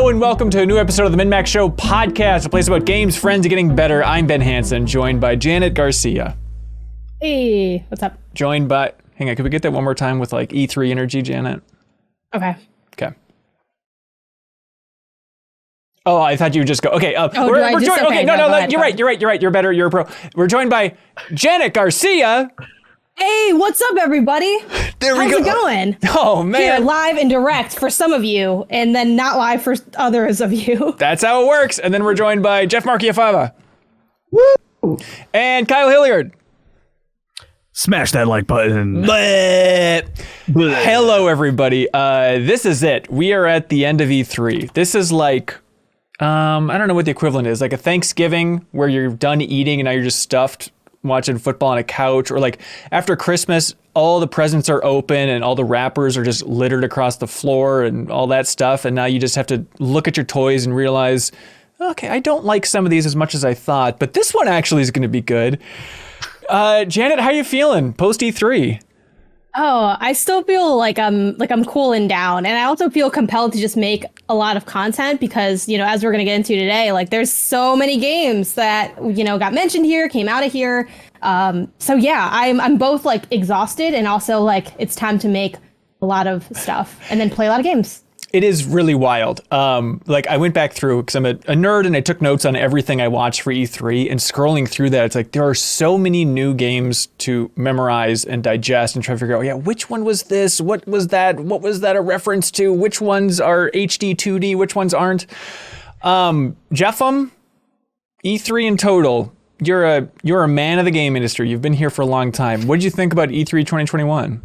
Hello and welcome to a new episode of the MinnMax Show podcast, a place about games, friends, and getting better. I'm Ben Hansen, joined by Janet Garcia. Hey, what's up? Joined by, hang on, could we get that one more time with like E3 energy, Janet? Okay. Oh, I thought you would just go, okay. You're right, you're better, you're a pro. We're joined by Janet Garcia. Hey, what's up, everybody? There we How's go. it going? Oh, man. Here, live and direct for some of you, and then not live for others of you. That's how it works. And then we're joined by Jeff Marchiafava. Woo! And Kyle Hilliard. Smash that like button. Bleh. Bleh. Hello, everybody. This is it. We are at the end of E3. This is like, I don't know what the equivalent is, like a Thanksgiving where you're done eating and now you're just stuffed watching football on a couch, or like after Christmas, all the presents are open and all the wrappers are just littered across the floor and all that stuff. And now you just have to look at your toys and realize, okay, I don't like some of these as much as I thought, but this one actually is going to be good. Janet, how are you feeling post E3? Oh, I still feel like I'm cooling down, and I also feel compelled to just make a lot of content because, you know, as we're gonna get into today, like there's so many games that, you know, got mentioned here, came out of here. So yeah, I'm both like exhausted and also like it's time to make a lot of stuff and then play a lot of games. It is really wild. Like I went back through because I'm a nerd and I took notes on everything I watched for E3, and scrolling through that, it's like there are so many new games to memorize and digest and try to figure out, yeah, which one was this? What was that? What was that a reference to? Which ones are HD 2D? Which ones aren't? Jeffem, E3 in total, you're a man of the game industry. You've been here for a long time. What did you think about E3 2021?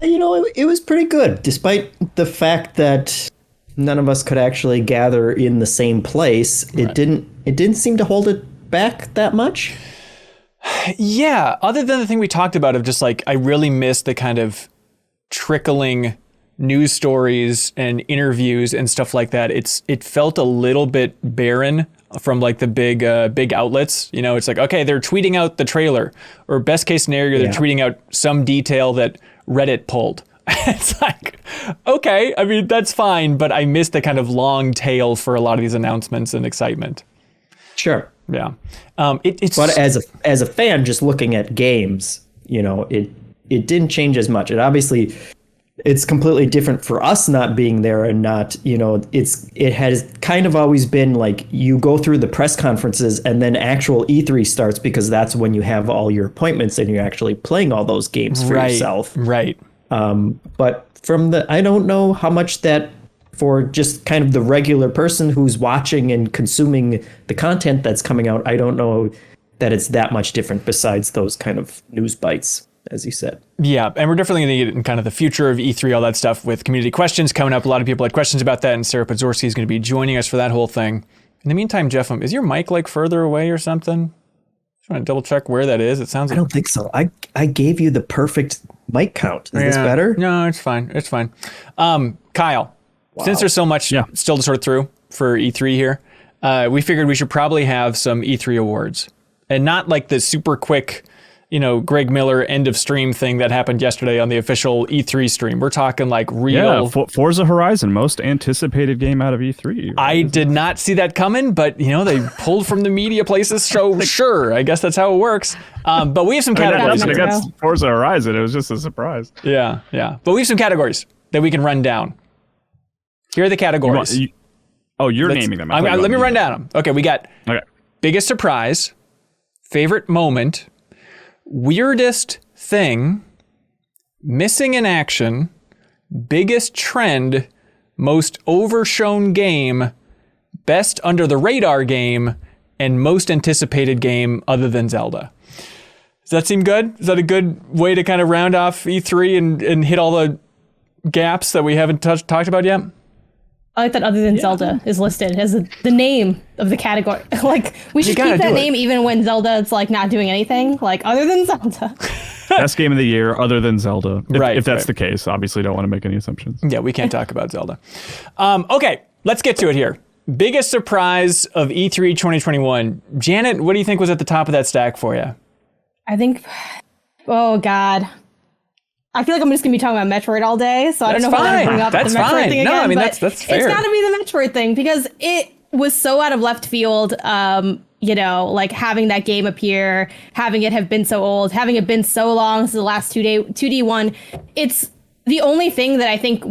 You know, it was pretty good, despite the fact that none of us could actually gather in the same place. Right. It didn't seem to hold it back that much. Yeah, other than the thing we talked about of just like, I really missed the kind of trickling news stories and interviews and stuff like that. It felt a little bit barren from like the big outlets. You know, it's like, okay, they're tweeting out the trailer, or best case scenario, they're tweeting out some detail that Reddit pulled. It's like, okay, I mean, that's fine, but I missed the kind of long tail for a lot of these announcements and excitement. Sure. Yeah. But as a fan, just looking at games, you know, it didn't change as much. And obviously, it's completely different for us not being there and not, you know, it has kind of always been like you go through the press conferences and then actual E3 starts because that's when you have all your appointments and you're actually playing all those games for yourself. Right. But I don't know how much that for just kind of the regular person who's watching and consuming the content that's coming out, I don't know that it's that much different besides those kind of news bites, as you said. Yeah, and we're definitely going to get in kind of the future of E3, all that stuff with community questions coming up. A lot of people had questions about that, and Sarah Podzorski is going to be joining us for that whole thing. In the meantime, Jeff, is your mic like further away or something? Just want to double check where that is. It sounds like... I don't think so. I gave you the perfect mic count. Is this better? No, it's fine. It's fine. Kyle, since there's so much still to sort through for E3 here, we figured we should probably have some E3 awards. And not like the super quick, you know, Greg Miller end of stream thing that happened yesterday on the official E3 stream. We're talking like real... Yeah, Forza Horizon, most anticipated game out of E3. Right? I did not see that coming, but, you know, they pulled from the media places, so sure, I guess that's how it works. But we have some categories. I got Forza Horizon. It was just a surprise. Yeah. But we have some categories that we can run down. Here are the categories. You're naming them. Let me run down them. Okay, we got biggest surprise, favorite moment, weirdest thing, missing in action, biggest trend, most overshown game, best under the radar game, and most anticipated game other than Zelda. Does that seem good? Is that a good way to kind of round off E3 and hit all the gaps that we haven't talked about yet? I like that other than Zelda is listed as the name of the category. Like, we should keep that name even when Zelda is like not doing anything. Like, other than Zelda. Best game of the year other than Zelda. If that's the case. Obviously, don't want to make any assumptions. Yeah, we can't talk about Zelda. Okay, let's get to it here. Biggest surprise of E3 2021. Janet, what do you think was at the top of that stack for you? I think, oh God. I feel like I'm just gonna be talking about Metroid all day, so I don't know if I'm gonna bring up the Metroid thing again. No, I mean that's fair. It's gotta be the Metroid thing because it was so out of left field. You know, like having that game appear, having it have been so old, having it been so long since the last 2D one. It's the only thing that I think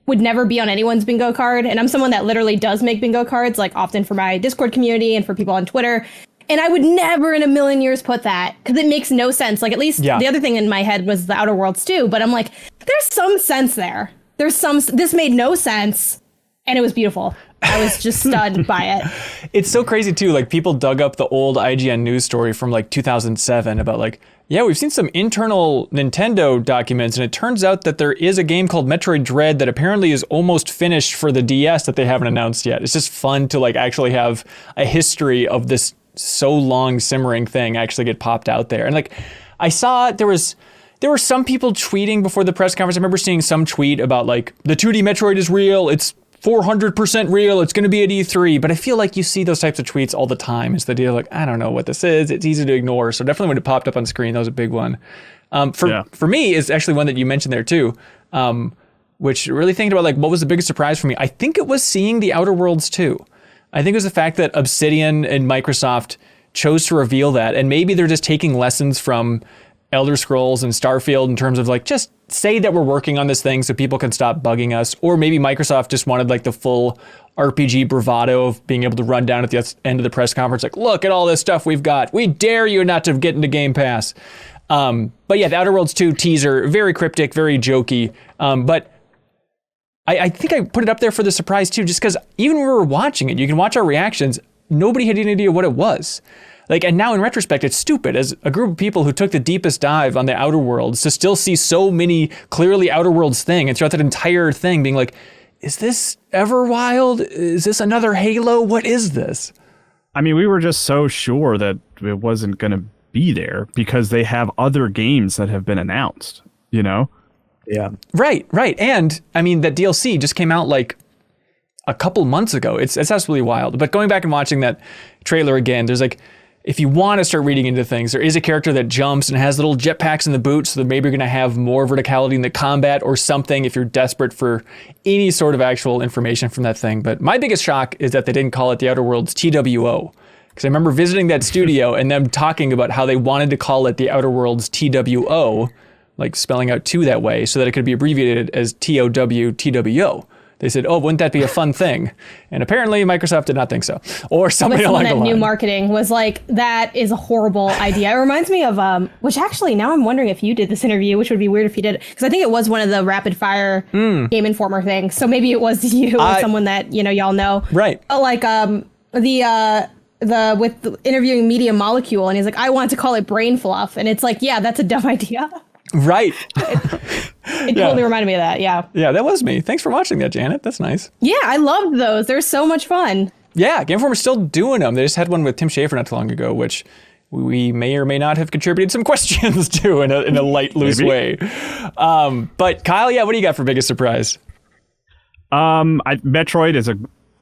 would never be on anyone's bingo card. And I'm someone that literally does make bingo cards, like often for my Discord community and for people on Twitter. And I would never in a million years put that because it makes no sense. Like at least the other thing in my head was the Outer Worlds too. But I'm like, there's some sense there. This made no sense. And it was beautiful. I was just stunned by it. It's so crazy too. Like people dug up the old IGN news story from like 2007 about like, yeah, we've seen some internal Nintendo documents, and it turns out that there is a game called Metroid Dread that apparently is almost finished for the DS that they haven't announced yet. It's just fun to like actually have a history of this so long simmering thing actually get popped out there. And like I saw there were some people tweeting before the press conference. I remember seeing some tweet about like the 2D Metroid is real. It's 400% real. It's going to be at E3. But I feel like you see those types of tweets all the time. It's the idea like, I don't know what this is. It's easy to ignore. So definitely when it popped up on screen, that was a big one. For me, it's actually one that you mentioned there too, which really thinking about like what was the biggest surprise for me. I think it was seeing the Outer Worlds 2. I think it was the fact that Obsidian and Microsoft chose to reveal that. And maybe they're just taking lessons from Elder Scrolls and Starfield in terms of like, just say that we're working on this thing so people can stop bugging us. Or maybe Microsoft just wanted like the full RPG bravado of being able to run down at the end of the press conference. Like, look at all this stuff we've got. We dare you not to get into Game Pass. But yeah, the Outer Worlds 2 teaser, very cryptic, very jokey. But I think I put it up there for the surprise too, just because even when we were watching it, you can watch our reactions. Nobody had any idea what it was. Like, and now in retrospect, it's stupid as a group of people who took the deepest dive on the Outer Worlds to still see so many clearly Outer Worlds thing and throughout that entire thing being like, is this Everwild? Is this another Halo? What is this? I mean, we were just so sure that it wasn't going to be there because they have other games that have been announced, you know? Yeah. Right. And I mean, that DLC just came out like a couple months ago. It's absolutely wild. But going back and watching that trailer again, there's like, if you want to start reading into things, there is a character that jumps and has little jetpacks in the boots, so that maybe you're going to have more verticality in the combat or something if you're desperate for any sort of actual information from that thing. But my biggest shock is that they didn't call it the Outer Worlds TWO. Because I remember visiting that studio and them talking about how they wanted to call it the Outer Worlds TWO, like spelling out two that way, so that it could be abbreviated as TOW. They said, oh, wouldn't that be a fun thing? And apparently Microsoft did not think so. Or somebody along the line. New marketing was like, that is a horrible idea. It reminds me of, which actually now I'm wondering if you did this interview, which would be weird if you did. Because I think it was one of the rapid fire Game Informer things. So maybe it was you or someone that, you know, y'all know. Right. Like with interviewing Media Molecule. And he's like, I want to call it brain fluff. And it's like, yeah, that's a dumb idea. Right. It totally reminded me of that. Yeah. Yeah, that was me. Thanks for watching that, Janet. That's nice. Yeah, I loved those. They're so much fun. Yeah, Game Informer's still doing them. They just had one with Tim Schafer not too long ago, which we may or may not have contributed some questions to in a light, loose way. But Kyle, yeah, what do you got for biggest surprise? Metroid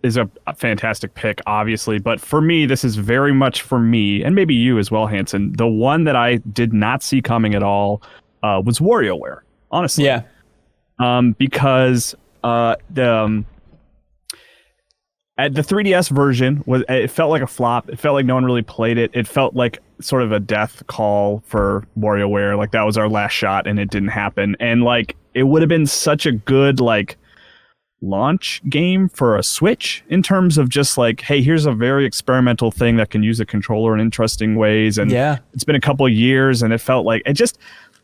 is a fantastic pick, obviously, but for me, this is very much for me, and maybe you as well, Hanson. The one that I did not see coming at all was WarioWare, honestly. Yeah. Because the 3DS version it felt like a flop. It felt like no one really played it. It felt like sort of a death call for WarioWare. Like that was our last shot, and it didn't happen. And like it would have been such a good like launch game for a Switch in terms of just like, hey, here's a very experimental thing that can use a controller in interesting ways. And it's been a couple of years, and it felt like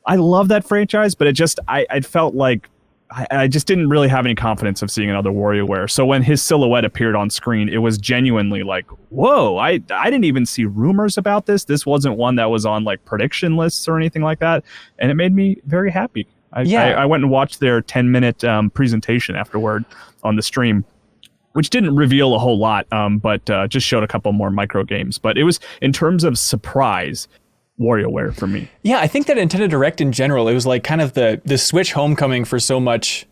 I love that franchise, but I felt like I just didn't really have any confidence of seeing another WarioWare. So when his silhouette appeared on screen, it was genuinely like, whoa, I didn't even see rumors about this. This wasn't one that was on like prediction lists or anything like that. And it made me very happy. I went and watched their 10-minute presentation afterward on the stream, which didn't reveal a whole lot, but just showed a couple more micro games. But it was, in terms of surprise, WarioWare for me. Yeah, I think that Nintendo Direct in general, it was like kind of the Switch homecoming for so much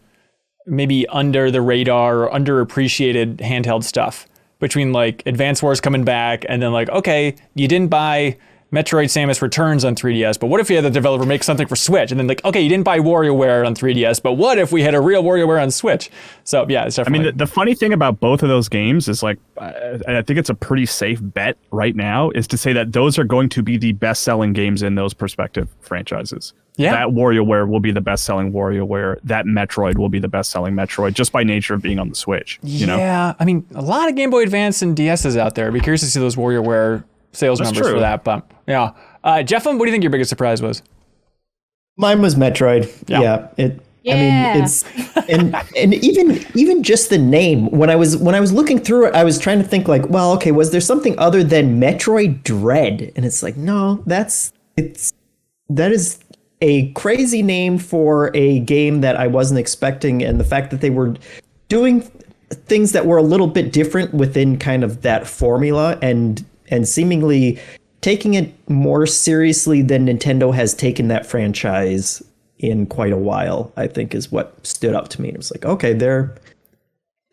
maybe under the radar or underappreciated handheld stuff, between like Advance Wars coming back and then like, okay, you didn't buy Metroid Samus Returns on 3DS, but what if we had the developer make something for Switch? And then like, okay, you didn't buy WarioWare on 3DS, but what if we had a real WarioWare on Switch? So yeah, it's definitely... I mean, the funny thing about both of those games is like, I think it's a pretty safe bet right now, is to say that those are going to be the best-selling games in those prospective franchises. Yeah. That WarioWare will be the best-selling WarioWare. That Metroid will be the best-selling Metroid, just by nature of being on the Switch. You know? Yeah, I mean, a lot of Game Boy Advance and DSs out there. I'd be curious to see those WarioWare sales numbers for that. But yeah, Jeffem, what do you think your biggest surprise was? Mine was Metroid. Yeah. I mean, it's and even just the name. When I was looking through it, I was trying to think like, well, okay, was there something other than Metroid Dread? And it's like, no, that is a crazy name for a game that I wasn't expecting, and the fact that they were doing things that were a little bit different within kind of that formula and seemingly taking it more seriously than Nintendo has taken that franchise in quite a while, I think is what stood up to me. It was like, okay, they're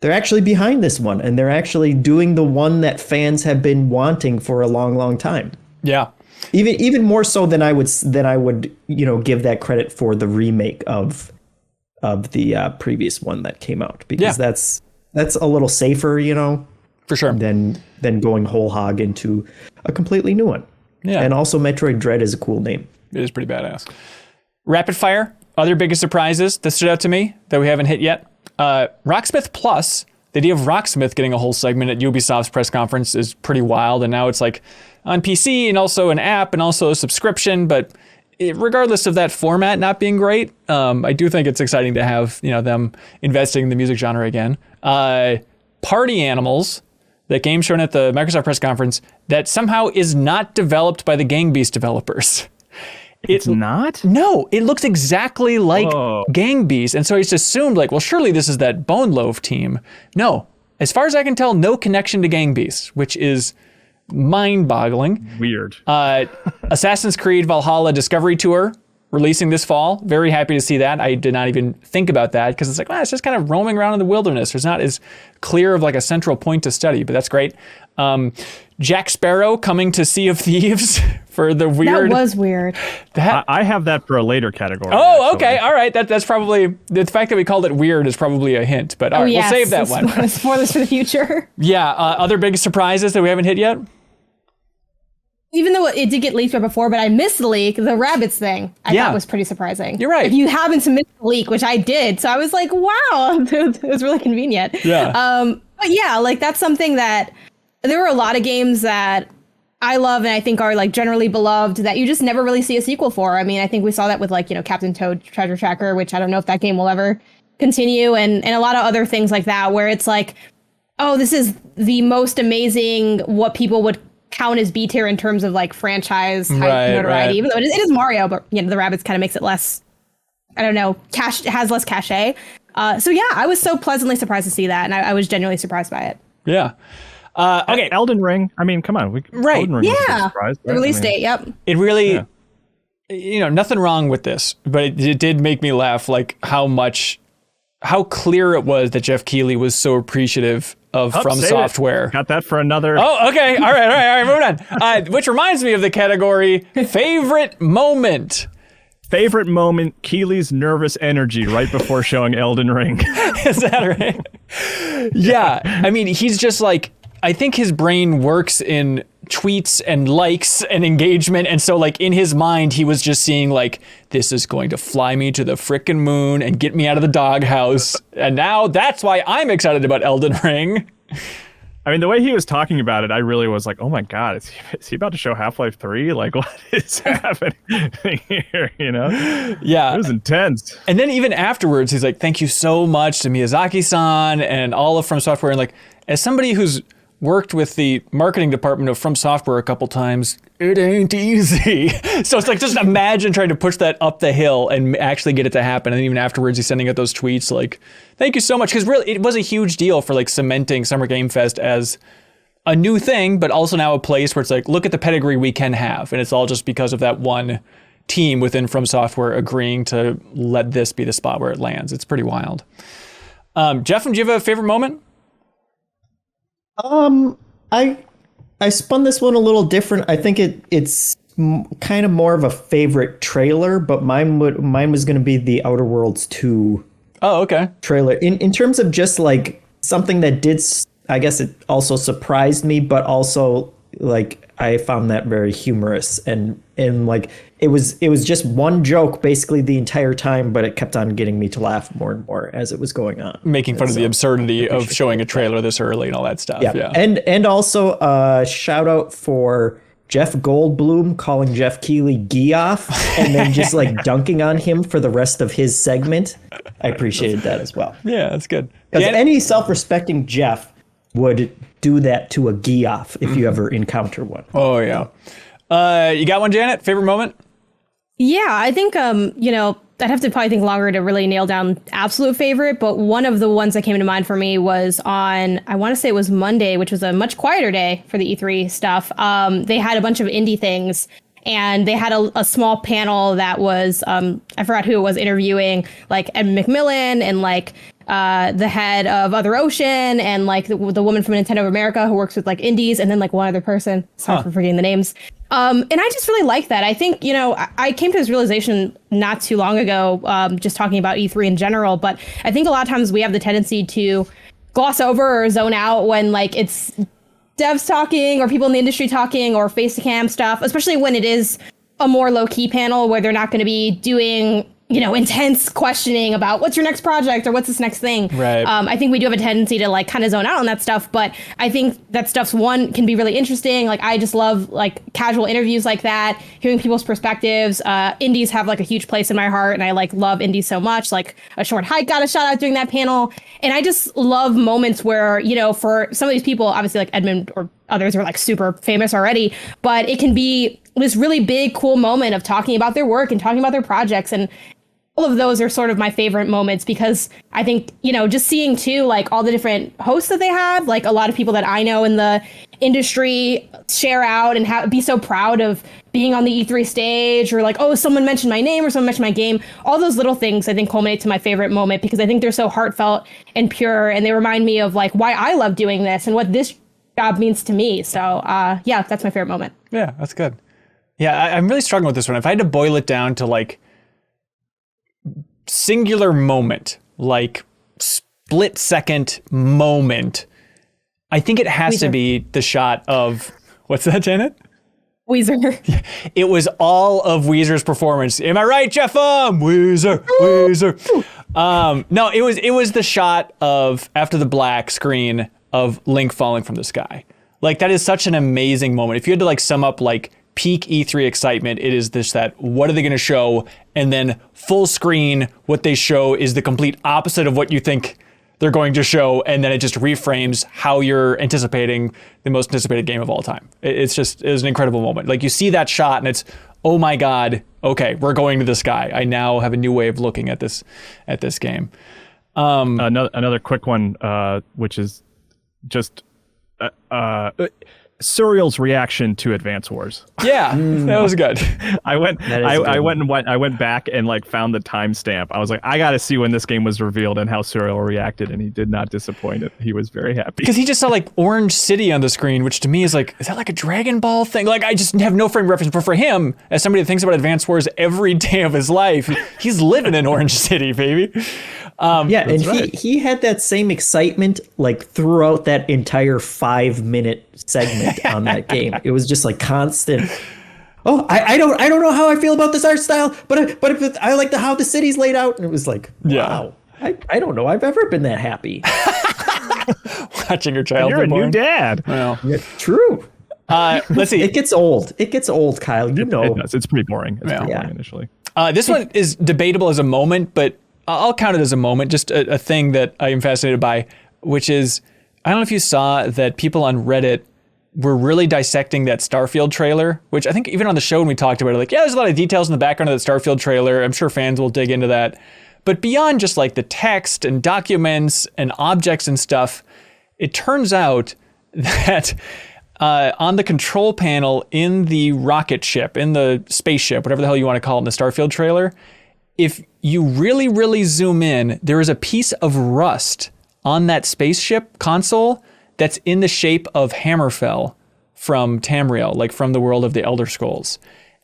actually behind this one, and they're actually doing the one that fans have been wanting for a long, long time. Yeah. Even more so than I would give that credit for the remake of the previous one that came out, because that's a little safer, for sure, than going whole hog into a completely new one. Yeah. And also Metroid Dread is a cool name. It is pretty badass. Rapid fire, other biggest surprises that stood out to me that we haven't hit yet. Rocksmith Plus, the idea of Rocksmith getting a whole segment at Ubisoft's press conference is pretty wild, and now it's like on PC and also an app and also a subscription, but regardless of that format not being great, I do think it's exciting to have them investing in the music genre again. Party Animals, that game shown at the Microsoft press conference, that somehow is not developed by the Gang Beast developers. It's not? No, it looks exactly like Gang Beast, and so it's assumed like, well, surely this is that Bone Loaf team. No, as far as I can tell, no connection to Gang Beast, which is mind-boggling. Weird. Assassin's Creed Valhalla Discovery Tour releasing this fall. Very happy to see that. I did not even think about that because it's like, well, it's just kind of roaming around in the wilderness. There's not as clear of like a central point to study, but that's great. Jack Sparrow coming to Sea of Thieves for the weird. That was weird. I have that for a later category. Oh, actually. Okay. All right. That's probably, the fact that we called it weird is probably a hint, but all right, we'll save that one. Spoilers for the future. Yeah. Other big surprises that we haven't hit yet? Even though it did get leaked right before, but I missed the leak, the rabbits thing, I thought was pretty surprising. You're right. If you happen to miss the leak, which I did, so I was like, wow, it was really convenient. Yeah. But yeah, like that's something that there were a lot of games that I love and I think are like generally beloved that you just never really see a sequel for. I mean, I think we saw that with like, Captain Toad Treasure Tracker, which I don't know if that game will ever continue, and a lot of other things like that, where it's like, oh, this is the most amazing, what people would count as B tier in terms of like franchise type notoriety, even though it is Mario, but the rabbits kind of makes it less, I don't know, has less cachet. So yeah, I was so pleasantly surprised to see that, and I was genuinely surprised by it. Yeah. Okay. Elden Ring. I mean, come on. Elden Ring was a surprise, right? The release date. Yep. It really, nothing wrong with this, but it did make me laugh, like how clear it was that Jeff Keighley was so appreciative of From Software. Got that for another. Oh, okay. All right. Moving on. Which reminds me of the category favorite moment. Favorite moment, Keighley's nervous energy right before showing Elden Ring. Is that right? Yeah. I mean, he's just like, I think his brain works in tweets and likes and engagement. And so like in his mind, he was just seeing like, this is going to fly me to the frickin' moon and get me out of the doghouse. And now that's why I'm excited about Elden Ring. I mean, the way he was talking about it, I really was like, oh my God, is he about to show Half-Life 3? Like, what is happening here, Yeah. It was intense. And then even afterwards, he's like, thank you so much to Miyazaki-san and all of From Software. And like, as somebody who's worked with the marketing department of From Software a couple times, it ain't easy. So it's like, just imagine trying to push that up the hill and actually get it to happen. And even afterwards, he's sending out those tweets like, thank you so much. Because really, it was a huge deal for like cementing Summer Game Fest as a new thing, but also now a place where it's like, look at the pedigree we can have. And it's all just because of that one team within From Software agreeing to let this be the spot where it lands. It's pretty wild. Jeff, do you have a favorite moment? I spun this one a little different. I think it's kind of more of a favorite trailer, but mine was going to be the Outer Worlds 2 okay. trailer. In terms of just like something that did, I guess it also surprised me, but also like I found that very humorous and like it was just one joke basically the entire time, but it kept on getting me to laugh more and more as it was going on. Making fun of the absurdity of showing a trailer this early and all that stuff. Yeah. And also shout out for Jeff Goldblum calling Jeff Keighley Geoff and then just like dunking on him for the rest of his segment. I appreciated that as well. Yeah, that's good. Because any self-respecting Jeff would do that to a Geoff if you ever encounter one. Oh, yeah. You got one, Janet? Favorite moment? Yeah, I think, I'd have to probably think longer to really nail down absolute favorite, but one of the ones that came to mind for me was on, I want to say it was Monday, which was a much quieter day for the E3 stuff. They had a bunch of indie things, and they had a small panel that was, I forgot who it was interviewing, like Ed McMillan and like the head of Other Ocean and like the woman from Nintendo of America who works with like indies, and then like one other person. Sorry for forgetting the names. And I just really like that. I think, I came to this realization not too long ago, just talking about E3 in general, but I think a lot of times we have the tendency to gloss over or zone out when like it's devs talking or people in the industry talking or face to cam stuff, especially when it is a more low key panel where they're not going to be doing intense questioning about what's your next project or what's this next thing. Right. I think we do have a tendency to like kind of zone out on that stuff, but I think that stuff's can be really interesting. Like I just love like casual interviews like that, hearing people's perspectives. Indies have like a huge place in my heart, and I like love indies so much. Like A Short Hike got a shout out during that panel, and I just love moments where for some of these people, obviously like Edmund or others are like super famous already, but it can be this really big cool moment of talking about their work and talking about their projects, and all of those are sort of my favorite moments because I think, just seeing too, like all the different hosts that they have, like a lot of people that I know in the industry share out and be so proud of being on the E3 stage, or like, oh, someone mentioned my name or someone mentioned my game. All those little things I think culminate to my favorite moment because I think they're so heartfelt and pure, and they remind me of like why I love doing this and what this job means to me. So yeah, that's my favorite moment. Yeah, that's good. Yeah, I'm really struggling with this one. If I had to boil it down to like singular moment, like split second moment, I think it has to be the shot of, what's that, Janet? Weezer. It was all of Weezer's performance. Am I right, Jeff? Weezer. No, it was the shot of after the black screen of Link falling from the sky. Like that is such an amazing moment. If you had to like sum up like peak E3 excitement, it is that what are they going to show? And then full screen, what they show is the complete opposite of what you think they're going to show. And then it just reframes how you're anticipating the most anticipated game of all time. It was an incredible moment. Like you see that shot and it's, oh my God, okay, we're going to the sky. I now have a new way of looking at this game. Another quick one, which is just Surreal's reaction to Advance Wars. Yeah, that was good. I went back and like found the timestamp. I was like, I got to see when this game was revealed and how Surreal reacted, and he did not disappoint. He was very happy because he just saw like Orange City on the screen, which to me is like, is that like a Dragon Ball thing? Like I just have no frame of reference. But for him, as somebody that thinks about Advance Wars every day of his life, he's living in Orange City, baby. Yeah, and right. he had that same excitement like throughout that entire 5-minute segment on that game. It was just like constant. Oh, I don't know how I feel about this art style, but I like how the city's laid out. And it was like, wow, yeah. I don't know I've ever been that happy. Watching your child. You're a new dad. Well, yeah, true. Let's see. It gets old, Kyle. You know, it does. It's pretty boring. It's pretty boring initially. This one is debatable as a moment, but I'll count it as a moment, just a thing that I am fascinated by, which is, I don't know if you saw that people on Reddit were really dissecting that Starfield trailer, which I think even on the show when we talked about it, like, yeah, there's a lot of details in the background of the Starfield trailer. I'm sure fans will dig into that. But beyond just like the text and documents and objects and stuff, it turns out that on the control panel in the rocket ship, in the spaceship, whatever the hell you want to call it in the Starfield trailer, if you really, really zoom in, there is a piece of rust on that spaceship console that's in the shape of Hammerfell from Tamriel, like from the world of the Elder Scrolls.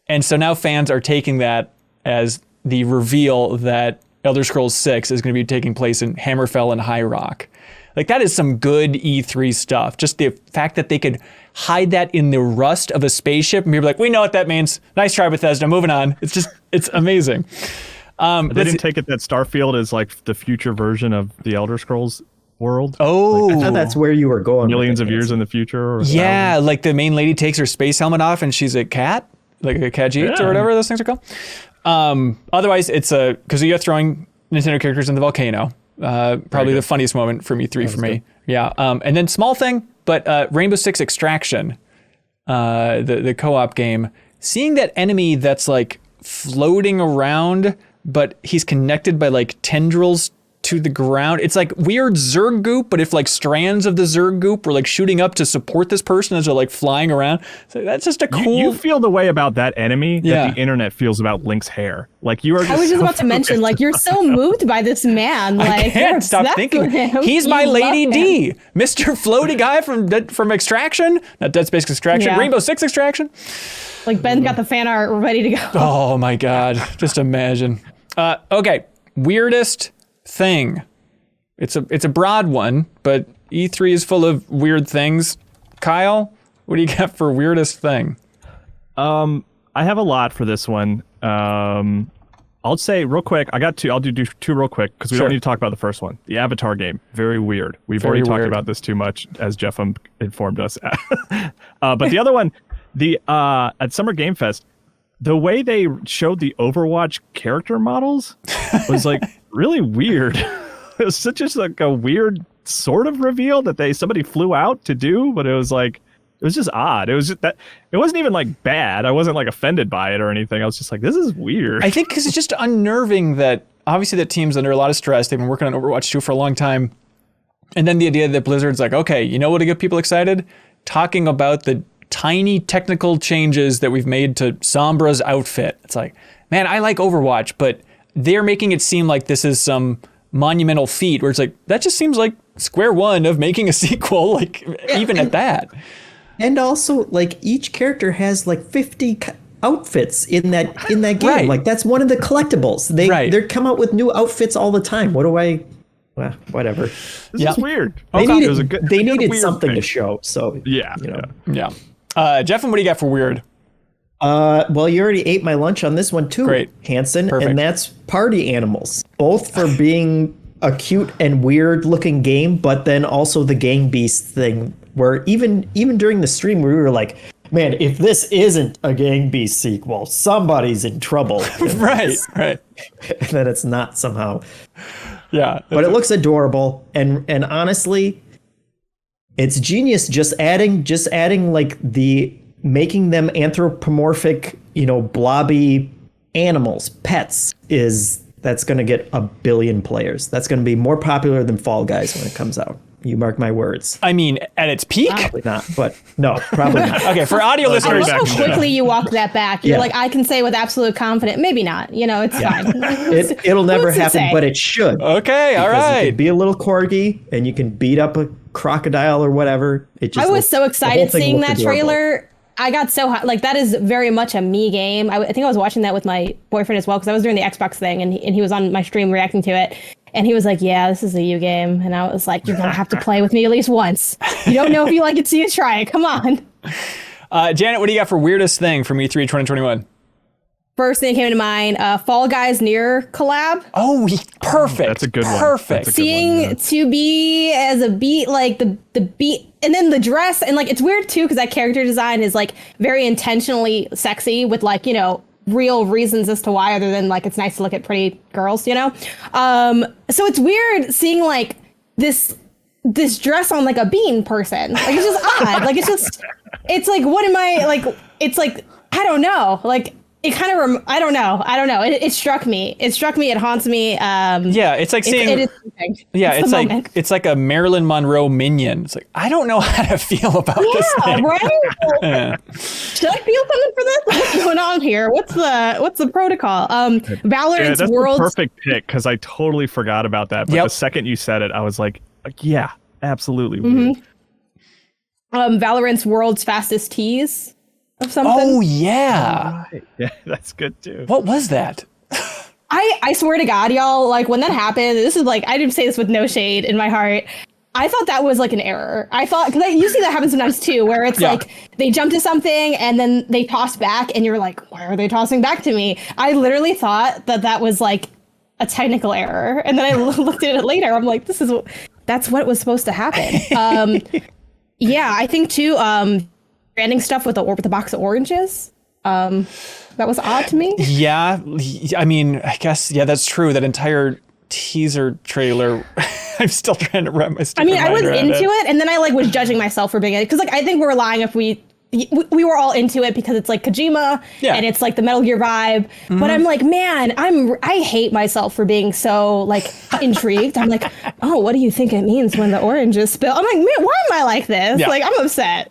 And so now fans are taking that as the reveal that Elder Scrolls 6 is going to be taking place in Hammerfell and High Rock. Like, that is some good E3 stuff. Just the fact that they could hide that in the rust of a spaceship and be like, we know what that means. Nice try, Bethesda. Moving on. It's amazing. They didn't take it that Starfield is like the future version of the Elder Scrolls world. Oh, like, I thought that's where you were going. Millions of years in the future. Or yeah, like the main lady takes her space helmet off and she's a cat, like a Khajiit or whatever those things are called. Otherwise, it's because you're throwing Nintendo characters in the volcano. Probably the funniest moment from E3 for me. Good. Yeah. And then small thing, but Rainbow Six Extraction, the co-op game, seeing that enemy that's like floating around, but he's connected by like tendrils to the ground. It's like weird Zerg goop, but if like strands of the Zerg goop were like shooting up to support this person as they're like flying around. So that's just a cool. You feel the way about that enemy that the internet feels about Link's hair. Like you are. I was just about to mention, like, you're so moved by this man. Like, I can't stop thinking. He's my Lady D, Mr. Floaty guy from Extraction, not Dead Space Extraction, Rainbow Six Extraction. Like Ben's got the fan art ready to go. Oh my God, just imagine. Okay, weirdest thing. It's a broad one, but E3 is full of weird things. Kyle, what do you got for weirdest thing? I have a lot for this one. I'll say real quick. I got two. I'll do two real quick because we don't need to talk about the first one. The Avatar game, very weird. We've already talked about this too much, as Jeff informed us. But the other one, at Summer Game Fest, the way they showed the Overwatch character models was like really weird. It was such like a weird sort of reveal that somebody flew out to do, but it was just odd. It was just that it wasn't even like bad. I wasn't like offended by it or anything. I was just like, this is weird. I think because it's just unnerving that obviously the team's under a lot of stress. They've been working on Overwatch 2 for a long time. And then the idea that Blizzard's like, okay, you know what to get people excited? Talking about the tiny technical changes that we've made to Sombra's outfit. It's like, man, I like Overwatch, but they're making it seem like this is some monumental feat where it's like, that just seems like square one of making a sequel, like even at that. And also, like, each character has like 50 outfits in that game. Right. Like, that's one of the collectibles. They come out with new outfits all the time. Well, whatever. This is weird. They needed something to show. So yeah. Jeff, what do you got for weird? Well, you already ate my lunch on this one too, Great. Hanson. Perfect. And that's party animals, both for being a cute and weird looking game, but then also the Gang Beast thing, where even during the stream we were like, man, if this isn't a Gang Beast sequel, somebody's in trouble. right. And then it's not somehow. Yeah. But it looks adorable, and honestly, it's genius. Just adding like making them anthropomorphic, blobby animals, pets, that's going to get 1 billion players. That's going to be more popular than Fall Guys when it comes out. You mark my words. I mean, at its peak? Probably not, but no, probably not. Okay, for audio listeners. I love how quickly you walk that back. You're like, I can say with absolute confidence, maybe not. It's fine. It'll never happen, but it should. Okay, all right. You can be a little corgi, and you can beat up a crocodile or whatever. I was so excited seeing that trailer. I got so hot. Like, that is very much a me game. I think I was watching that with my boyfriend as well, because I was doing the Xbox thing, and he was on my stream reacting to it. And he was like, yeah, this is a you game. And I was like, you're going to have to play with me at least once. You don't know if you like it, so you try it. Come on. Janet, what do you got for weirdest thing from E3 2021? First thing that came to mind, Fall Guys Near collab. Oh, perfect. That's a good one. Perfect. Seeing 2B as a beat, like the beat, and then the dress. And like, it's weird too, because that character design is like very intentionally sexy with like, real reasons as to why, other than like it's nice to look at pretty girls, so it's weird seeing like this dress on like a bean person. Like, it's just odd. Like, it's like, what am I like? It's like, I don't know. Like, it kind of I don't know. It struck me. It haunts me. Yeah, it's like seeing. It's like a Marilyn Monroe minion. It's like, I don't know how to feel about this thing. Right? Yeah. Should I feel something for this? What's going on here? What's the protocol? Valorant's that's World. the perfect pick, because I totally forgot about that. But the second you said it, I was like, yeah, absolutely. Valorant's World's Fastest Tees. of something. Oh yeah. Right. Yeah, that's good too. What was that? I swear to God, y'all, like when that happened, this is like, I didn't say this with no shade in my heart. I thought that was like an error. I thought, because you see that happen sometimes too, where it's like they jump to something and then they toss back and you're like, why are they tossing back to me? I literally thought that was like a technical error. And then I looked at it later. I'm like, that's what was supposed to happen. Yeah, I think too, branding stuff with the box of oranges. That was odd to me. Yeah, I mean, I guess, yeah, that's true. That entire teaser trailer, I'm still trying to wrap my I mean, I was into it, and then I like was judging myself for being it, because like I think we're lying if we were all into it because it's like Kojima and it's like the Metal Gear vibe. But I'm like, man, I hate myself for being so like intrigued. I'm like, oh, what do you think it means when the oranges spill? I'm like, man, why am I like this? Like, I'm upset.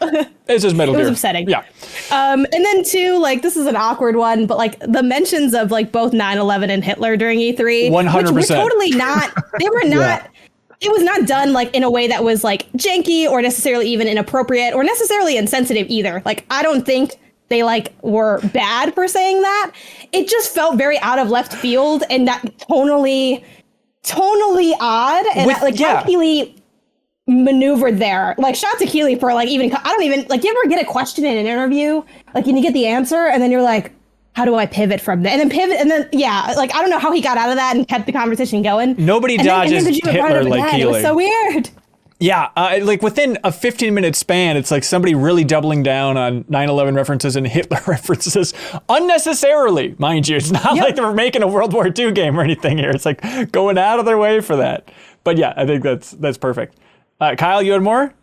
It's just Metal Gear. It was upsetting. Yeah. And then too, like, this is an awkward one, but like the mentions of like both 9/11 and Hitler during E3, 100%. which were totally not. They were not. It was not done like in a way that was like janky or necessarily even inappropriate or necessarily insensitive either. Like, I don't think they like were bad for saying that. It just felt very out of left field and that tonally odd. And how Keely maneuvered there. Like, shout out to Keely for like even, I don't even, like, you ever get a question in an interview? Like, and you get the answer and then you're like, how do I pivot from that? And then like, I don't know how he got out of that and kept the conversation going. Nobody dodges Hitler like Keely. It was so weird. Yeah, like within a 15-minute span, it's like somebody really doubling down on 9/11 references and Hitler references unnecessarily, mind you. It's not like they're making a World War II game or anything here. It's like going out of their way for that. But yeah, I think that's perfect. Kyle, you had more?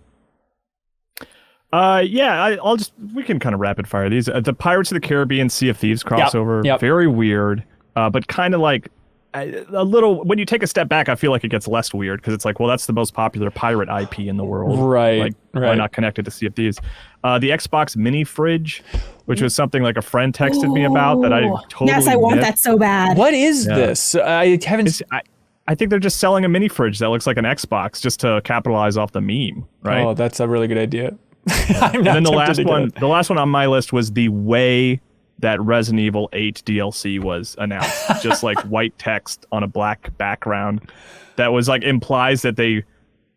We can kind of rapid fire these. The Pirates of the Caribbean Sea of Thieves crossover, very weird, but kind of like a little, when you take a step back, I feel like it gets less weird because it's like, well, that's the most popular pirate IP in the world. Right. Like, why not connect it to Sea of Thieves? The Xbox mini fridge, which was something like a friend texted me about that I totally Yes, I want that so bad. What is this? I haven't... I think they're just selling a mini fridge that looks like an Xbox just to capitalize off the meme, right? Oh, that's a really good idea. And then the last one on my list was the way that Resident Evil 8 DLC was announced. Just like white text on a black background that was like implies that they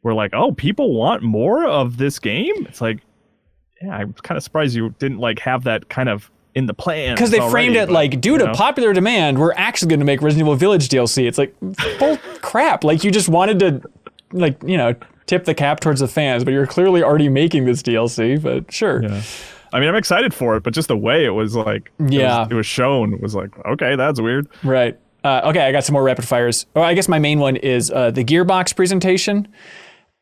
were like, oh, people want more of this game? It's like, yeah, I'm kind of surprised you didn't like have that kind of in the plan. Because they framed it like, due to popular demand, we're actually going to make Resident Evil Village DLC. It's like, bull crap. Like, you just wanted to, like, you know, tip the cap towards the fans, but you're clearly already making this DLC, but sure. Yeah. I mean, I'm excited for it, but just the way it was like, it was shown was like, okay, that's weird. Right. Okay, I got some more rapid fires. Oh, I guess my main one is the Gearbox presentation.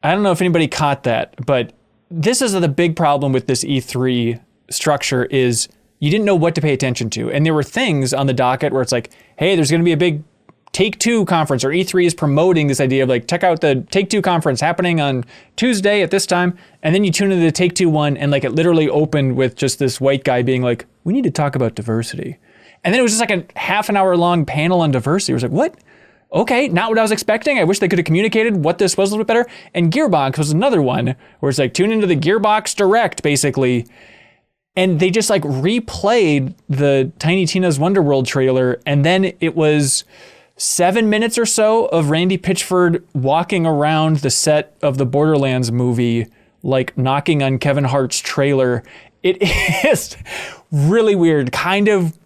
I don't know if anybody caught that, but this is the big problem with this E3 structure is you didn't know what to pay attention to. And there were things on the docket where it's like, hey, there's going to be a big Take-Two conference, or E3 is promoting this idea of like, check out the Take-Two conference happening on Tuesday at this time. And then you tune into the Take-Two one and like it literally opened with just this white guy being like, we need to talk about diversity. And then it was just like a half an hour long panel on diversity. It was like, what? Okay, not what I was expecting. I wish they could have communicated what this was a little bit better. And Gearbox was another one where it's like, tune into the Gearbox Direct, basically. And they just like replayed the Tiny Tina's Wonderworld trailer. And then it was 7 minutes or so of Randy Pitchford walking around the set of the Borderlands movie, like knocking on Kevin Hart's trailer. It is really weird, kind of,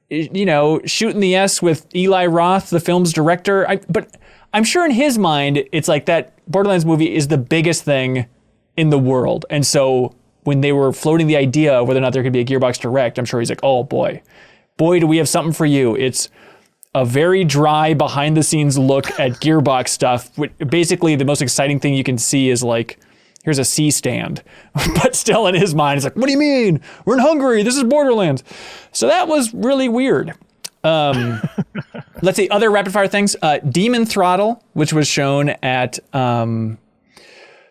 you know, shooting the S with Eli Roth, the film's director. But I'm sure in his mind, it's like that Borderlands movie is the biggest thing in the world. And so when they were floating the idea of whether or not there could be a Gearbox Direct, I'm sure he's like, oh boy, do we have something for you. It's a very dry behind the scenes look at Gearbox stuff. Basically, the most exciting thing you can see is like, here's a C stand. But still in his mind, it's like, what do you mean? We're in Hungary. This is Borderlands. So that was really weird. Let's see, other rapid fire things. Demon Throttle, which was shown at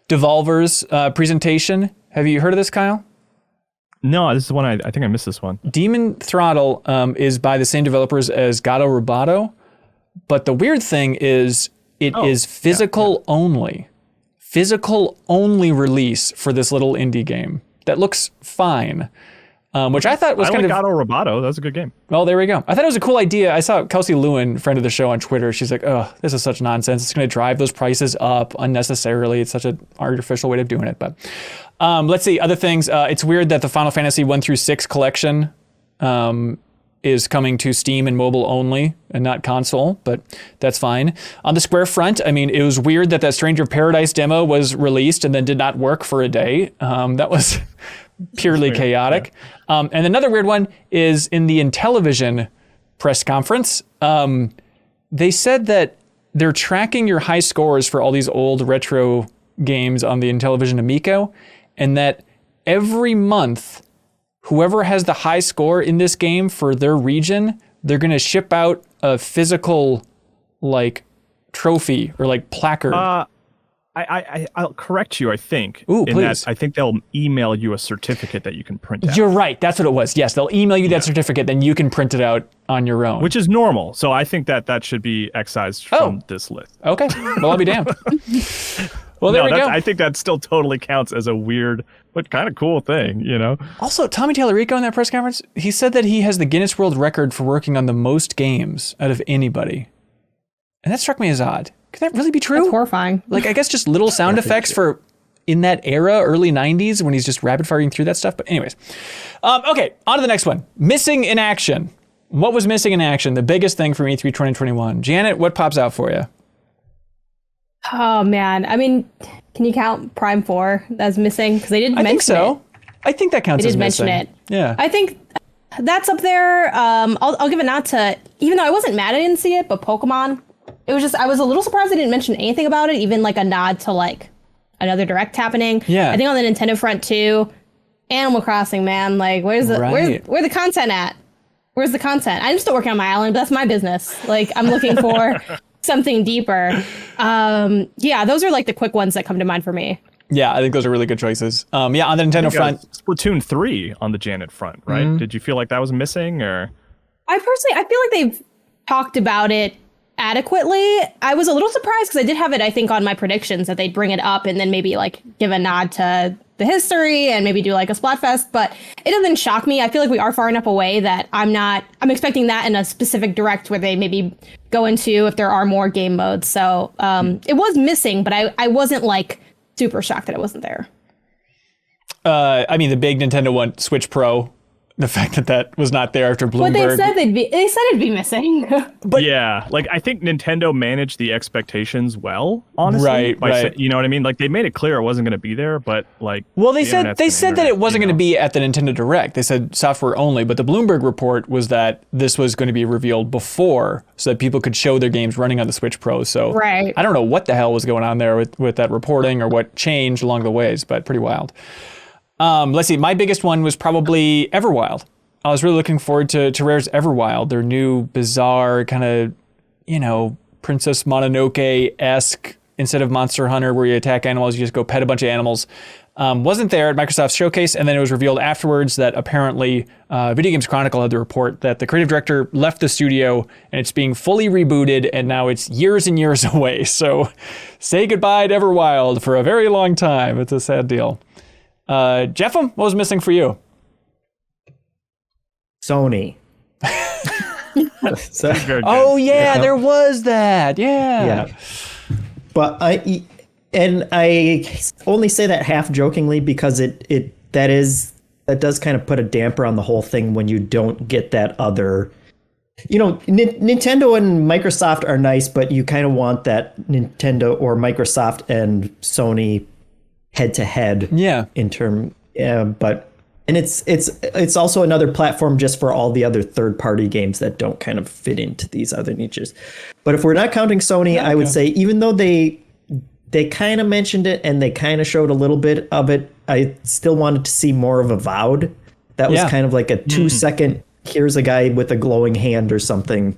Devolver's presentation. Have you heard of this, Kyle? No, this is one I think I missed this one. Demon Throttle is by the same developers as Gato Roboto, but the weird thing is it is physical only. Physical only release for this little indie game that looks fine. which I thought was kind of Gato Roboto. That was a good game. Well, there we go. I thought it was a cool idea. I saw Kelsey Lewin, friend of the show on Twitter. She's like, "Oh, this is such nonsense. It's going to drive those prices up unnecessarily. It's such an artificial way of doing it." But let's see other things. It's weird that the Final Fantasy 1 through 6 collection is coming to Steam and mobile only and not console, but that's fine. On the Square front, I mean, it was weird that Stranger of Paradise demo was released and then did not work for a day. That was purely chaotic. Yeah. And another weird one is in the Intellivision press conference. They said that they're tracking your high scores for all these old retro games on the Intellivision Amico, and that every month, whoever has the high score in this game for their region, they're going to ship out a physical, like, trophy or like placard. I'll correct you, I think. Ooh, in please. That I think they'll email you a certificate that you can print out. You're right. That's what it was. Yes, they'll email you that certificate, then you can print it out on your own. Which is normal. So I think that should be excised from this list. Okay. Well, I'll be damned. Well, there we go. I think that still totally counts as a weird, but kind of cool thing, you know? Also, Tommy Tallarico in that press conference, he said that he has the Guinness World Record for working on the most games out of anybody. And that struck me as odd. Could that really be true? That's horrifying. Like, I guess just little sound effects for in that era, early 90s, when he's just rapid firing through that stuff. But anyways. Okay, on to the next one. Missing in action. What was missing in action? The biggest thing from E3 2021. Janet, what pops out for you? Oh, man. I mean, can you count Prime 4 as missing? Because they didn't mention it. I think so. I think that counts as missing. They did mention it. Yeah. I think that's up there. I'll give a nod to, even though I wasn't mad I didn't see it, but Pokemon. It was just, I was a little surprised they didn't mention anything about it, even like a nod to like another direct happening. Yeah. I think on the Nintendo front too, Animal Crossing, man, like where's the where the content at? Where's the content? I'm still working on my island, but that's my business. Like I'm looking for something deeper. Yeah, those are like the quick ones that come to mind for me. Yeah, I think those are really good choices. Yeah, on the Nintendo front, Splatoon 3 on the Janet front, right? Mm-hmm. Did you feel like that was missing, or? I feel like they've talked about it adequately. I was a little surprised because I did have it, I think, on my predictions that they'd bring it up and then maybe like give a nod to the history and maybe do like a Splatfest, but it doesn't shock me. I feel like we are far enough away that I'm expecting that in a specific direct where they maybe go into if there are more game modes. So it was missing, but I wasn't like super shocked that it wasn't there. I mean, the big Nintendo one, Switch Pro, the fact that was not there after Bloomberg. But they said it'd be missing. But yeah, like I think Nintendo managed the expectations well, honestly. Right. You know what I mean? Like they made it clear it wasn't going to be there, but like. Well, they said that it wasn't going to be at the Nintendo Direct. They said software only, but the Bloomberg report was that this was going to be revealed before, so that people could show their games running on the Switch Pro. So I don't know what the hell was going on there with that reporting or what changed along the ways, but pretty wild. Let's see. My biggest one was probably Everwild. I was really looking forward to Rare's Everwild, their new bizarre kind of, Princess Mononoke-esque, instead of Monster Hunter where you attack animals, you just go pet a bunch of animals. Wasn't there at Microsoft's showcase, and then it was revealed afterwards that apparently Video Games Chronicle had the report that the creative director left the studio and it's being fully rebooted and now it's years and years away. So say goodbye to Everwild for a very long time. It's a sad deal. Jeffem, what was missing for you? Sony. There was that. Yeah. But I only say that half jokingly because that does kind of put a damper on the whole thing when you don't get that other. Nintendo and Microsoft are nice, but you kind of want that Nintendo or Microsoft and Sony head to head. Yeah. And it's also another platform just for all the other third-party games that don't kind of fit into these other niches. But if we're not counting Sony, I would say even though they kind of mentioned it and they kind of showed a little bit of it, I still wanted to see more of Avowed. That was kind of like a 2-second, here's a guy with a glowing hand or something.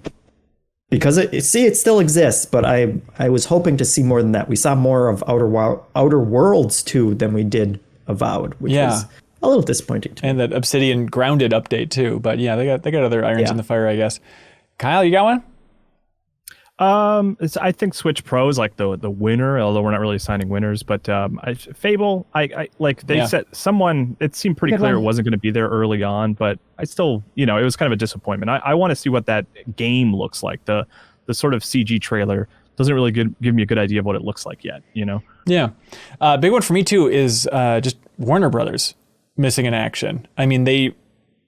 Because it still exists, but I was hoping to see more than that. We saw more of Outer Worlds 2 than we did Avowed, which was a little disappointing to me. And that Obsidian Grounded update too. But yeah, they got other irons in the fire, I guess. Kyle, you got one? I think Switch Pro is like the winner, although we're not really assigning winners. But Fable, I like they said someone. It seemed pretty clear it wasn't going to be there early on, but I still, it was kind of a disappointment. I want to see what that game looks like. The sort of CG trailer doesn't really give me a good idea of what it looks like yet. Yeah, big one for me too is just Warner Brothers missing in action. I mean, they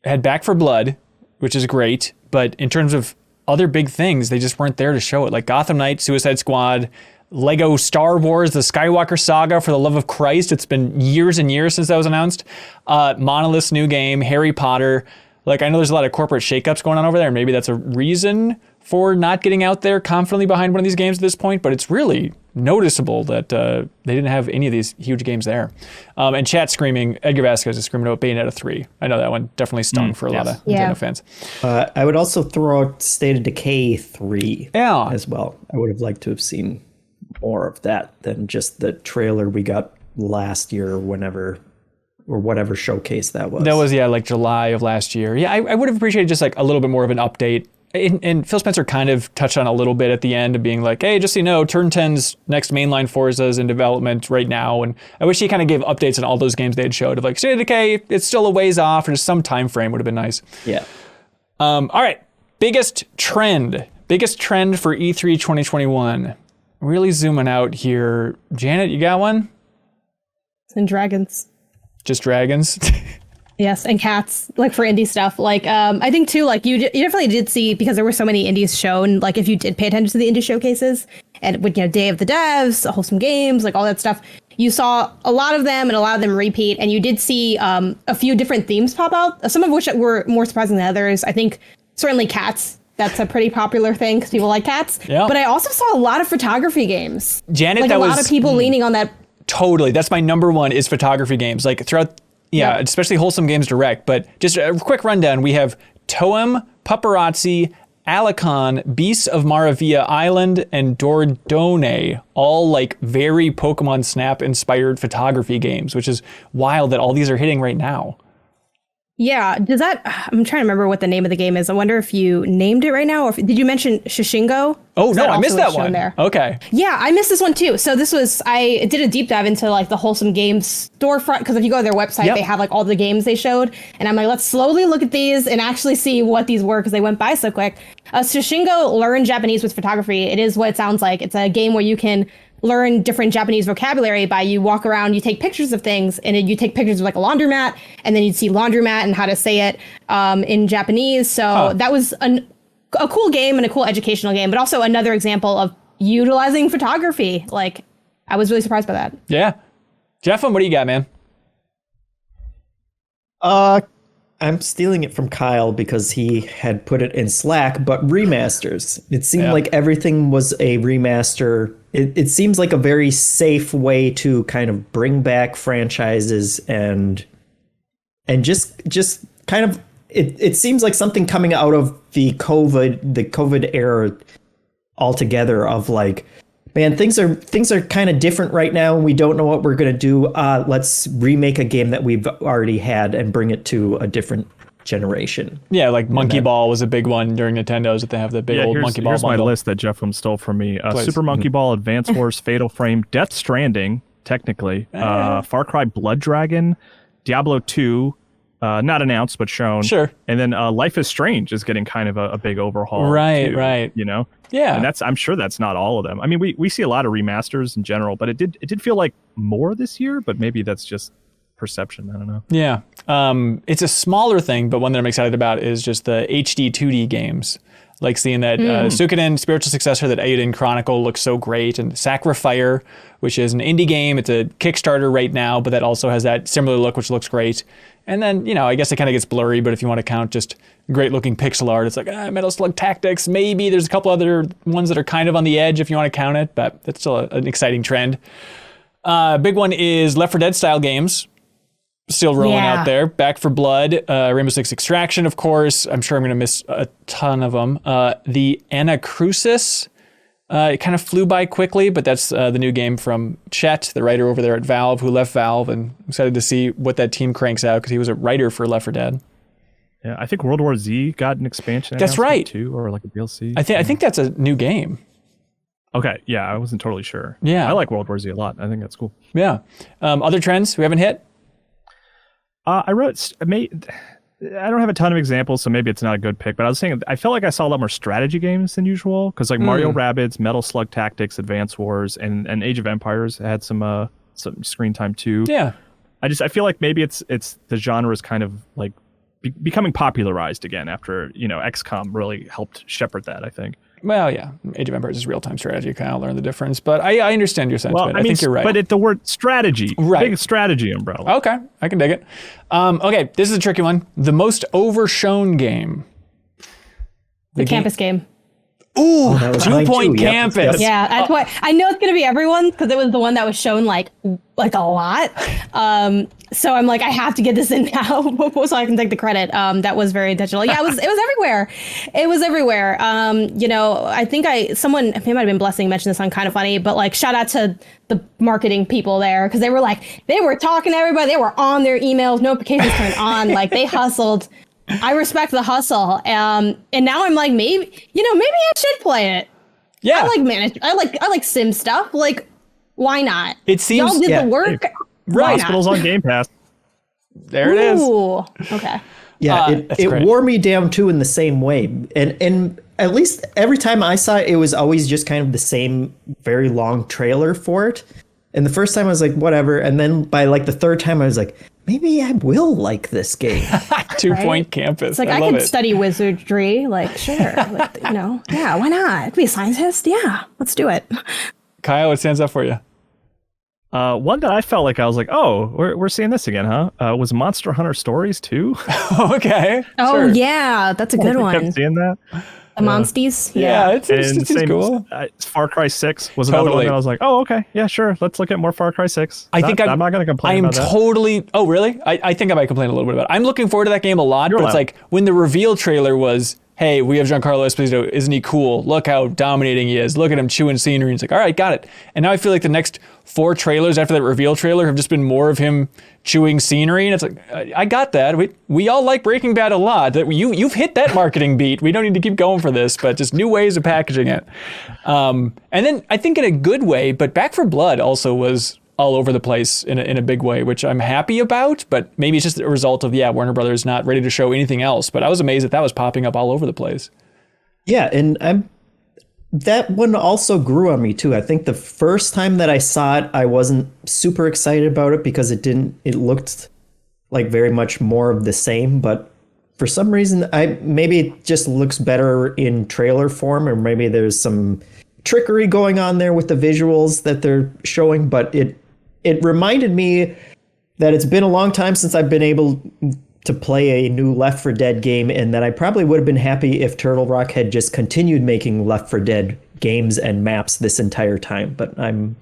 had Back for Blood, which is great, but in terms of other big things, they just weren't there to show it. Like Gotham Knight, Suicide Squad, Lego Star Wars, the Skywalker Saga, for the love of Christ. It's been years and years since that was announced. Monolith's new game, Harry Potter. Like, I know there's a lot of corporate shakeups going on over there. Maybe that's a reason for not getting out there confidently behind one of these games at this point, but it's really noticeable that they didn't have any of these huge games there. And chat screaming, Edgar Vasquez is screaming about Bayonetta 3. I know that one definitely stung for a lot of Nintendo fans. I would also throw out State of Decay 3 as well. I would have liked to have seen more of that than just the trailer we got last year or whatever showcase that was. That was, like July of last year. Yeah, I would have appreciated just like a little bit more of an update. And Phil Spencer kind of touched on a little bit at the end of being like, hey, just so you know, Turn 10's next mainline Forza is in development right now. And I wish he kind of gave updates on all those games they had showed of like, State of Decay, it's still a ways off, or just some time frame would have been nice. Yeah. All right. Biggest trend for E3 2021. Really zooming out here. Janet, you got one? And dragons. Just dragons? Yes, and cats, like for indie stuff. Like, I think too, like you definitely did see, because there were so many indies shown, like if you did pay attention to the indie showcases and with, Day of the Devs, Wholesome Games, like all that stuff, you saw a lot of them and a lot of them repeat. And you did see a few different themes pop out, some of which were more surprising than others. I think certainly cats. That's a pretty popular thing because people like cats. Yeah. But I also saw a lot of photography games. Janet, like that a lot of people leaning on that. Totally. That's my number one is photography games. Like throughout, especially Wholesome Games Direct. But just a quick rundown. We have Toem, Paparazzi, Alicon, Beasts of Maravilla Island, and Dordogne, all like very Pokemon Snap inspired photography games, which is wild that all these are hitting right now. Yeah, does that? I'm trying to remember what the name of the game is. I wonder if you named it right now, or did you mention Shishingo? Oh no, I missed that one. There? Okay. Yeah, I missed this one too. So I did a deep dive into like the Wholesome Games storefront, because if you go to their website, they have like all the games they showed, and I'm like, let's slowly look at these and actually see what these were because they went by so quick. Shishingo, learn Japanese with photography. It is what it sounds like. It's a game where you can learn different Japanese vocabulary by you walk around, you take pictures of things, and you take pictures of like a laundromat, and then you'd see laundromat and how to say it in Japanese. So that was a cool game and a cool educational game, but also another example of utilizing photography. Like, I was really surprised by that. Yeah. Jeff, what do you got, man? I'm stealing it from Kyle because he had put it in Slack, but remasters. It seemed like everything was a remaster. It seems like a very safe way to kind of bring back franchises and just kind of it seems like something coming out of the COVID era altogether of like, man, things are kind of different right now. We don't know what we're going to do. Let's remake a game that we've already had and bring it to a different generation. Yeah, like Monkey Ball was a big one during Nintendo's that they have the big old Monkey Ball bundle. Here's my list that Jeff stole from me. Super Monkey Ball, Advance Wars, Fatal Frame, Death Stranding, technically, Far Cry Blood Dragon, Diablo 2, not announced but shown. Sure. And then Life is Strange is getting kind of a big overhaul. Right, too, right. Yeah. And I'm sure that's not all of them. I mean, we see a lot of remasters in general, but it did feel like more this year, but maybe that's just perception. I don't know. Yeah. It's a smaller thing, but one that I'm excited about is just the HD 2D games. Like seeing that Suikoden spiritual successor, that Eiyuden Chronicle looks so great, and Sacrifier, which is an indie game. It's a Kickstarter right now, but that also has that similar look, which looks great. And then, I guess it kind of gets blurry, but if you want to count just great looking pixel art, it's like Metal Slug Tactics. Maybe there's a couple other ones that are kind of on the edge if you want to count it, but that's still an exciting trend. Big one is Left 4 Dead style games. Still rolling out there. Back for Blood, Rainbow Six Extraction, of course. I'm sure I'm going to miss a ton of them. The Anacrusis, it kind of flew by quickly, but that's the new game from Chet, the writer over there at Valve, who left Valve, and I'm excited to see what that team cranks out because he was a writer for Left 4 Dead. Yeah, I think World War Z got an expansion. That's right. Too, or like a DLC. I think that's a new game. Okay, yeah, I wasn't totally sure. Yeah. I like World War Z a lot. I think that's cool. Yeah. Other trends we haven't hit? I don't have a ton of examples, so maybe it's not a good pick, but I was saying I felt like I saw a lot more strategy games than usual, because like Mario Rabbids, Metal Slug Tactics, Advance Wars, and Age of Empires had some screen time too. Yeah. I feel like maybe it's the genre is kind of like becoming popularized again after, XCOM really helped shepherd that, I think. Well, yeah, Age of Empires is real-time strategy. Kind of learn the difference, but I understand your sentiment. Well, I think you're right. But the word strategy, right? Big strategy umbrella. Okay, I can dig it. Okay, this is a tricky one. The most overshown game. The campus game. Ooh, that was 2 mine Point too. Yep. Campus. Yeah, that's why I know it's gonna be everyone's because it was the one that was shown like a lot. So I'm like, I have to get this in now so I can take the credit. That was very intentional. Yeah, it was everywhere. It was everywhere. I think someone might have been Blessing mentioned this on Kind of Funny, but like shout out to the marketing people there because they were talking to everybody. They were on their emails, notifications turned on, like they hustled. I respect the hustle. And now I'm like, maybe I should play it. Yeah. I like sim stuff. Like, why not? It seems y'all did the work. Right. Hospital's on Game Pass. There it is. Ooh, okay. Yeah, it great. wore me down too in the same way. And at least every time I saw it, it was always just kind of the same very long trailer for it. And the first time I was like, whatever. And then by like the third time I was like, maybe I will like this game. 2 Point Campus. It's like I love could it. study wizardry. Like, sure. Like, yeah, why not? I could be a scientist. Yeah, let's do it. Kyle, what stands up for you? One that I felt like I was like, oh, we're seeing this again, huh? Was Monster Hunter Stories 2? Okay. Oh, sure. yeah, that's a good I one. kept seeing that. The Monsties. Yeah, Yeah. it's cool. Far Cry 6 was another one Totally. that I was like, oh, okay, yeah, sure. Let's look at more Far Cry 6. I'm not going to complain I'm about that. totally. Oh, really? I think I might complain a little bit about it. I'm looking forward to that game a lot, but it's allowed. like when the reveal trailer was, hey, we have Giancarlo Esposito. Isn't he cool? Look how dominating he is. Look at him chewing scenery. It's like, all right, got it. And now I feel like the next 4 trailers after that reveal trailer have just been more of him chewing scenery. And it's like, I got that. We all like Breaking Bad a lot. That you've hit that marketing beat. We don't need to keep going for this, but just new ways of packaging it. And then I think in a good way, but Back 4 Blood also was all over the place in a big way, which I'm happy about, but maybe it's just a result of, Warner Brothers not ready to show anything else. But I was amazed that was popping up all over the place. Yeah, and that one also grew on me too. I think the first time that I saw it, I wasn't super excited about it because it looked like very much more of the same, but for some reason, maybe it just looks better in trailer form, or maybe there's some trickery going on there with the visuals that they're showing, but it reminded me that it's been a long time since I've been able to play a new Left 4 Dead game, and that I probably would have been happy if Turtle Rock had just continued making Left 4 Dead games and maps this entire time. But I'm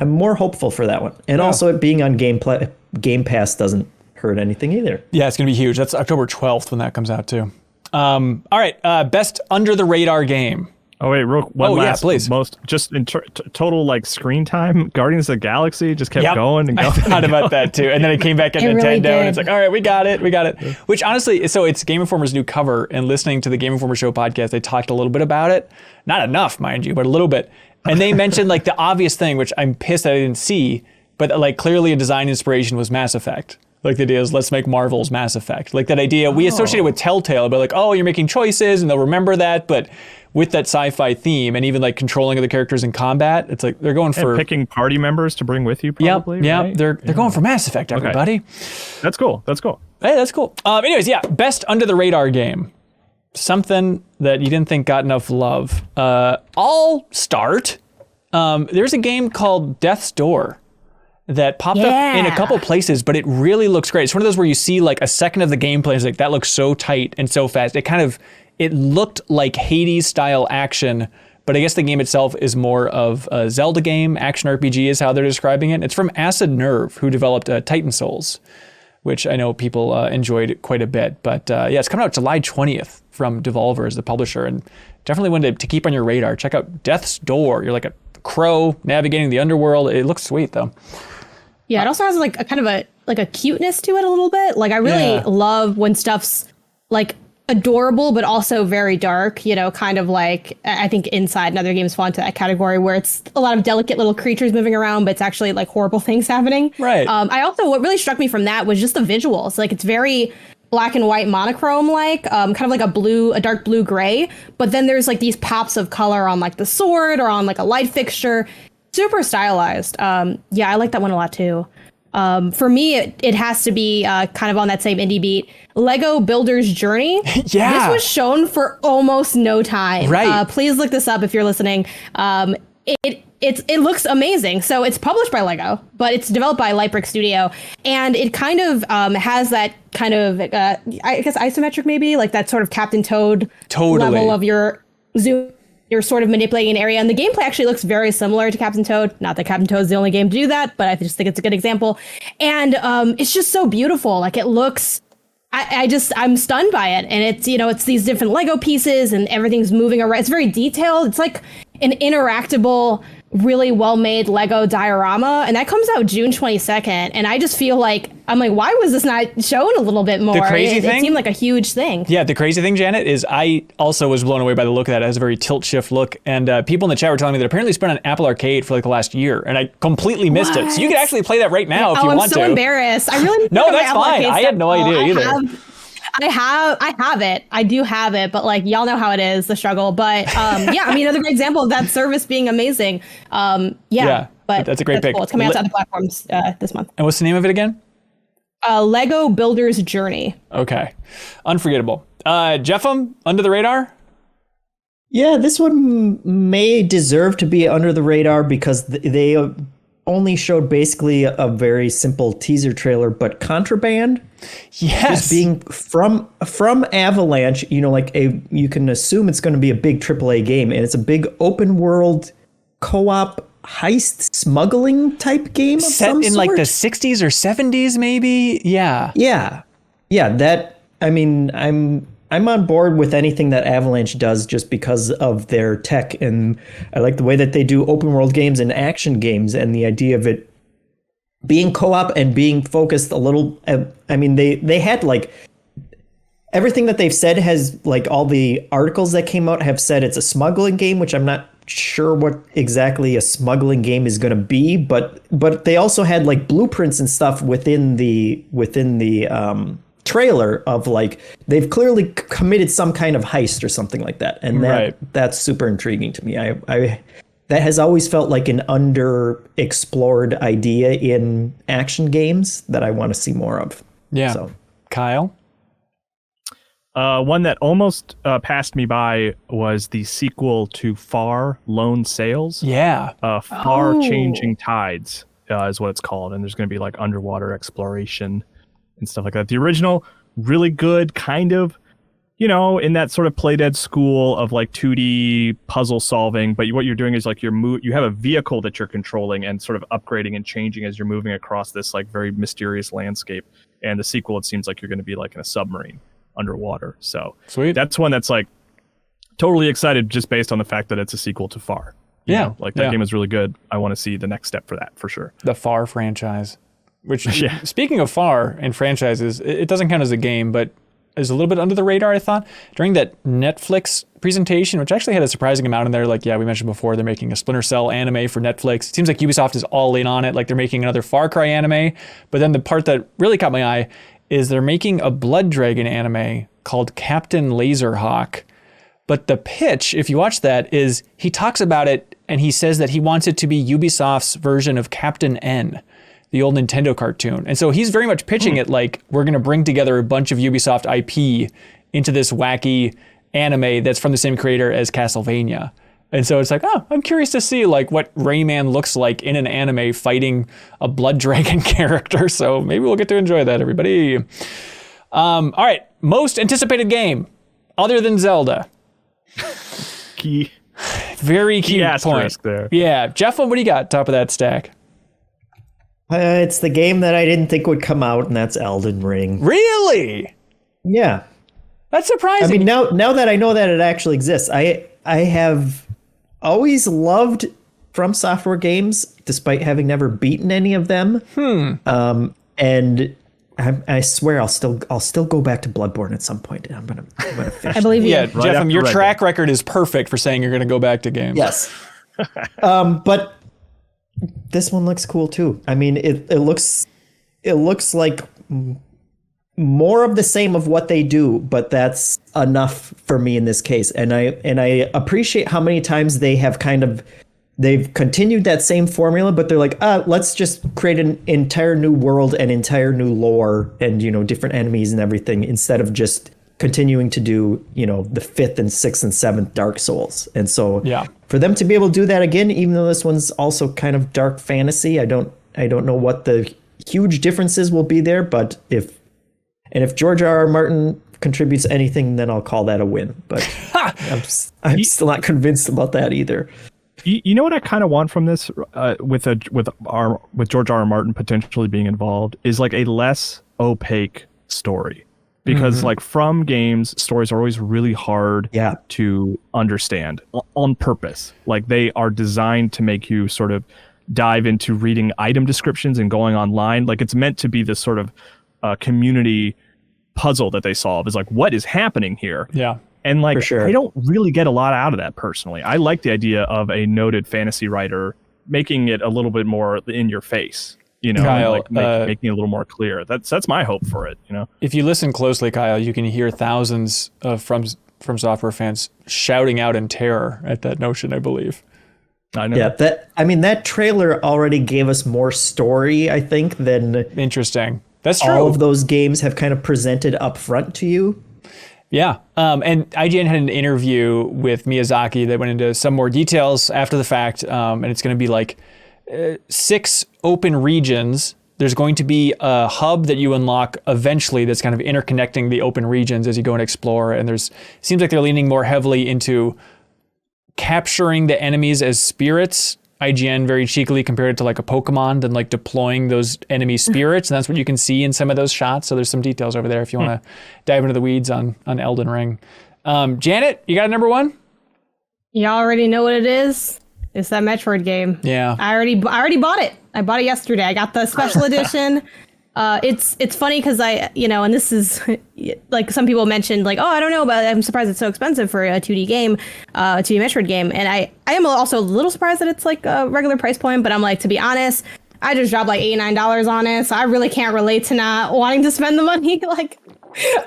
more hopeful for that one. And also it being on Game Pass doesn't hurt anything either. Yeah, it's going to be huge. That's October 12th when that comes out too. All right, best under the radar game. Oh wait, one last, please. Most just in total like screen time. Guardians of the Galaxy just kept going and going. I thought about that too, and then it came back at It Nintendo, really and did. it's like, all right, we got it. Which honestly, so it's Game Informer's new cover, and listening to the Game Informer show podcast, they talked a little bit about it, not enough, mind you, but a little bit, and they mentioned like the obvious thing, which I'm pissed that I didn't see, but like clearly a design inspiration was Mass Effect. Like the idea is, let's make Marvel's Mass Effect. Like that idea, we associate it with Telltale, but like, oh, you're making choices, and they'll remember that, but with that sci-fi theme and even like controlling of the characters in combat, it's like they're going for picking party members to bring with you. Probably. Yep. Right? They're going for Mass Effect, everybody. That's cool. Hey, that's cool. Anyways, best under the radar game. Something that you didn't think got enough love. I'll start. There's a game called Death's Door that popped up in a couple places, but it really looks great. It's one of those where you see like a second of the gameplay, it's like that looks so tight and so fast. It looked like Hades style action, but I guess the game itself is more of a Zelda game. Action RPG is how they're describing it. It's from Acid Nerve, who developed Titan Souls, which I know people enjoyed quite a bit. But it's coming out July 20th from Devolver as the publisher, and definitely one to keep on your radar. Check out Death's Door. You're like a crow navigating the underworld. It looks sweet though. Yeah, it also has like a kind of a cuteness to it a little bit. Like I really love when stuff's like adorable, but also very dark, you know, kind of like, I think Inside and other games fall into that category where it's a lot of delicate little creatures moving around, but it's actually like horrible things happening. Right. What really struck me from that was just the visuals. Like it's very black and white monochrome, like kind of like a dark blue gray, but then there's like these pops of color on like the sword or on like a light fixture. Super stylized. Yeah, I like that one a lot too. For me, it has to be kind of on that same indie beat. Lego Builder's Journey. Yeah. This was shown for almost no time. Right. Please look this up if you're listening. It looks amazing. So it's published by Lego, but it's developed by Lightbrick Studio, and it kind of has that kind of I guess isometric, maybe like that sort of Captain Toad level of your zoom. You're sort of manipulating an area, and the gameplay actually looks very similar to Captain Toad. Not that Captain Toad's the only game to do that, but I just think it's a good example. And it's just so beautiful. Like it looks, I'm stunned by it. And it's, you know, it's these different Lego pieces and everything's moving around. It's very detailed. It's like an interactable, really well-made Lego diorama, and that comes out June 22nd. And I just feel like, I'm like, why was this not shown a little bit more? The crazy thing? It seemed like a huge thing. Yeah, the crazy thing, Janet, is I also was blown away by the look of that. It has a very tilt-shift look, and people in the chat were telling me that apparently it's been on Apple Arcade for like the last year, and I completely missed it. So you can actually play that right now if you want to. I'm so embarrassed. I really No, that's fine. I had no idea either. I have it. I do have it, but like y'all know how it is, the struggle. But yeah, I mean, another great example of that service being amazing. Yeah, but that's a great pick. Cool. It's coming out to other platforms this month. And what's the name of it again? Lego Builder's Journey. Okay, unforgettable. Jeffem, Under the Radar. Yeah, this one may deserve to be under the radar because they only showed basically a very simple teaser trailer, but Contraband, yes, just being from Avalanche, you know, like you can assume it's going to be a big AAA game, and it's a big open world co-op heist smuggling type game of set some in sort. like the 60s or 70s, maybe. Yeah. That, I mean, I'm on board with anything that Avalanche does just because of their tech, and I like the way that they do open world games and action games, and the idea of it being co-op and being focused a little. I mean, they had like everything that they've said has, like, all the articles that came out have said it's a smuggling game, which I'm not sure what exactly a smuggling game is going to be, but they also had like blueprints and stuff within the trailer of like they've clearly committed some kind of heist or something like that, and that's super intriguing to me. I that has always felt like an underexplored idea in action games that I want to see more of. Yeah. So, Kyle? One that almost passed me by was the sequel to Far Lone Sails. Yeah. Far Changing Tides is what it's called, and there's going to be like underwater exploration and stuff like that. The original, really good, kind of, you know, in that sort of Playdead school of like 2D puzzle solving, but what you're doing is like you have a vehicle that you're controlling and sort of upgrading and changing as you're moving across this like very mysterious landscape. And the sequel, it seems like you're going to be like in a submarine underwater. So sweet. That's one that's like totally excited just based on the fact that it's a sequel to Far. You know, like that game is really good. I want to see the next step for that for sure. The Far franchise. Which, speaking of Far and franchises, it doesn't count as a game, but is a little bit under the radar, I thought. During that Netflix presentation, which actually had a surprising amount in there, like, we mentioned before, they're making a Splinter Cell anime for Netflix. It seems like Ubisoft is all in on it, like they're making another Far Cry anime. But then the part that really caught my eye is they're making a Blood Dragon anime called Captain Laserhawk. But the pitch, if you watch that, is he talks about it and he says that he wants it to be Ubisoft's version of Captain N, the old Nintendo cartoon. And so he's very much pitching it like we're going to bring together a bunch of Ubisoft IP into this wacky anime that's from the same creator as Castlevania. And so it's like, oh, I'm curious to see like what Rayman looks like in an anime fighting a Blood Dragon character. So maybe we'll get to enjoy that, everybody. All right, most anticipated game other than Zelda. Very key point there. Yeah, Jeff, what do you got top of that stack? it's the game that I didn't think would come out, and that's Elden Ring. Really? Yeah. That's surprising. I mean, now that I know that it actually exists, I have always loved From Software games, despite having never beaten any of them. And I swear I'll still go back to Bloodborne at some point. I'm gonna finish. I believe you. Yeah, Right Jeff, after your Red track record is perfect for saying you're going to go back to games. Yes. But this one looks cool too. I mean, it looks like more of the same of what they do, but that's enough for me in this case. And I appreciate how many times they've continued that same formula, but they're like, let's just create an entire new world and entire new lore and, different enemies and everything, instead of just continuing to do, the 5th and 6th and 7th Dark Souls. And so for them to be able to do that again, even though this one's also kind of dark fantasy, I don't know what the huge differences will be there, but if George R.R. Martin contributes anything, then I'll call that a win. But I'm still not convinced about that either. You know what I kind of want from this, with George R.R. Martin potentially being involved, is like a less opaque story, because like from games, stories are always really hard to understand on purpose. Like they are designed to make you sort of dive into reading item descriptions and going online. Like it's meant to be this sort of community puzzle that they solve. Is like, what is happening here? Yeah. And like, sure. I don't really get a lot out of that personally. I like the idea of a noted fantasy writer making it a little bit more in your face, Kyle, like making it a little more clear. That's my hope for it, If you listen closely, Kyle, you can hear thousands of From Software fans shouting out in terror at that notion, I believe. I know. Yeah, that trailer already gave us more story, I think, than Interesting. That's true. all of those games have kind of presented up front to you. Yeah. And IGN had an interview with Miyazaki that went into some more details after the fact. And it's going to be like 6 open regions. There's going to be a hub that you unlock eventually that's kind of interconnecting the open regions as you go and explore. And seems like they're leaning more heavily into capturing the enemies as spirits. IGN very cheekily compared it to like a Pokemon, than like deploying those enemy spirits. And that's what you can see in some of those shots. So there's some details over there if you want to dive into the weeds on Elden Ring. Janet, you got a number 1? You already know what it is. It's that Metroid game. Yeah. I already bought it. I bought it yesterday. I got the special edition. It's funny because and this is like some people mentioned, like, oh, I don't know, but I'm surprised it's so expensive for a 2D game, a 2D Metroid game. And I am also a little surprised that it's like a regular price point, but I'm like, to be honest, I just dropped like $89 on it. So I really can't relate to not wanting to spend the money. Like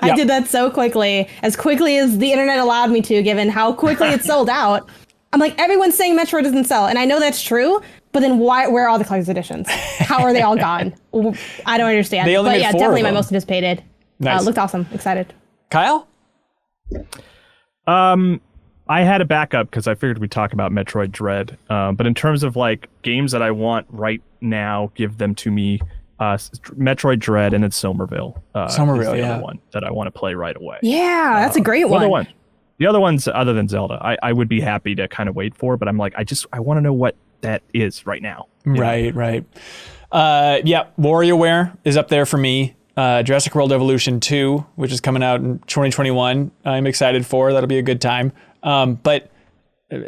I did that so quickly as the internet allowed me to, given how quickly it sold out. I'm like, everyone's saying Metroid doesn't sell. And I know that's true. But then where are all the collector's editions? How are they all gone? I don't understand. They only but made yeah, 4 definitely of my them. most anticipated. Nice. Looked awesome. Excited. Kyle? I had a backup because I figured we'd talk about Metroid Dread. But in terms of like games that I want right now, give them to me. Metroid Dread and then Somerville. Somerville, is the yeah. other one that I want to play right away. Yeah, that's a great one. The other ones, other than Zelda, I would be happy to kind of wait for, but I'm like, I want to know what that is right now. Right. Yeah, WarioWare is up there for me. Jurassic World Evolution 2, which is coming out in 2021. I'm excited for. That'll be a good time. But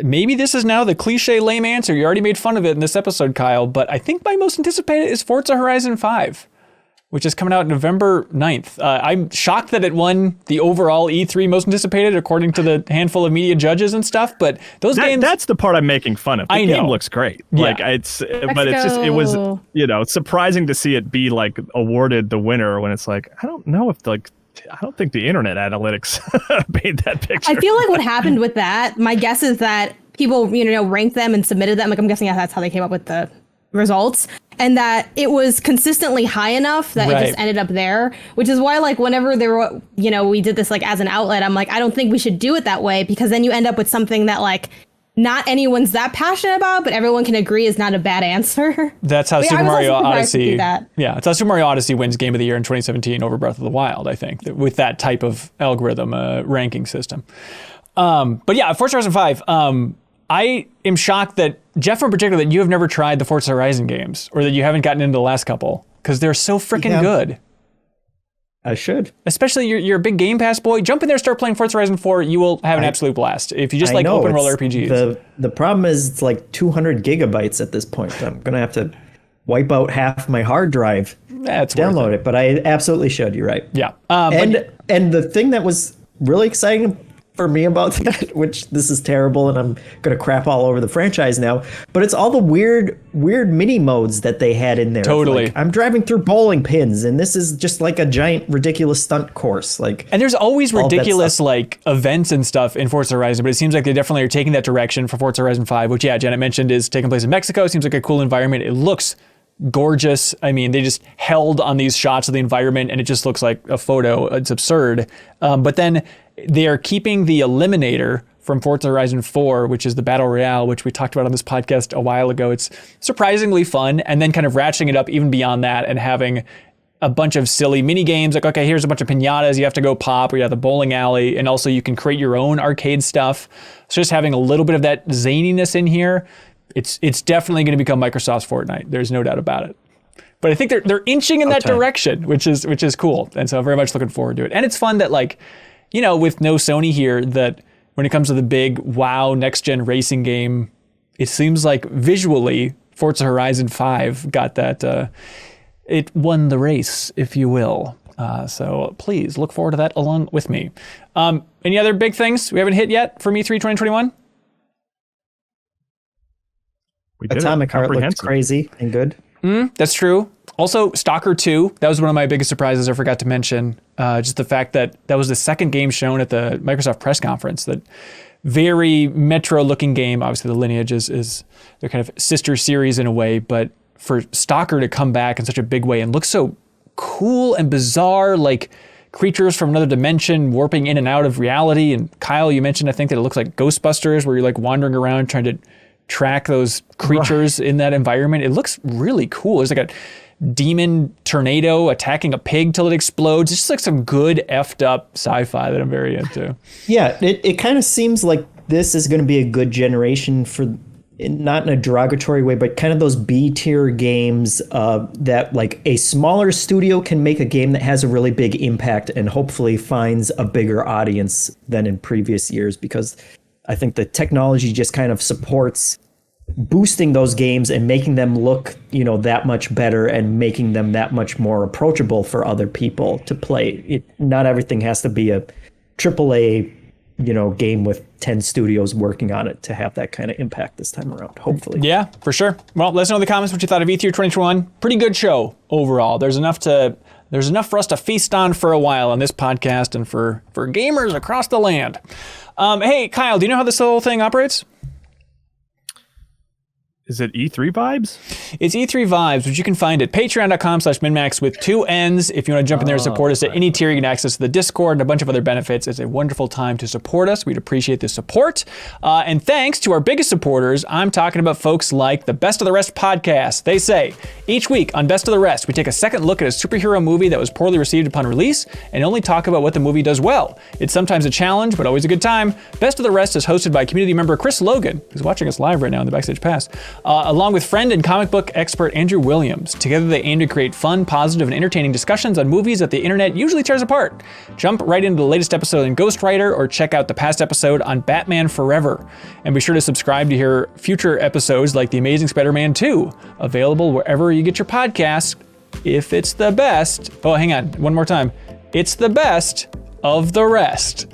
maybe this is now the cliche lame answer. You already made fun of it in this episode, Kyle, but I think my most anticipated is Forza Horizon 5, which is coming out November 9th. I'm shocked that it won the overall E3 most anticipated, according to the handful of media judges and stuff. But those games... That's the part I'm making fun of. The game looks great. Yeah. Like it was surprising to see it be like awarded the winner when it's like, I don't think the internet analytics paint that picture. I feel like what happened with that, my guess is that people, ranked them and submitted them. Like, I'm guessing that's how they came up with the results, and that it was consistently high enough that it just ended up there, which is why, like, whenever there were, we did this like as an outlet, I'm like, I don't think we should do it that way, because then you end up with something that like not anyone's that passionate about, but everyone can agree is not a bad answer. That's how Super I was Mario also surprised to Odyssey. see that. Yeah, it's how Super Mario Odyssey wins Game of the Year in 2017 over Breath of the Wild. I think with that type of algorithm ranking system. But yeah, Forza Horizon 5. I am shocked that, Jeff in particular, that you have never tried the Forza Horizon games, or that you haven't gotten into the last couple, because they're so freaking good. I should. Especially you're a big Game Pass boy. Jump in there, start playing Forza Horizon 4. You will have an absolute blast if you just like open world RPGs. The problem is it's like 200 gigabytes at this point. I'm gonna have to wipe out half my hard drive. That's download it. But I absolutely should. You're right. Yeah. And the thing that was really exciting for me about that, which this is terrible and I'm going to crap all over the franchise now, but it's all the weird mini modes that they had in there. Totally. Like, I'm driving through bowling pins and this is just like a giant ridiculous stunt course. Like, and there's always ridiculous like events and stuff in Forza Horizon, but it seems like they definitely are taking that direction for Forza Horizon 5, which Janet mentioned is taking place in Mexico. It seems like a cool environment. It looks gorgeous. I mean, they just held on these shots of the environment and it just looks like a photo. It's absurd. But then they are keeping the Eliminator from Forza Horizon 4, which is the Battle Royale, which we talked about on this podcast a while ago. It's surprisingly fun, and then kind of ratcheting it up even beyond that and having a bunch of silly mini games. Like, okay, here's a bunch of piñatas you have to go pop, or you have the bowling alley, and also you can create your own arcade stuff. So just having a little bit of that zaniness in here, it's definitely going to become Microsoft's Fortnite. There's no doubt about it. But I think they're inching in that direction, which is cool. And so I'm very much looking forward to it. And it's fun that, like, you know, with no Sony here, that when it comes to the big WoW next-gen racing game, it seems like visually Forza Horizon 5 got that, it won the race, if you will. So please look forward to that along with me. Any other big things we haven't hit yet from E3 2021? Atomic Heart looked crazy and good. That's true. Also, Stalker 2, that was one of my biggest surprises I forgot to mention. Just the fact that was the second game shown at the Microsoft press conference. That very Metro-looking game. Obviously, the Lineage is their kind of sister series in a way. But for Stalker to come back in such a big way and look so cool and bizarre, like creatures from another dimension warping in and out of reality. And Kyle, you mentioned, I think, that it looks like Ghostbusters, where you're like wandering around trying to track those creatures in that environment. It looks really cool. There's like a demon tornado attacking a pig till it explodes. It's just like some good effed up sci-fi that I'm very into. Yeah, it kind of seems like this is going to be a good generation for, not in a derogatory way, but kind of those B-tier games that like a smaller studio can make a game that has a really big impact and hopefully finds a bigger audience than in previous years, because I think the technology just kind of supports boosting those games and making them look, you know, that much better and making them that much more approachable for other people to play. Not everything has to be a AAA, you know, game with 10 studios working on it to have that kind of impact this time around, hopefully. Yeah, for sure. Well, let us know in the comments what you thought of E3 2021. Pretty good show overall. There's enough for us to feast on for a while on this podcast and for gamers across the land. Hey, Kyle, do you know how this whole thing operates? Is it E3 vibes? It's E3 vibes, which you can find at patreon.com/MinnMax with 2 N's. If you want to jump in there and support us at any tier, you can access the Discord and a bunch of other benefits. It's a wonderful time to support us. We'd appreciate the support. And thanks to our biggest supporters, I'm talking about folks like the Best of the Rest podcast. They say, each week on Best of the Rest, we take a second look at a superhero movie that was poorly received upon release and only talk about what the movie does well. It's sometimes a challenge, but always a good time. Best of the Rest is hosted by community member Chris Logan, who's watching us live right now in the Backstage Pass. Along with friend and comic book expert Andrew Williams. Together they aim to create fun, positive, and entertaining discussions on movies that the internet usually tears apart. Jump right into the latest episode in Ghost Rider or check out the past episode on Batman Forever. And be sure to subscribe to hear future episodes like The Amazing Spider-Man 2, available wherever you get your podcasts. If it's the best, oh, hang on, one more time. It's the best of the rest.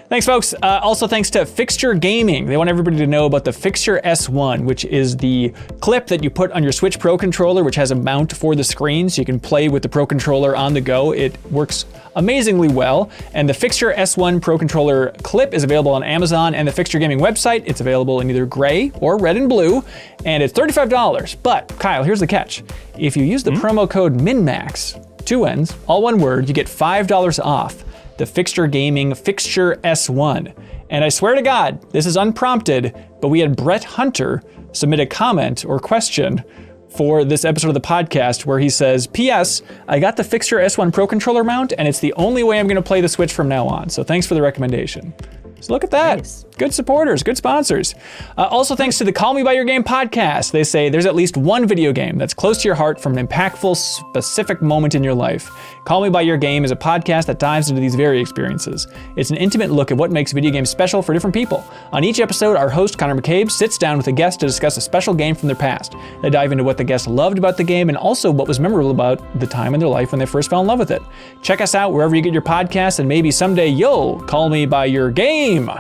Thanks, folks. Also, thanks to Fixture Gaming. They want everybody to know about the Fixture S1, which is the clip that you put on your Switch Pro controller, which has a mount for the screen, so you can play with the Pro controller on the go. It works amazingly well. And the Fixture S1 Pro controller clip is available on Amazon and the Fixture Gaming website. It's available in either gray or red and blue, and it's $35. But, Kyle, here's the catch. If you use the promo code MinnMax, 2 N's, all one word, you get $5 off the Fixture Gaming Fixture S1. And I swear to God, this is unprompted, but we had Brett Hunter submit a comment or question for this episode of the podcast where he says, P.S. I got the Fixture S1 Pro controller mount, and it's the only way I'm going to play the Switch from now on. So thanks for the recommendation. So look at that. Nice. Good supporters, good sponsors. Also, thanks to the Call Me By Your Game podcast. They say there's at least one video game that's close to your heart from an impactful, specific moment in your life. Call Me By Your Game is a podcast that dives into these very experiences. It's an intimate look at what makes video games special for different people. On each episode, our host, Connor McCabe, sits down with a guest to discuss a special game from their past. They dive into what the guest loved about the game and also what was memorable about the time in their life when they first fell in love with it. Check us out wherever you get your podcasts, and maybe someday you'll call me by your game.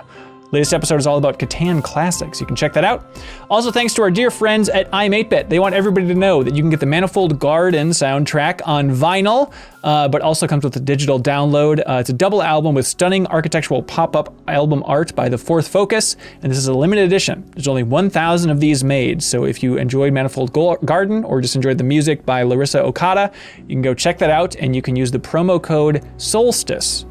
Latest episode is all about Catan classics. You can check that out. Also, thanks to our dear friends at I'm 8-Bit. They want everybody to know that you can get the Manifold Garden soundtrack on vinyl, but also comes with a digital download. It's a double album with stunning architectural pop-up album art by The Fourth Focus, and this is a limited edition. There's only 1,000 of these made, so if you enjoyed Manifold Garden or just enjoyed the music by Larissa Okada, you can go check that out, and you can use the promo code SOLSTICE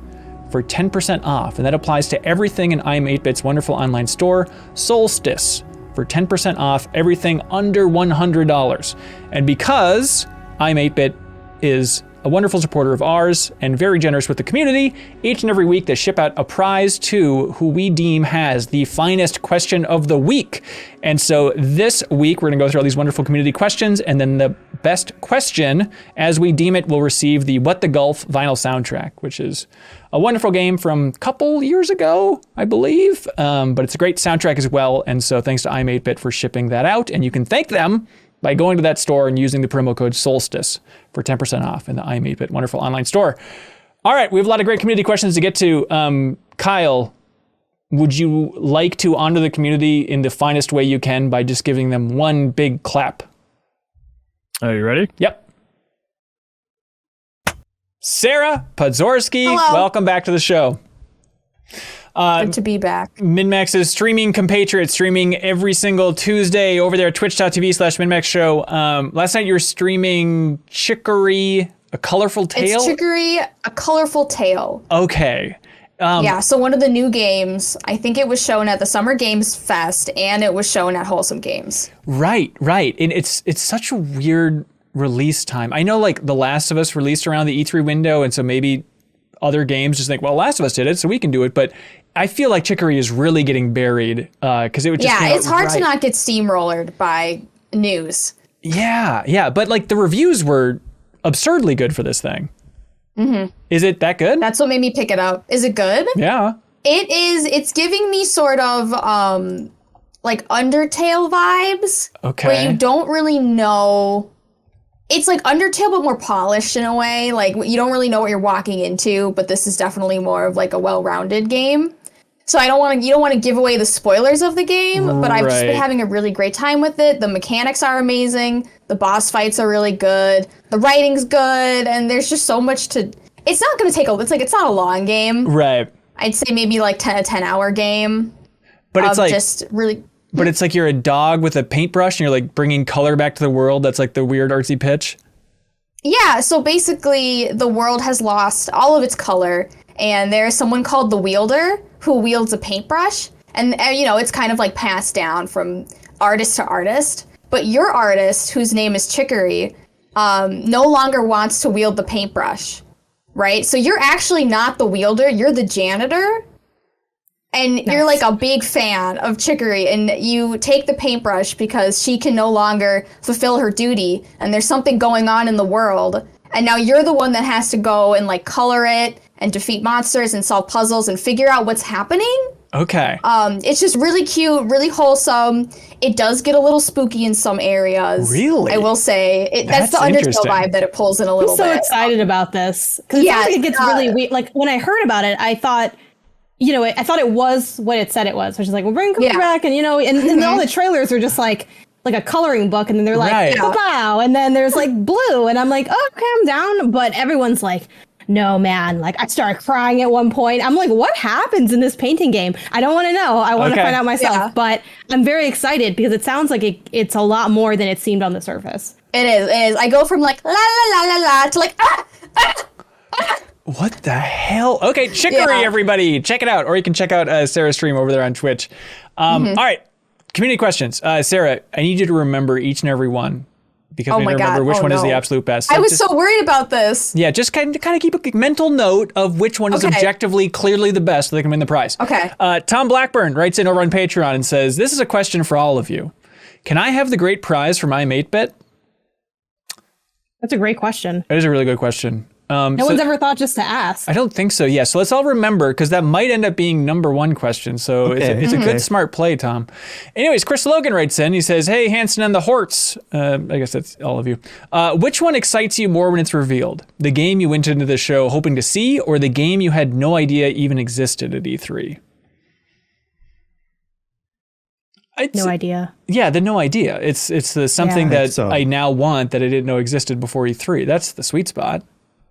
for 10% off, and that applies to everything in I'm 8-Bit's wonderful online store, Solstice, for 10% off everything under $100. And because I'm 8-Bit is a wonderful supporter of ours and very generous with the community, each and every week they ship out a prize to who we deem has the finest question of the week. And so this week we're gonna go through all these wonderful community questions, and then the best question, as we deem it, will receive the What the Gulf vinyl soundtrack, which is a wonderful game from a couple years ago, I believe, but it's a great soundtrack as well. And so thanks to I'm 8-Bit for shipping that out, and you can thank them by going to that store and using the promo code SOLSTICE for 10% off in the I'm 8-Bit wonderful online store. All right, we have a lot of great community questions to get to. Kyle, would you like to honor the community in the finest way you can by just giving them one big clap? Are you ready? Yep. Sarah Podzorski, Hello. welcome back to the show. Good to be back. MinnMax's streaming compatriot, streaming every single Tuesday over there at twitch.tv/MinnMax show. Last night you were streaming Chicory, A Colorful Tale? It's Chicory, A Colorful Tale. Okay. Yeah, so one of the new games, I think it was shown at the Summer Games Fest, and it was shown at Wholesome Games. Right. And it's such a weird release time. I know like The Last of Us released around the E3 window, and so maybe other games just think, well, Last of Us did it, so we can do it. But I feel like Chicory is really getting buried because it would just Yeah, it's hard to not get steamrollered by news. Yeah, but like the reviews were absurdly good for this thing. Mm-hmm. Is it that good? That's what made me pick it up. Is it good? Yeah. It is. It's giving me sort of like Undertale vibes. Okay. Where you don't really know. It's like Undertale, but more polished in a way. Like you don't really know what you're walking into, but this is definitely more of like a well-rounded game. So you don't want to give away the spoilers of the game, but I've just been having a really great time with it. The mechanics are amazing. The boss fights are really good. The writing's good, and there's just so much to. It's not going to take it's not a long game. Right. I'd say maybe like a 10-hour game. But it's like just really. But it's like you're a dog with a paintbrush and you're like bringing color back to the world. That's like the weird artsy pitch. Yeah, so basically the world has lost all of its color, and there's someone called the Wielder who wields a paintbrush, and it's kind of like passed down from artist to artist. But your artist, whose name is Chicory, no longer wants to wield the paintbrush, right? So you're actually not the wielder, you're the janitor. And you're like a big fan of Chicory, and you take the paintbrush because she can no longer fulfill her duty, and there's something going on in the world. And now you're the one that has to go and like color it and defeat monsters and solve puzzles and figure out what's happening. Okay. It's just really cute, really wholesome. It does get a little spooky in some areas. Really? I will say. That's the Undertale vibe that it pulls in a little bit. I'm so excited about this. Because it gets really weird. Like when I heard about it, I thought, I thought it was what it said it was, which is like, we'll bring Cooper back, and and all the trailers are just like a coloring book, and then they're like, wow, and then there's like blue, and I'm like, oh, okay, I'm down, but everyone's like, no, man, like I started crying at one point. I'm like, what happens in this painting game? I don't want to know. I want to find out myself, but I'm very excited because it sounds like it's a lot more than it seemed on the surface. It is. I go from like la la la la la to like What the hell? Okay, Chicory, everybody. Check it out. Or you can check out Sarah's stream over there on Twitch. All right, community questions. Sarah, I need you to remember each and every one because Oh we my remember God. which Oh, one is the no. absolute best. I So was just- so worried about this. Yeah, just kind of keep a mental note of which one is Okay. objectively, clearly the best so they can win the prize. Okay. Tom Blackburn writes in over on Patreon and says, this is a question for all of you. Can I have the great prize for my mate bet? That's a great question. That is a really good question. No one's ever thought just to ask. I don't think so. Yeah. So let's all remember, because that might end up being number one question. So it's a good, smart play, Tom. Anyways, Chris Logan writes in. He says, hey, Hanson and the Horts. I guess that's all of you. Which one excites you more when it's revealed? The game you went into the show hoping to see, or the game you had no idea even existed at E3? No idea. Yeah, the no idea. It's the something Yeah. that I now want that I didn't know existed before E3. That's the sweet spot.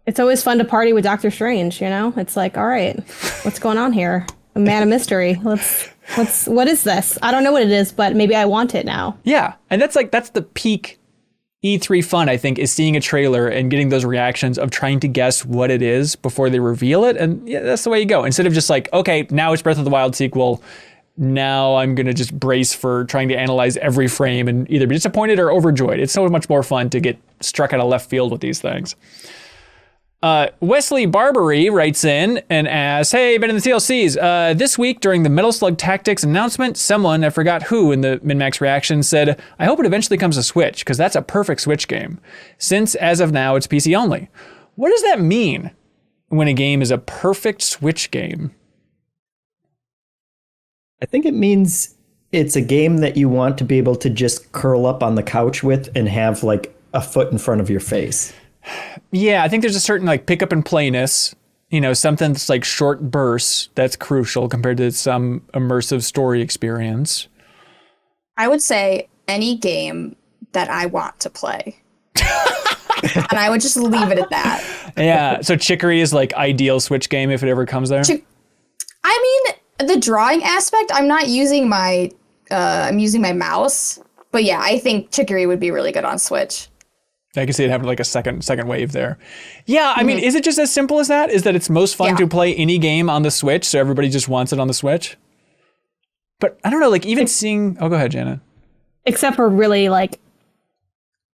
It's always fun to party with Doctor Strange, you know? It's like, all right, what's going on here? A man of mystery. What is this? I don't know what it is, but maybe I want it now. Yeah, and that's the peak E3 fun, I think, is seeing a trailer and getting those reactions of trying to guess what it is before they reveal it. And yeah, that's the way you go. Instead of just like, okay, now it's Breath of the Wild sequel. Now I'm going to just brace for trying to analyze every frame and either be disappointed or overjoyed. It's so much more fun to get struck out of left field with these things. Wesley Barbary writes in and asks, hey, been in the CLCs. This week during the Metal Slug Tactics announcement, someone, I forgot who in the MinnMax reaction, said, I hope it eventually comes to Switch, because that's a perfect Switch game, since as of now it's PC only. What does that mean when a game is a perfect Switch game? I think it means it's a game that you want to be able to just curl up on the couch with and have like a foot in front of your face. Yeah, I think there's a certain like pick up and playness, something that's like short bursts that's crucial compared to some immersive story experience. I would say any game that I want to play. And I would just leave it at that. Yeah, so Chicory is like ideal Switch game if it ever comes there. I mean, the drawing aspect, I'm not using I'm using my mouse. But yeah, I think Chicory would be really good on Switch. I can see it having like a second wave there. Yeah, I mean, is it just as simple as that? Is that it's most fun to play any game on the Switch, so everybody just wants it on the Switch? But I don't know, like even seeing... Oh, go ahead, Janet. Except for really like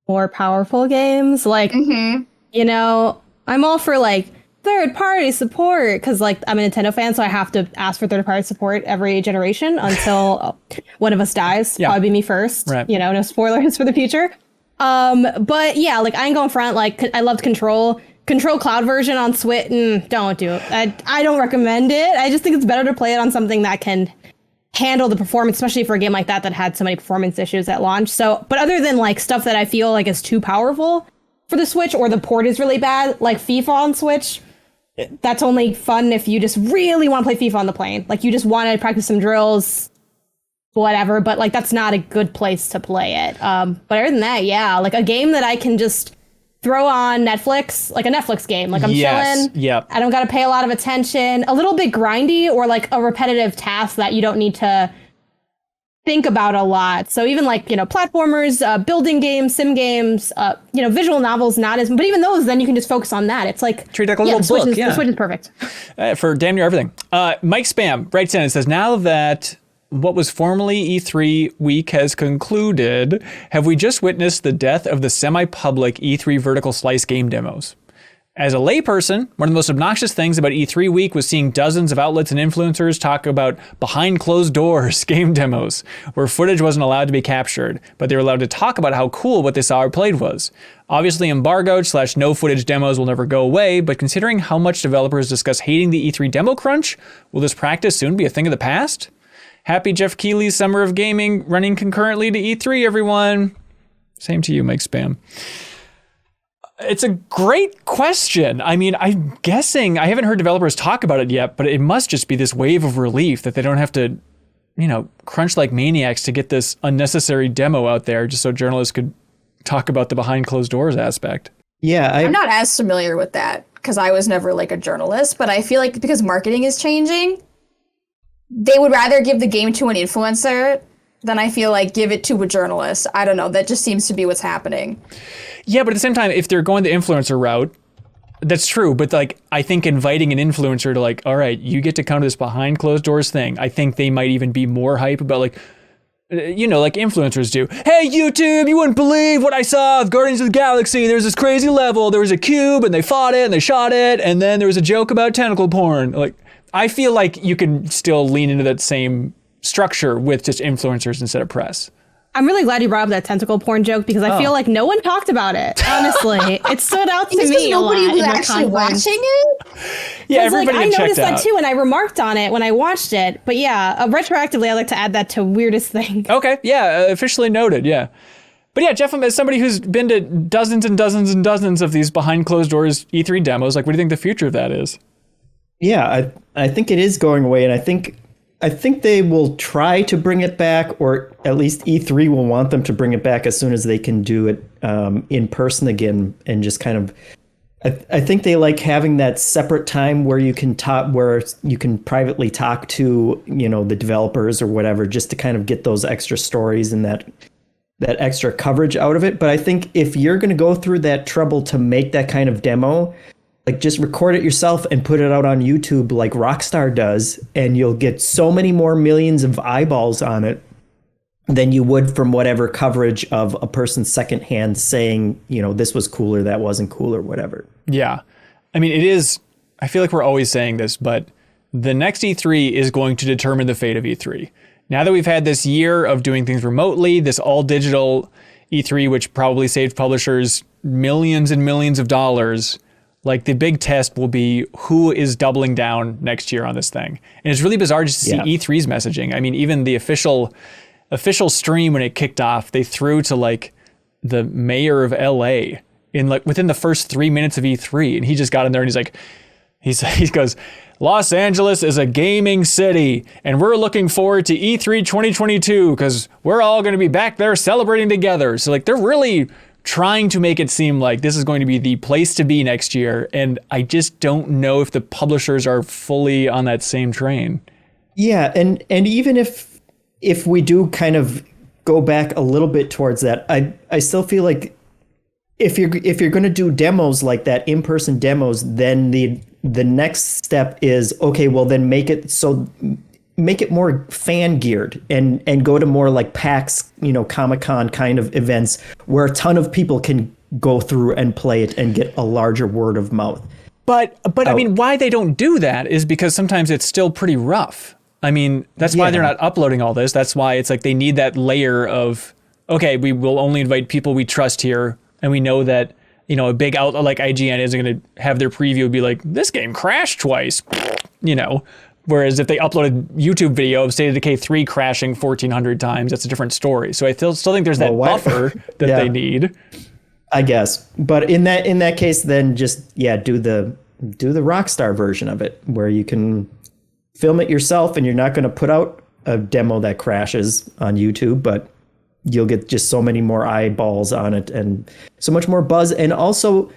more powerful games. Like, I'm all for like third-party support because like I'm a Nintendo fan, so I have to ask for third-party support every generation until one of us dies. Yeah. Probably be me first. Right. No spoilers for the future. But yeah, like I ain't going front. Like I loved Control Cloud version on Switch. Don't do it. I don't recommend it. I just think it's better to play it on something that can handle the performance, especially for a game like that had so many performance issues at launch. So, but other than like stuff that I feel like is too powerful for the Switch or the port is really bad, like FIFA on Switch, that's only fun if you just really want to play FIFA on the plane. Like you just want to practice some drills, whatever, but like that's not a good place to play it. But other than that, yeah, like a game that I can just throw on Netflix, like a Netflix game. Like I'm chilling. Yep. I don't got to pay a lot of attention. A little bit grindy or like a repetitive task that you don't need to think about a lot. So even like, platformers, building games, sim games, visual novels, not as, but even those, then you can just focus on that. It's like treat it like a little book. The Switch is perfect. For damn near everything. Mike Spam writes in and says, now that what was formerly E3 week has concluded, have we just witnessed the death of the semi-public E3 vertical slice game demos? As a layperson, one of the most obnoxious things about E3 week was seeing dozens of outlets and influencers talk about behind closed doors game demos, where footage wasn't allowed to be captured, but they were allowed to talk about how cool what they saw or played was. Obviously, embargoed / no footage demos will never go away, but considering how much developers discuss hating the E3 demo crunch, will this practice soon be a thing of the past? Happy Jeff Keighley's Summer of Gaming running concurrently to E3, everyone. Same to you, Mike Spam. It's a great question. I mean, I'm guessing, I haven't heard developers talk about it yet, but it must just be this wave of relief that they don't have to, crunch like maniacs to get this unnecessary demo out there just so journalists could talk about the behind closed doors aspect. Yeah, I'm not as familiar with that because I was never like a journalist, but I feel like because marketing is changing, they would rather give the game to an influencer than I feel like give it to a journalist. I don't know. That just seems to be what's happening. Yeah, but at the same time, if they're going the influencer route, that's true. But like, I think inviting an influencer to like, all right, you get to come to this behind closed doors thing. I think they might even be more hype about like, like influencers do. Hey, YouTube, you wouldn't believe what I saw of Guardians of the Galaxy. There's this crazy level. There was a cube and they fought it and they shot it. And then there was a joke about tentacle porn. Like, I feel like you can still lean into that same structure with just influencers instead of press. I'm really glad you brought up that tentacle porn joke because I feel like no one talked about it. Honestly, it stood out to me a lot. Nobody was in the actually conference. watching it. Yeah, everybody I checked noticed out. that too, and I remarked on it when I watched it. But yeah, retroactively, I like to add that to weirdest thing. Okay, yeah, officially noted, yeah. But yeah, Jeff, as somebody who's been to dozens and dozens and dozens of these behind closed doors E3 demos, like, what do you think the future of that is? Yeah, I think it is going away, and I think they will try to bring it back, or at least E3 will want them to bring it back as soon as they can do it in person again, and just kind of. I think they like having that separate time where you can privately talk to the developers or whatever, just to kind of get those extra stories and that extra coverage out of it. But I think if you're going to go through that trouble to make that kind of demo, like, just record it yourself and put it out on YouTube like Rockstar does, and you'll get so many more millions of eyeballs on it than you would from whatever coverage of a person secondhand saying, this was cool or that wasn't cool or whatever. Yeah. I mean, I feel like we're always saying this, but the next E3 is going to determine the fate of E3. Now that we've had this year of doing things remotely, this all digital E3, which probably saved publishers millions and millions of dollars, like, the big test will be who is doubling down next year on this thing. And it's really bizarre just to see E3's messaging. I mean, even the official stream when it kicked off, they threw to like the mayor of LA in like within the first 3 minutes of E3. And he just got in there and he's like, he goes, Los Angeles is a gaming city and we're looking forward to E3 2022 because we're all going to be back there celebrating together. So like, they're really trying to make it seem like this is going to be the place to be next year. And I just don't know if the publishers are fully on that same train. Yeah. And even if we do kind of go back a little bit towards that, I still feel like if you're going to do demos like that, in-person demos, then the next step is, okay, well then make it more fan geared and go to more like PAX, Comic-Con kind of events where a ton of people can go through and play it and get a larger word of mouth. But I mean, why they don't do that is because sometimes it's still pretty rough. I mean, that's why they're not uploading all this. That's why it's like they need that layer of, okay, we will only invite people we trust here. And we know that, a big outlet like IGN isn't going to have their preview be like, this game crashed twice, Whereas if they upload a YouTube video of State of Decay 3 crashing 1,400 times, that's a different story. So I still think there's that buffer that they need. I guess. But in that case, then just, do the Rockstar version of it where you can film it yourself and you're not going to put out a demo that crashes on YouTube, but you'll get just so many more eyeballs on it and so much more buzz. And also,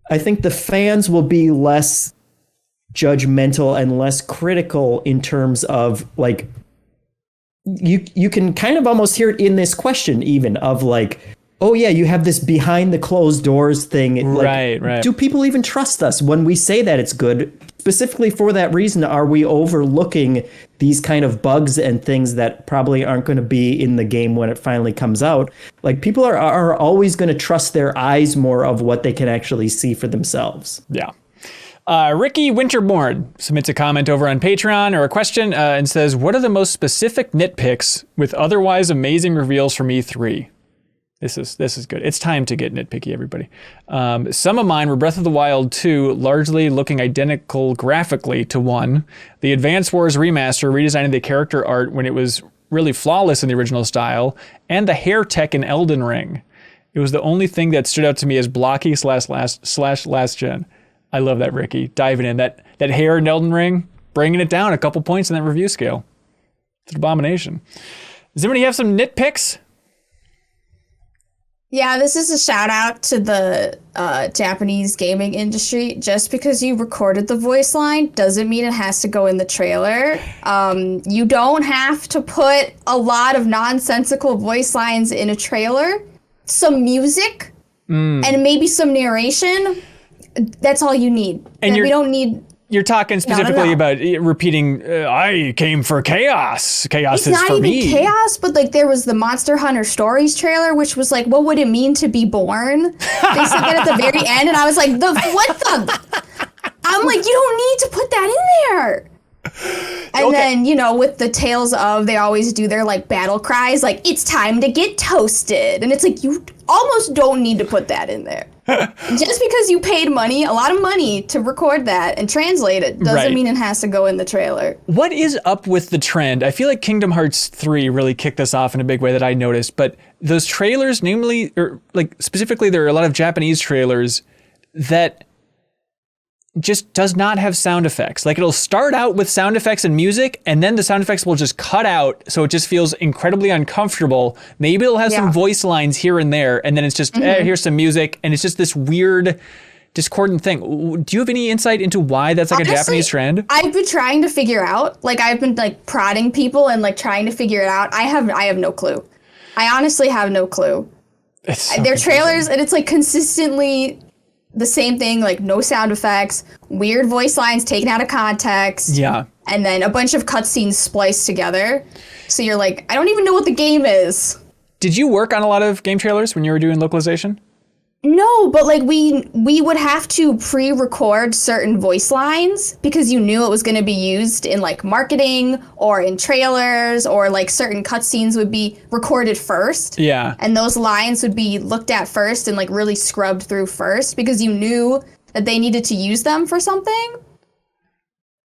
I think the fans will be less judgmental and less critical in terms of like, you can kind of almost hear it in this question even of like, oh yeah, you have this behind the closed doors thing. Like, right. Do people even trust us when we say that it's good? Specifically for that reason, are we overlooking these kind of bugs and things that probably aren't going to be in the game when it finally comes out? Like, people are always going to trust their eyes more of what they can actually see for themselves. Yeah. Ricky Winterborn submits a comment over on Patreon or a question and says, what are the most specific nitpicks with otherwise amazing reveals from E3? This is good. It's time to get nitpicky, everybody. Some of mine were Breath of the Wild 2, largely looking identical graphically to 1. The Advance Wars remaster redesigning the character art when it was really flawless in the original style, and the hair tech in Elden Ring. It was the only thing that stood out to me as blocky / last gen. I love that, Ricky. Diving in. That hair in Elden Ring, bringing it down a couple points in that review scale. It's an abomination. Does anybody have some nitpicks? Yeah, this is a shout out to the Japanese gaming industry. Just because you recorded the voice line doesn't mean it has to go in the trailer. You don't have to put a lot of nonsensical voice lines in a trailer. Some music and maybe some narration. That's all you need. And we don't need You're talking specifically about repeating, I came for chaos. Chaos is for me. It's not even chaos, but like there was the Monster Hunter Stories trailer, which was like, what would it mean to be born? They said that at the very end, and I was like, I'm like, you don't need to put that in there. And then, you know, with the Tales of, they always do their like battle cries, like, it's time to get toasted. And it's like, you almost don't need to put that in there. Just because you paid money, a lot of money, to record that and translate it doesn't mean it has to go in the trailer. What is up with the trend? I feel like Kingdom Hearts 3 really kicked this off in a big way that I noticed, but those trailers, namely, or like specifically, there are a lot of Japanese trailers that just does not have sound effects. Like it'll start out with sound effects and music, and then the sound effects will just cut out, so it just feels incredibly uncomfortable. Maybe it'll have some voice lines here and there, and then it's just, here's some music, and it's just this weird, discordant thing. Do you have any insight into why that's like honestly, a Japanese trend? I've been trying to figure out, like I've been like prodding people and like trying to figure it out. I have no clue. I honestly have no clue. They're trailers, and it's like consistently the same thing, like no sound effects, weird voice lines taken out of context. Yeah. And then a bunch of cutscenes spliced together. So you're like, I don't even know what the game is. Did you work on a lot of game trailers when you were doing localization? No, but like we would have to pre-record certain voice lines because you knew it was going to be used in like marketing or in trailers, or like certain cutscenes would be recorded first. Yeah. And those lines would be looked at first and like really scrubbed through first because you knew that they needed to use them for something.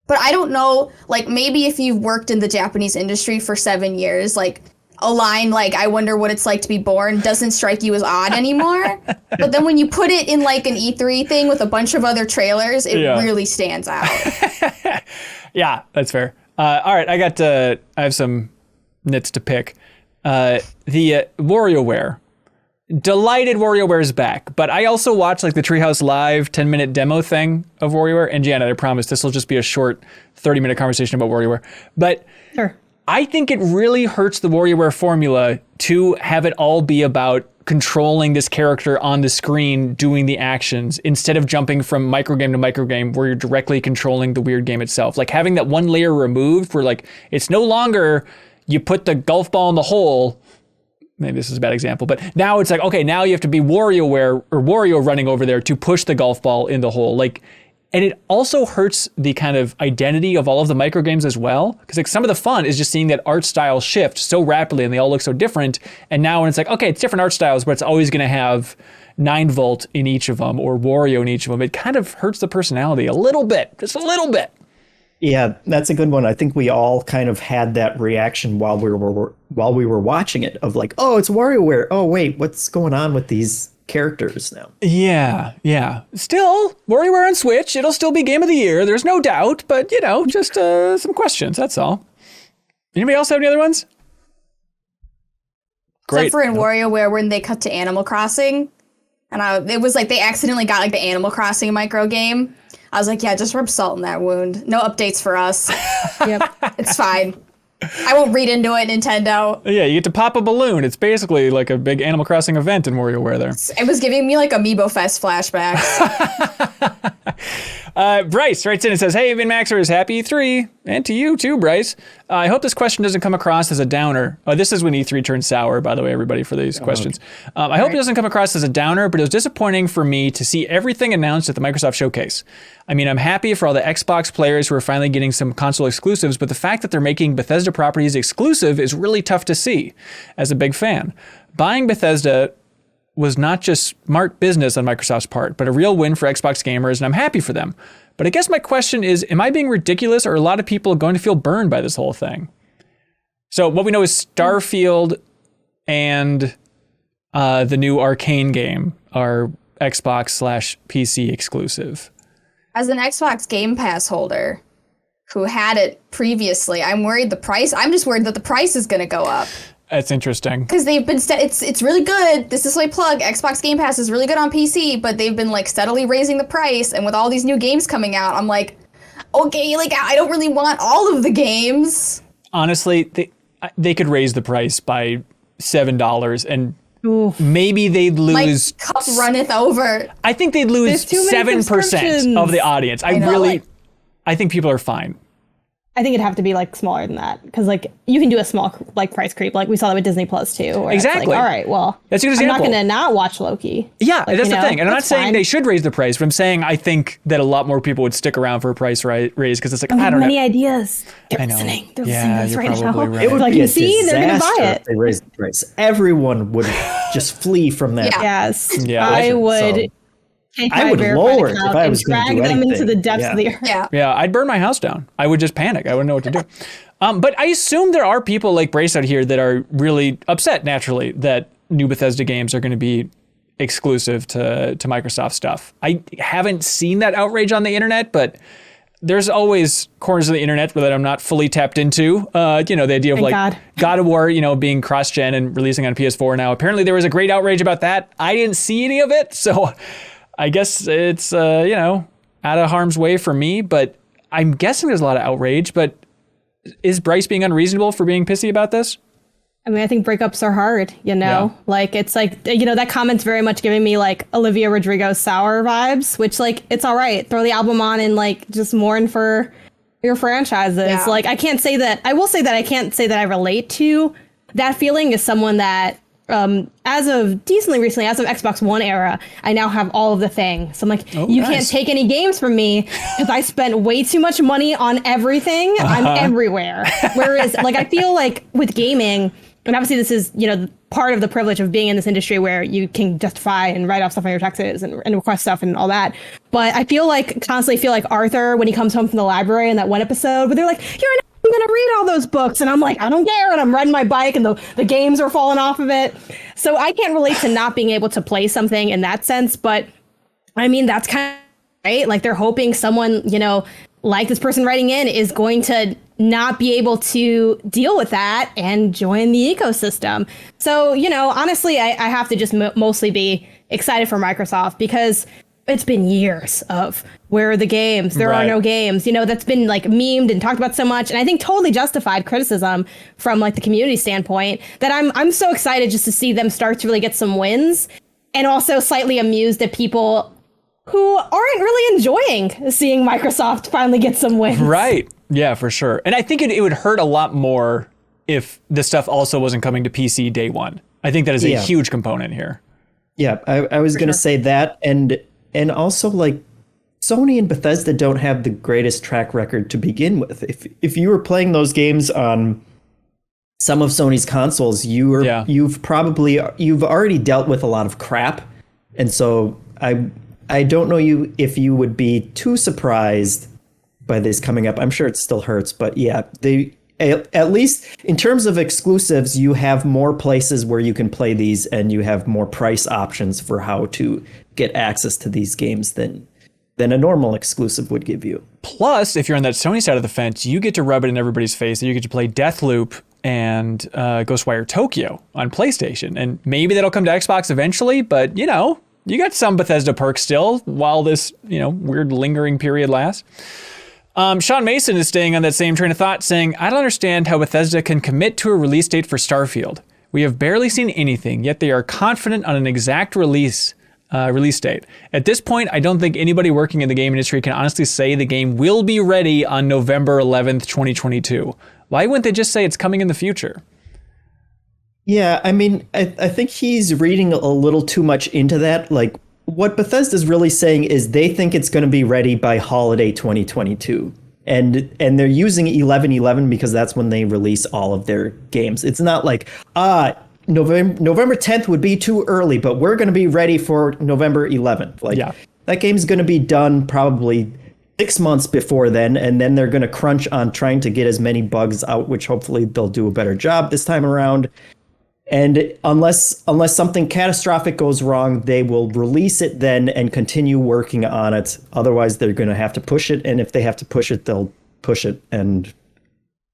But I don't know, like maybe if you've worked in the Japanese industry for 7 years, like a line like, I wonder what it's like to be born doesn't strike you as odd anymore. But then when you put it in like an E3 thing with a bunch of other trailers, it really stands out. Yeah, that's fair. All right, I have some nits to pick. The WarioWare. Delighted WarioWare is back, but I also watched like the Treehouse Live 10-minute demo thing of WarioWare. And Janet, I promise this will just be a short 30-minute conversation about WarioWare. But sure. I think it really hurts the WarioWare formula to have it all be about controlling this character on the screen doing the actions instead of jumping from microgame to microgame where you're directly controlling the weird game itself. Like having that one layer removed where like it's no longer you put the golf ball in the hole. Maybe this is a bad example, but now it's like, okay, now you have to be WarioWare or Wario running over there to push the golf ball in the hole. Like, and it also hurts the kind of identity of all of the microgames as well. Because like some of the fun is just seeing that art style shift so rapidly and they all look so different. And now when it's like, okay, it's different art styles, but it's always going to have 9-volt in each of them or Wario in each of them. It kind of hurts the personality a little bit, just a little bit. Yeah, that's a good one. I think we all kind of had that reaction while we were watching it of like, oh, it's WarioWare. Oh, wait, what's going on with these characters now? Yeah. Still, WarioWare on Switch, it'll still be Game of the Year. There's no doubt, but you know, just some questions, that's all. Anybody else have any other ones? Great. Except for in WarioWare when they cut to Animal Crossing, and it was like they accidentally got like the Animal Crossing micro game. I was like, yeah, just rub salt in that wound. No updates for us. Yep, it's fine. I won't read into it, Nintendo. Yeah, you get to pop a balloon. It's basically like a big Animal Crossing event in WarioWare there. It was giving me like Amiibo Fest flashbacks. Bryce writes in and says, hey, MinnMaxers, happy E3. And to you too, Bryce. I hope this question doesn't come across as a downer. This is when E3 turns sour, by the way, everybody, for these questions. I hope it doesn't come across as a downer, but it was disappointing for me to see everything announced at the Microsoft Showcase. I mean, I'm happy for all the Xbox players who are finally getting some console exclusives, but the fact that they're making Bethesda properties exclusive is really tough to see as a big fan. Buying Bethesda was not just smart business on Microsoft's part, but a real win for Xbox gamers, and I'm happy for them. But I guess my question is, am I being ridiculous, or are a lot of people going to feel burned by this whole thing? So what we know is Starfield and the new Arcane game are Xbox/PC exclusive. As an Xbox Game Pass holder who had it previously, I'm just worried that the price is going to go up. That's interesting. Because they've been, it's really good. This is my plug. Xbox Game Pass is really good on PC, but they've been like steadily raising the price. And with all these new games coming out, I'm like, okay, like I don't really want all of the games. Honestly, they could raise the price by $7 and maybe they'd lose. My cup runneth over. I think they'd lose 7% of the audience. I think people are fine. I think it'd have to be like smaller than that because like you can do a small like price creep like we saw that with Disney Plus too. Where Exactly. It's like, all right, well, That's a good I'm not example. going to not watch Loki. Yeah, Like, that's you the know, thing. And I'm not that's saying fine. they should raise the price, but I'm saying I think that a lot more people would stick around for a price raise because it's like, I don't many know. ideas. They're I know. listening. They're Yeah, listening to you're this right probably now. right. It would Like, be you a see, they're going to buy disaster it. if they raised the price. Everyone would just flee from that. Yeah. Yes, Yeah, I so- would. Take I my would verified lower it if account I and was gonna drag do them into anything. the depths Yeah. of the earth. Yeah. Yeah, I'd burn my house down. I would just panic. I wouldn't know what to do. But I assume there are people like Brace out here that are really upset naturally that new Bethesda games are going to be exclusive to Microsoft stuff. I haven't seen that outrage on the internet, but there's always corners of the internet that I'm not fully tapped into. The idea of Thank like God. God of War, being cross-gen and releasing on PS4 now. Apparently there was a great outrage about that. I didn't see any of it, so I guess it's out of harm's way for me, but I'm guessing there's a lot of outrage. But is Bryce being unreasonable for being pissy about this? I mean, I think breakups are hard, Yeah. Like, it's like, that comment's very much giving me like Olivia Rodrigo Sour vibes, which like, it's all right. Throw the album on and like, just mourn for your franchises. Yeah. Like, I can't say that, I will say that I can't say that I relate to that feeling as someone that, as of decently recently, as of Xbox One era, I now have all of the things. So I'm like, you nice. can't take any games from me because I spent way too much money on everything. I'm everywhere. Whereas, like, I feel like with gaming, and obviously this is, part of the privilege of being in this industry where you can justify and write off stuff on your taxes and request stuff and all that. But I constantly feel like Arthur when he comes home from the library in that one episode where they're like, you're not going to read all those books. And I'm like, I don't care. And I'm riding my bike and the games are falling off of it. So I can't relate to not being able to play something in that sense. But I mean, that's kind of right. Like they're hoping someone, like this person writing in is going to not be able to deal with that and join the ecosystem. So, honestly, I have to just mostly be excited for Microsoft because it's been years of where are the games? There Right. are no games. That's been like memed and talked about so much. And I think totally justified criticism from like the community standpoint that I'm so excited just to see them start to really get some wins and also slightly amused at people who aren't really enjoying seeing Microsoft finally get some wins. Right. Yeah, for sure. And I think it would hurt a lot more if the stuff also wasn't coming to PC day one. I think that is a Yeah. huge component here. Yeah, I was going to say that, and also like Sony and Bethesda don't have the greatest track record to begin with. If you were playing those games on some of Sony's consoles, you've already dealt with a lot of crap, and so I don't know if you would be too surprised by this coming up. I'm sure it still hurts, but yeah, at least in terms of exclusives, you have more places where you can play these and you have more price options for how to get access to these games than a normal exclusive would give you. Plus, if you're on that Sony side of the fence, you get to rub it in everybody's face that you get to play Deathloop and Ghostwire Tokyo on PlayStation. And maybe that'll come to Xbox eventually, but you got some Bethesda perks still while this, weird lingering period lasts. Sean Mason is staying on that same train of thought, saying, I don't understand how Bethesda can commit to a release date for Starfield. We have barely seen anything, yet they are confident on an exact release date. At this point, I don't think anybody working in the game industry can honestly say the game will be ready on November 11th, 2022. Why wouldn't they just say it's coming in the future? Yeah, I mean, I think he's reading a little too much into that. Like, what Bethesda's really saying is they think it's going to be ready by holiday 2022. And they're using 11/11 because that's when they release all of their games. It's not like, November 10th would be too early, but we're going to be ready for November 11th. Like, Yeah. That game's going to be done probably 6 months before then, and then they're going to crunch on trying to get as many bugs out, which hopefully they'll do a better job this time around. And unless something catastrophic goes wrong, they will release it then and continue working on it. Otherwise, they're going to have to push it. And if they have to push it, they'll push it and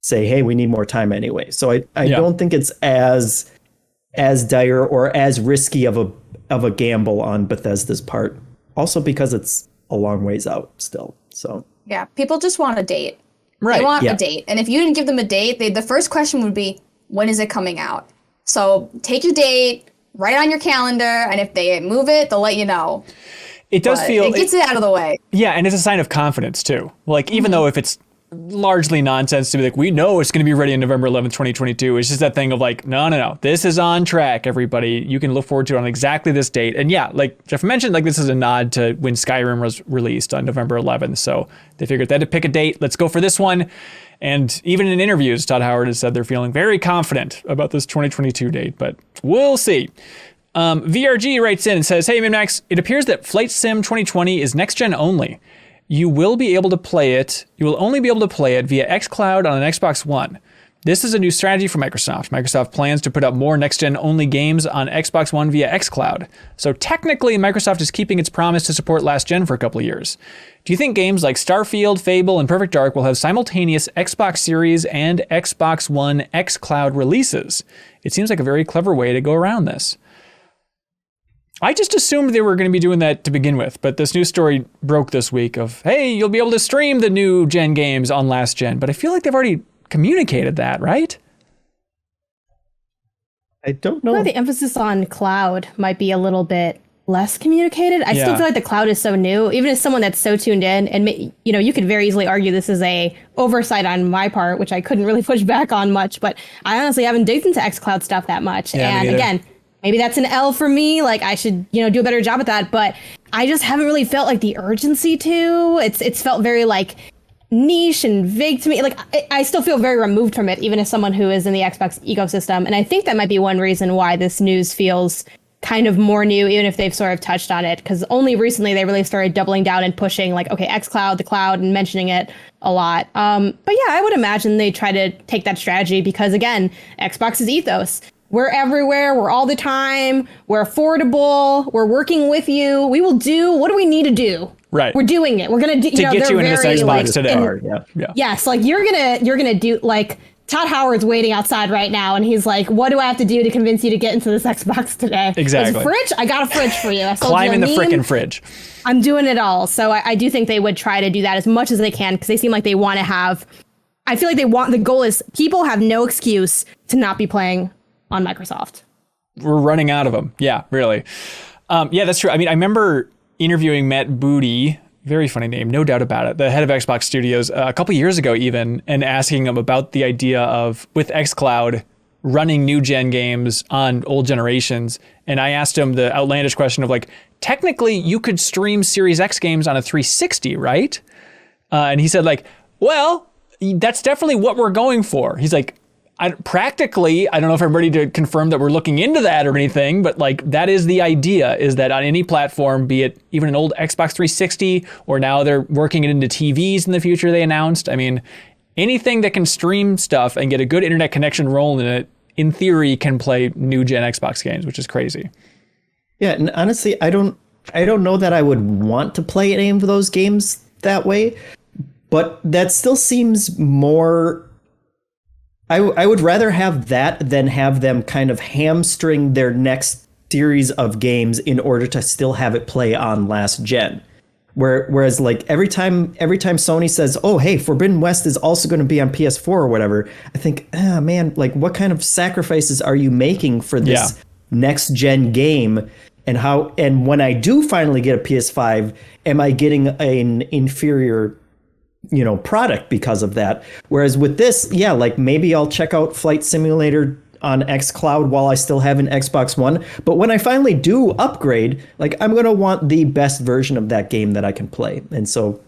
say, hey, we need more time anyway. So I don't think it's as dire or as risky of a gamble on Bethesda's part. Also because it's a long ways out still. So Yeah, people just want a date. Right. They want Yeah. a date. And if you didn't give them a date, the first question would be, when is it coming out? So take your date, write it on your calendar, and if they move it, they'll let you know. It does feel it gets it out of the way. Yeah, and it's a sign of confidence too. Like even though if it's largely nonsense to be like, we know it's going to be ready on November 11th, 2022. It's just that thing of like, no, this is on track, everybody. You can look forward to it on exactly this date. And yeah, like Jeff mentioned, like this is a nod to when Skyrim was released on November 11th. So they figured they had to pick a date. Let's go for this one. And even in interviews, Todd Howard has said they're feeling very confident about this 2022 date, but we'll see. VRG writes in and says, hey, MinnMax, it appears that Flight Sim 2020 is next gen only. You will only be able to play it via xCloud on an Xbox One. This is a new strategy for Microsoft. Microsoft plans to put out more next-gen only games on Xbox One via xCloud. So technically, Microsoft is keeping its promise to support last gen for a couple of years. Do you think games like Starfield, Fable, and Perfect Dark will have simultaneous Xbox Series and Xbox One xCloud releases? It seems like a very clever way to go around this. I just assumed they were going to be doing that to begin with, but this news story broke this week of, hey, you'll be able to stream the new gen games on last gen, but I feel like they've already communicated that, right? I don't know. The emphasis on cloud might be a little bit less communicated. I still feel like the cloud is so new, even as someone that's so tuned in, and you could very easily argue this is a oversight on my part, which I couldn't really push back on much, but I honestly haven't digged into xCloud stuff that much. Yeah, and again, maybe that's an L for me. Like I should, do a better job at that. But I just haven't really felt like the urgency to. It's felt very like niche and vague to me. Like I still feel very removed from it, even as someone who is in the Xbox ecosystem. And I think that might be one reason why this news feels kind of more new, even if they've sort of touched on it. Because only recently they really started doubling down and pushing like, okay, xCloud, the cloud, and mentioning it a lot. But yeah, I would imagine they try to take that strategy because again, Xbox's ethos. We're everywhere. We're all the time. We're affordable. We're working with you. We will do what do we need to do. Right. We're doing it. We're gonna do. To get you into this Xbox today. Yes, like you're gonna do like Todd Howard's waiting outside right now, and he's like, "What do I have to do to convince you to get into this Xbox today?" Exactly. There's a fridge. I got a fridge for you. Climb in the frickin' fridge. I'm doing it all. So I do think they would try to do that as much as they can because they seem like they want to have. I feel like the goal is people have no excuse to not be playing on Microsoft. We're running out of them. Yeah, really. Yeah, that's true. I mean, I remember interviewing Matt Booty, very funny name, no doubt about it, the head of Xbox Studios, a couple years ago even, and asking him about the idea of, with xCloud, running new gen games on old generations. And I asked him the outlandish question of like, technically you could stream Series X games on a 360, right? And he said like, well, that's definitely what we're going for. He's like, practically, I don't know if I'm ready to confirm that we're looking into that or anything, but like that is the idea, is that on any platform, be it even an old Xbox 360, or now they're working it into TVs in the future, they announced. I mean, anything that can stream stuff and get a good internet connection rolling in it, in theory, can play new gen Xbox games, which is crazy. Yeah, and honestly, I don't know that I would want to play any of those games that way, but that still seems more. I would rather have that than have them kind of hamstring their next series of games in order to still have it play on last gen. Whereas like every time Sony says, oh, hey, Forbidden West is also going to be on PS4 or whatever, I think, man, like what kind of sacrifices are you making for this next gen game? And when I do finally get a PS5, am I getting an inferior product because of that? Whereas with this, like maybe I'll check out Flight Simulator on xCloud while I still have an Xbox One. But when I finally do upgrade, like I'm going to want the best version of that game that I can play. And so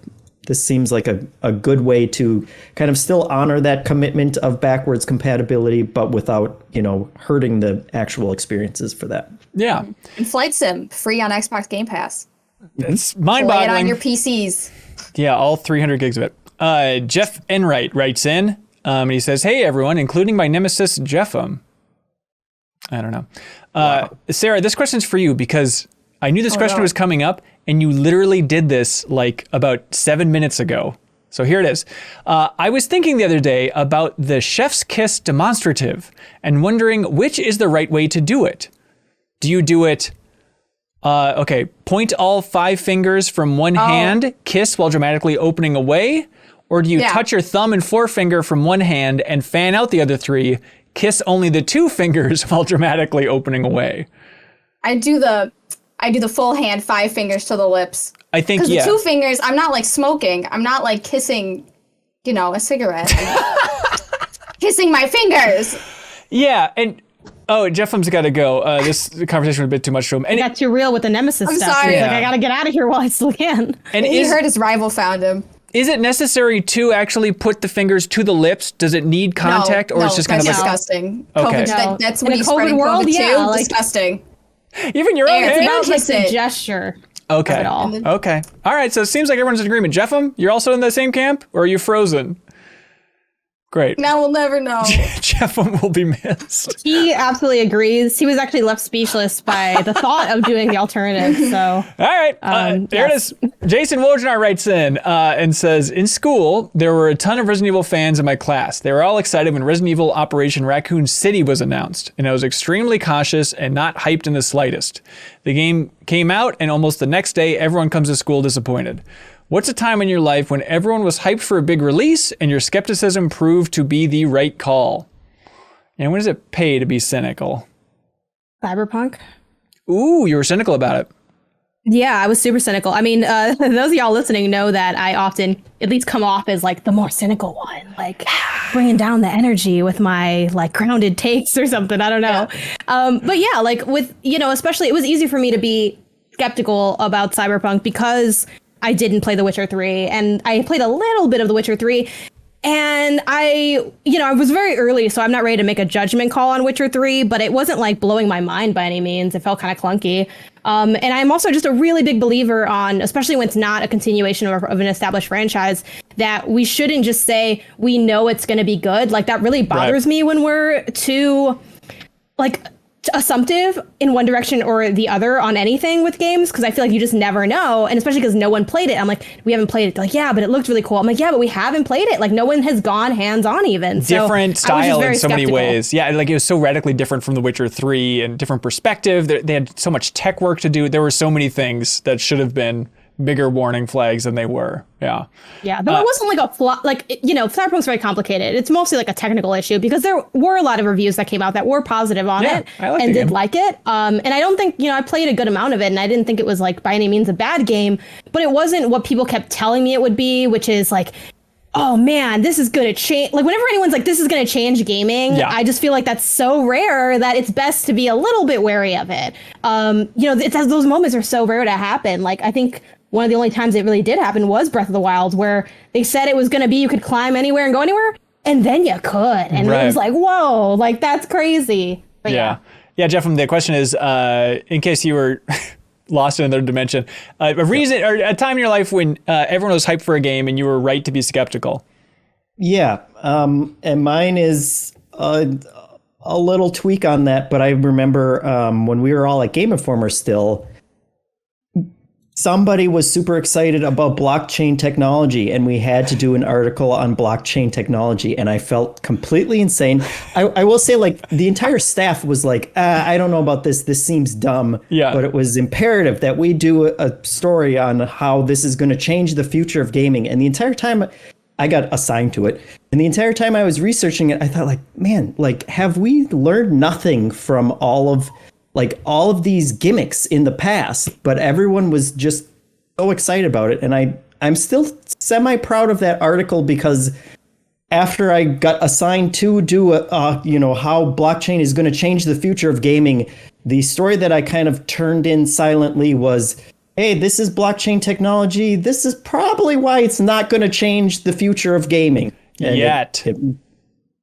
this seems like a good way to kind of still honor that commitment of backwards compatibility, but without, hurting the actual experiences for that. Yeah. And Flight Sim, free on Xbox Game Pass. It's mind-boggling. Play it on your PCs. Yeah, all 300 gigs of it. Jeff Enright writes in, and he says, hey, everyone, including my nemesis, Jeffem. I don't know. Wow. Sarah, this question's for you because I knew this question was coming up, and you literally did this like about 7 minutes ago. So here it is. I was thinking the other day about the chef's kiss demonstrative and wondering which is the right way to do it. Do you do it... point all 5 fingers from one hand, kiss while dramatically opening away? Or do you touch your thumb and forefinger from one hand and fan out the other 3, kiss only the 2 fingers while dramatically opening away? I do I do the full hand, 5 fingers to the lips. I think, Because yeah. the 2 fingers, I'm not like smoking. I'm not like kissing, a cigarette. Kissing my fingers. Yeah, and Jeffem's got to go. This conversation was a bit too much for him. And Got too real with the Nemesis I'm stuff. sorry. He's like, Yeah. I gotta get out of here while I still can. and He is, heard his rival found him. is it necessary to actually put the fingers to the lips? Does it need contact, or it's just kind of that's like disgusting. Okay. COVID, that's In when a you COVID spreading world, COVID yeah, too. like- Disgusting. even your own It's hand? about It's like kiss the it. gesture. Okay. of it all. Okay. All right. So it seems like everyone's in agreement. Jeffem, you're also in the same camp, or are you frozen? Great. Now we'll never know. Jeffem will be missed. He absolutely agrees. He was actually left speechless by the thought of doing the alternative. So All right. There yes. it is. Jason Wojnar writes in and says, in school, there were a ton of Resident Evil fans in my class. They were all excited when Resident Evil Operation Raccoon City was announced, and I was extremely cautious and not hyped in the slightest. The game came out, and almost the next day, everyone comes to school disappointed. What's a time in your life when everyone was hyped for a big release and your skepticism proved to be the right call? And when does it pay to be cynical? Cyberpunk. Ooh, you were cynical about it. Yeah, I was super cynical. I mean, those of y'all listening know that I often at least come off as like the more cynical one, like bringing down the energy with my like grounded takes or something. I don't know. But yeah, like with, especially it was easy for me to be skeptical about Cyberpunk because I didn't play The Witcher 3 and I played a little bit of The Witcher 3. And I was very early, so I'm not ready to make a judgment call on Witcher 3, but it wasn't like blowing my mind by any means. It felt kind of clunky. And I'm also just a really big believer on, especially when it's not a continuation of an established franchise, that we shouldn't just say, we know it's going to be good. Like that really bothers me when we're too assumptive in one direction or the other on anything with games, because I feel like you just never know, and especially because no one played it. I'm like, we haven't played it. They're like, yeah, but it looked really cool. I'm like, yeah, but we haven't played it. Like no one has gone hands-on even. Different so I was just style very in so many skeptical. ways. Yeah, like it was so radically different from The Witcher 3 and different perspective. They had so much tech work to do. There were so many things that should have been bigger warning flags than they were. Yeah. Yeah, though it wasn't like a flaw. Like, Cyberpunk's very complicated. It's mostly like a technical issue because there were a lot of reviews that came out that were positive on it I like and the did game. like it. And I don't think, I played a good amount of it and I didn't think it was like by any means a bad game, but it wasn't what people kept telling me it would be, which is like, oh man, this is going to change. Like whenever anyone's like, this is going to change gaming, Yeah. I just feel like that's so rare that it's best to be a little bit wary of it. It's those moments are so rare to happen. Like I think one of the only times it really did happen was Breath of the Wild, where they said it was going to be you could climb anywhere and go anywhere, and then you could. And Right. it was like, whoa, like that's crazy. But Yeah. Yeah, Jeff, the question is, in case you were lost in another dimension, a reason or a time in your life when everyone was hyped for a game and you were right to be skeptical. Yeah, and mine is a little tweak on that, but I remember when we were all at Game Informer still, somebody was super excited about blockchain technology, and we had to do an article on blockchain technology, and I felt completely insane. I will say, like, the entire staff was like, I don't know about this. This seems dumb. Yeah. But it was imperative that we do a story on how this is going to change the future of gaming. And the entire time I got assigned to it, and the entire time I was researching it, I thought, like, man, like, have we learned nothing from all of these gimmicks in the past? But everyone was just so excited about it. And I'm still semi-proud of that article, because after I got assigned to do how blockchain is going to change the future of gaming, the story that I kind of turned in silently was, hey, this is blockchain technology. This is probably why it's not going to change the future of gaming. And Yet.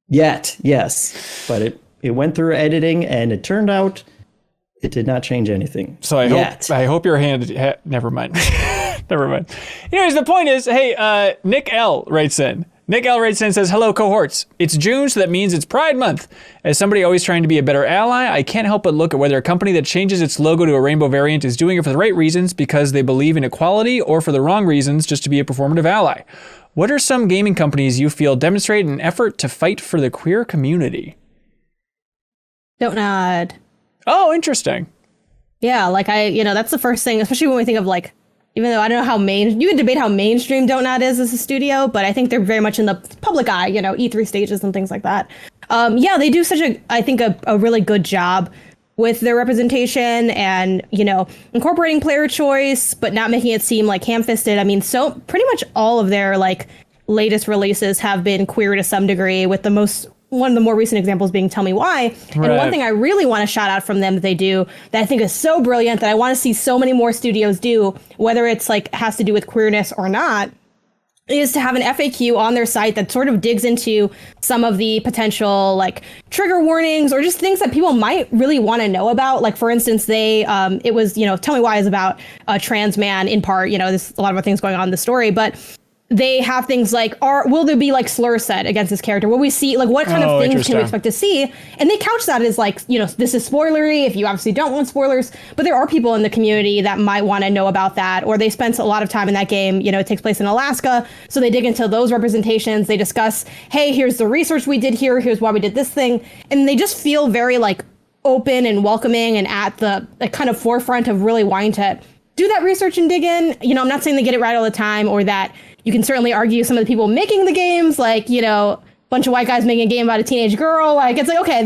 Yet, yes. But it went through editing, and it turned out it did not change anything. So I hope your hand. Never mind. Never mind. Anyways, the point is, hey, Nick L writes in. Nick L writes in and says, hello, cohorts. It's June, so that means it's Pride Month. As somebody always trying to be a better ally, I can't help but look at whether a company that changes its logo to a rainbow variant is doing it for the right reasons because they believe in equality, or for the wrong reasons just to be a performative ally. What are some gaming companies you feel demonstrate an effort to fight for the queer community? Don't nod. Oh, interesting. Yeah, like that's the first thing, especially when we think of like, even though I don't know how you can debate how mainstream Don't Nod is as a studio, but I think they're very much in the public eye, E3 stages and things like that. Yeah, they do such a really good job with their representation and, you know, incorporating player choice, but not making it seem like ham-fisted. I mean, so pretty much all of their like latest releases have been queer to some degree, with one of the more recent examples being Tell Me Why. Right. And one thing I really want to shout out from them that they do that I think is so brilliant that I want to see so many more studios do, whether it's like has to do with queerness or not, is to have an FAQ on their site that sort of digs into some of the potential like trigger warnings or just things that people might really want to know about. Like, for instance, it was, you know, Tell Me Why is about a trans man in part, you know, there's a lot of other things going on in the story, but they have things like, will there be like slurs said against this character? Will we see, like, what kind of things can we expect to see? And they couch that as like, you know, this is spoilery if you obviously don't want spoilers, but there are people in the community that might want to know about that, or they spent a lot of time in that game. You know, it takes place in Alaska, so they dig into those representations. They discuss, hey, here's the research we did here, here's why we did this thing. And they just feel very like open and welcoming and at the kind of forefront of really wanting to do that research and dig in. You know, I'm not saying they get it right all the time, or that you can certainly argue some of the people making the games, like, you know, a bunch of white guys making a game about a teenage girl. Like, it's like, okay,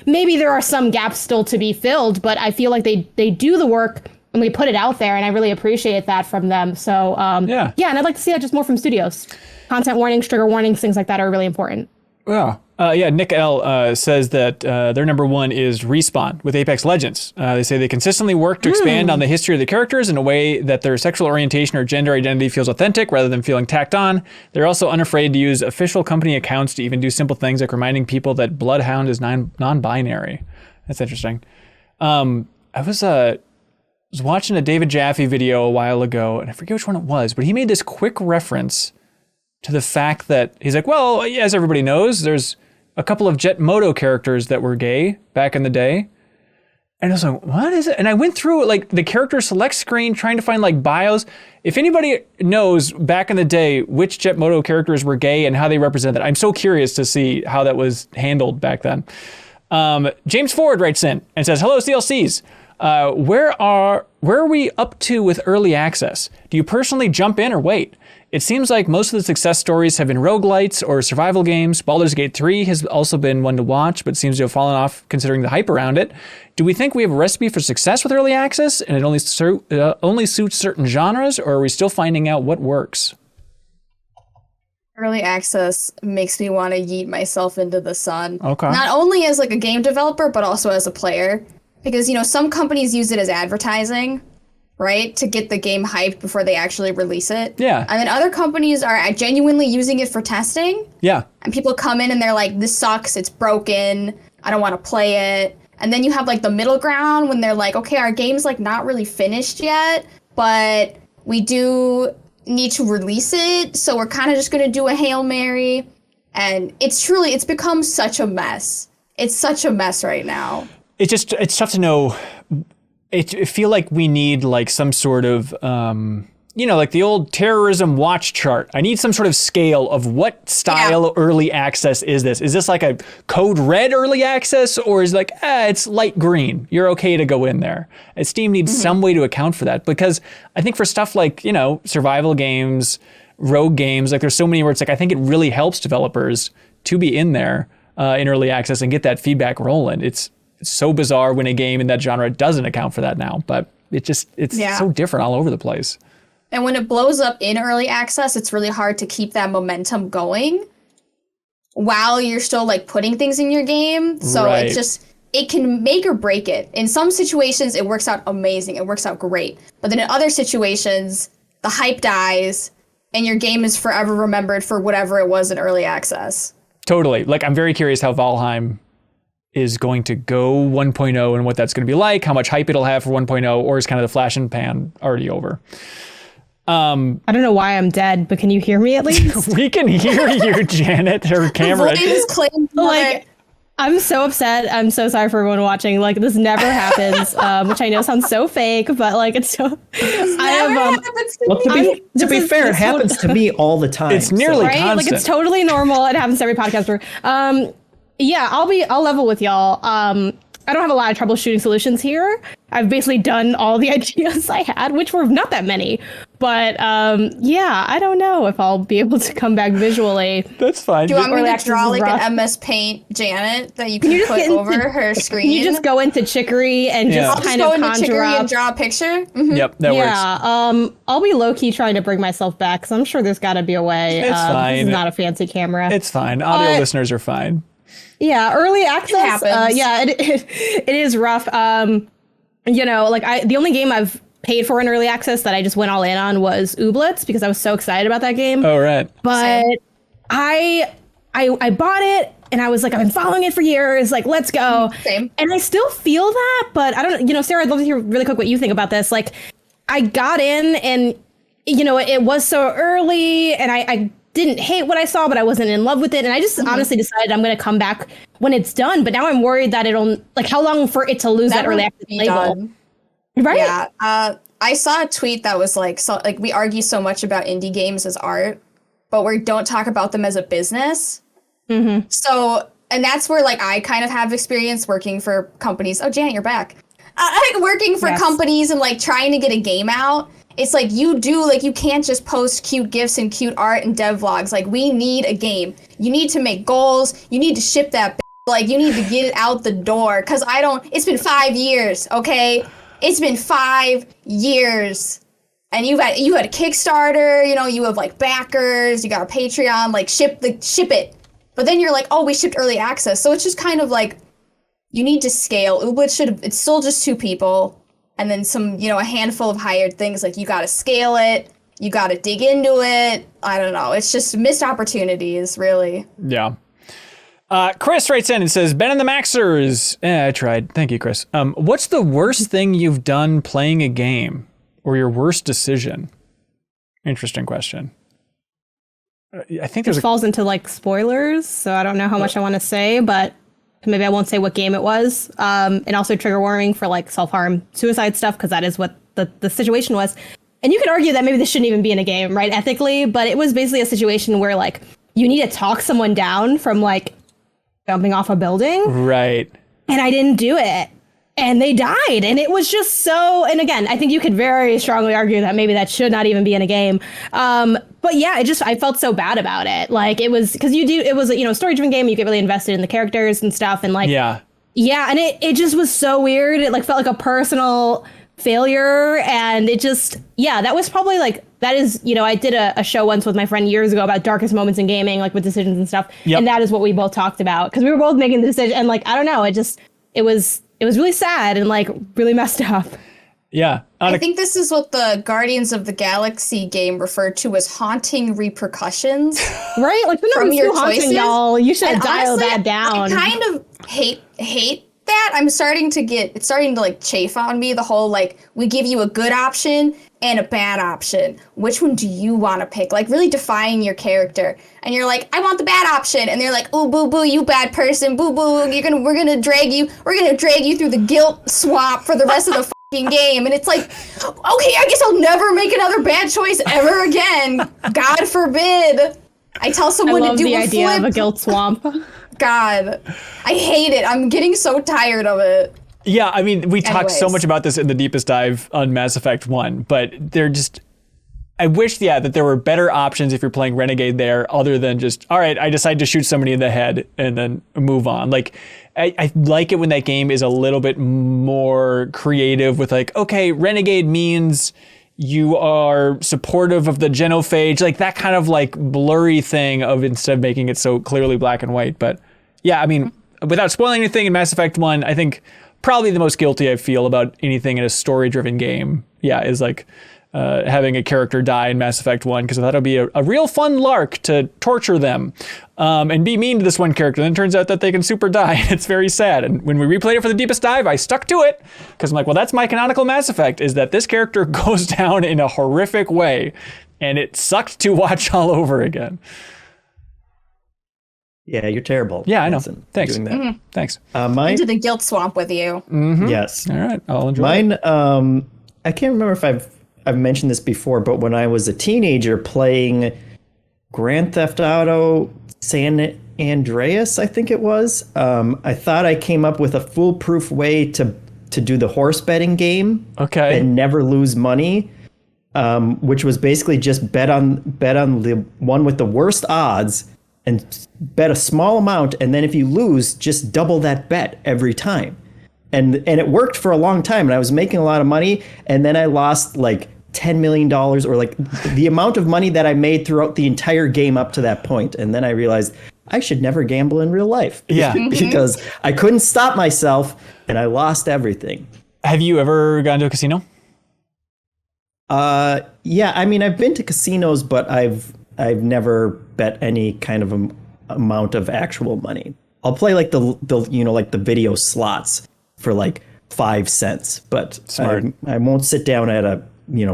maybe there are some gaps still to be filled, but I feel like they do the work and they put it out there, and I really appreciate that from them. So, yeah, and I'd like to see that just more from studios. Content warnings, trigger warnings, things like that are really important. Yeah. Nick L says that their number one is Respawn with Apex Legends. They say they consistently work to expand on the history of the characters in a way that their sexual orientation or gender identity feels authentic rather than feeling tacked on. They're also unafraid to use official company accounts to even do simple things like reminding people that Bloodhound is non-binary. That's interesting. I was watching a David Jaffe video a while ago, and I forget which one it was, but he made this quick reference to the fact that he's like, well, as everybody knows, there's a couple of Jet Moto characters that were gay back in the day. And I was like, what is it? And I went through like the character select screen trying to find like bios. If anybody knows back in the day which Jet Moto characters were gay and how they represent that, I'm so curious to see how that was handled back then. James Ford writes in and says, hello, CLCs. Where are we up to with early access? Do you personally jump in or wait? It seems like most of the success stories have been roguelites or survival games. Baldur's Gate 3 has also been one to watch, but seems to have fallen off considering the hype around it. Do we think we have a recipe for success with early access and it only suits certain genres, or are we still finding out what works? Early access makes me want to yeet myself into the sun. Okay. Not only as like a game developer, but also as a player. Because, you know, some companies use it as advertising, right? To get the game hyped before they actually release it. Yeah. And then other companies are genuinely using it for testing. Yeah. And people come in and they're like, this sucks, it's broken, I don't want to play it. And then you have like the middle ground when they're like, okay, our game's like not really finished yet, but we do need to release it, so we're kind of just going to do a Hail Mary. And it's become such a mess. It's such a mess right now. It's tough to know. I feel like we need like some sort of, like the old terrorism watch chart. I need some sort of scale of what style early access is this? Is this like a code red early access, or is it like, it's light green, you're okay to go in there? And Steam needs some way to account for that, because I think for stuff like, survival games, rogue games, like there's so many where it's like, I think it really helps developers to be in there in early access and get that feedback rolling. It's so bizarre when a game in that genre doesn't account for that now, but it's so different all over the place. And when it blows up in early access, it's really hard to keep that momentum going while you're still like putting things in your game. So Right. it can make or break it. In some situations, it works out amazing. It works out great. But then in other situations, the hype dies and your game is forever remembered for whatever it was in early access. Totally. Like, I'm very curious how Valheim is going to go 1.0 and what that's going to be like, how much hype it'll have for 1.0, or is kind of the flash and pan already over? I don't know why I'm dead, but can you hear me at least? We can hear you, Janet, her camera. Like, I'm so upset. I'm so sorry for everyone watching. Like, this never happens, which I know sounds so fake, but like, it's so. To be fair, it happens to me all the time. It's nearly constant. Like, it's totally normal. It happens to every podcaster. Yeah, I'll level with y'all. I don't have a lot of troubleshooting solutions here. I've basically done all the ideas I had, which were not that many. But yeah, I don't know if I'll be able to come back visually. That's fine. Do you want me Early to access draw is like rough. an MS Paint Janet that you can just put get into- over her screen? Can you just go into Chicory and Yeah. just I'll just kind go of into conjure Chicory up? and draw a picture? Mhm. Yep, that works. Yeah, I'll be low-key trying to bring myself back, because I'm sure there's got to be a way. It's fine. This is not a fancy camera. It's fine. Audio listeners are fine. Yeah, early access. happens. Yeah, it is rough. You know, like the only game I've paid for in early access that I just went all in on was Uerkwitz, because I was so excited about that game. Oh, right. But I bought it and I was like, I've been following it for years. Like, let's go. Same. And I still feel that, but I don't, Sarah, I'd love to hear really quick what you think about this. Like, I got in and, it was so early and I didn't hate what I saw, but I wasn't in love with it. And I just honestly decided I'm going to come back when it's done. But now I'm worried that it'll, like, how long for it to lose that early access label? Done. Right? Yeah. I saw a tweet that was like, we argue so much about indie games as art, but we don't talk about them as a business. Mm-hmm. So, and that's where like I kind of have experience working for companies. Oh, Janet, you're back. Like working for companies and like trying to get a game out. It's like you can't just post cute GIFs and cute art and dev vlogs. Like, we need a game. You need to make goals. You need to ship that. Like, you need to get it out the door. Cause it's been 5 years, okay? It's been 5 years. And you had a Kickstarter, you have like backers, you got a Patreon, like ship it. But then you're like, oh, we shipped early access. So it's just kind of like, you need to scale. It's still just 2 people. And then some, a handful of hired things. Like, you got to scale it. You got to dig into it. I don't know. It's just missed opportunities, really. Yeah. Chris writes in and says, Ben and the Maxers. I tried. Thank you, Chris. What's the worst thing you've done playing a game, or your worst decision? Interesting question. I think there's falls into like spoilers, so I don't know how much I want to say, but maybe I won't say what game it was. And also trigger warning for like self-harm, suicide stuff, because that is what the situation was. And you could argue that maybe this shouldn't even be in a game, right, ethically, but it was basically a situation where like you need to talk someone down from like jumping off a building. Right. And I didn't do it. And they died. And it was just so, and again, I think you could very strongly argue that maybe that should not even be in a game. But yeah, I felt so bad about it. Like, it was, because it was a story-driven game. You get really invested in the characters and stuff. And like, yeah. And it just was so weird. It like felt like a personal failure. And it just, that was probably like, that is, I did a show once with my friend years ago about darkest moments in gaming, like with decisions and stuff. Yep. And that is what we both talked about. Because we were both making the decision. And like, I don't know, it was really sad and like really messed up. Yeah. I think this is what the Guardians of the Galaxy game referred to as haunting repercussions. Right? Like, from your haunting, choices. Y'all. You should And dial honestly, that down. I kind of hate that. It's starting to like chafe on me, the whole like, we give you a good option and a bad option. Which one do you want to pick? Like, really defying your character. And you're like, I want the bad option. And they're like, ooh, boo, boo, you bad person. Boo, boo, we're gonna drag you through the guilt swamp for the rest of the fucking game. And it's like, okay, I guess I'll never make another bad choice ever again. God forbid. I tell someone to do the a idea flip. of a guilt swamp. God, I hate it. I'm getting so tired of it. Yeah, I mean, we talked so Anyways. much about this in the deepest dive on Mass Effect 1, but they're just, I wish, that there were better options if you're playing Renegade there, other than just, all right, I decide to shoot somebody in the head and then move on. Like, I like it when that game is a little bit more creative with like, okay, Renegade means you are supportive of the genophage, like that kind of like blurry thing of instead of making it so clearly black and white. But yeah, I mean, without spoiling anything in Mass Effect 1, I think probably the most guilty I feel about anything in a story-driven game, is like having a character die in Mass Effect 1, because I thought it would be a real fun lark to torture them and be mean to this one character. And then it turns out that they can super die, and it's very sad. And when we replayed it for the deepest dive, I stuck to it, because I'm like, well, that's my canonical Mass Effect, is that this character goes down in a horrific way, and it sucked to watch all over again. Yeah, you're terrible. Yeah, I know. Listen, Thanks. Doing that. Thanks. Mine. Into the guilt swamp with you. Yes. All right, I'll enjoy Mine. it. I can't remember if I've mentioned this before, but when I was a teenager playing Grand Theft Auto San Andreas, I think it was, I thought I came up with a foolproof way to do the horse betting game Okay. and never lose money. which was basically just bet on the one with the worst odds and bet a small amount, and then if you lose, just double that bet every time. And it worked for a long time, and I was making a lot of money, and then I lost like $10 million or like the amount of money that I made throughout the entire game up to that point. And then I realized I should never gamble in real life. Yeah. Because I couldn't stop myself and I lost everything. Have you ever gone to a casino? Yeah, I mean, I've been to casinos, but I've never bet any kind of amount of actual money. I'll play like the like the video slots for like 5 cents, but I won't sit down at a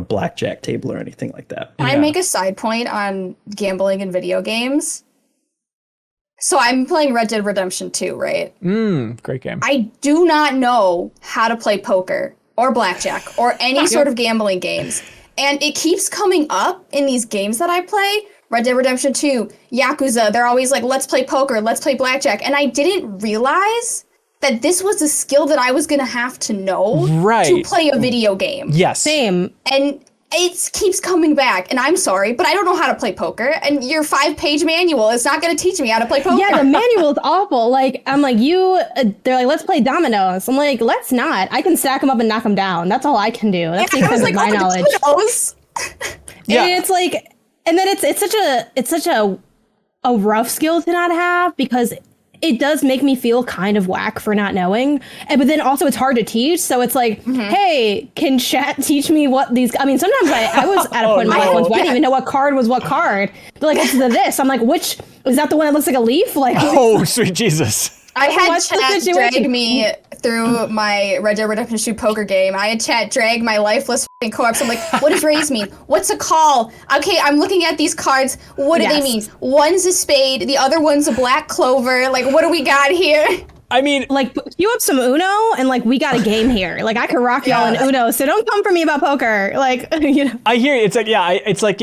blackjack table or anything like that. Can I make a side point on gambling in video games? So I'm playing Red Dead Redemption 2, right? Great game. I do not know how to play poker or blackjack or any sort of gambling games. And it keeps coming up in these games that I play. Red Dead Redemption 2, Yakuza, they're always like, let's play poker, let's play blackjack. And I didn't realize that this was a skill that I was going to have to know to play a video game. Yes. Same. And it keeps coming back. And I'm sorry, but I don't know how to play poker. And your 5-page manual is not going to teach me how to play poker. Yeah, the manual is awful. Like, I'm like, they're like, let's play dominoes. I'm like, let's not. I can stack them up and knock them down. That's all I can do. That's the extent of my knowledge. Yeah. And it's like, and then it's such a rough skill to not have, because it does make me feel kind of whack for not knowing. But then also it's hard to teach. So it's like, hey, can chat teach me what these... I mean, sometimes I was at a point in my life once where I didn't even know what card was what card. They're like, it's this. I'm like, which... Is that the one that looks like a leaf? Like, oh, sweet Jesus. I had chat drag me through my Red Dead Redemption 2 poker game. I had chat drag my lifeless f***ing corpse. I'm like, what does raise mean? What's a call? Okay, I'm looking at these cards. What do they mean? One's a spade, the other one's a black clover. Like, what do we got here? I mean, like, you up some Uno, and like, we got a game here. Like, I could rock y'all in Uno, so don't come for me about poker. Like, I hear you. It's like, it's like,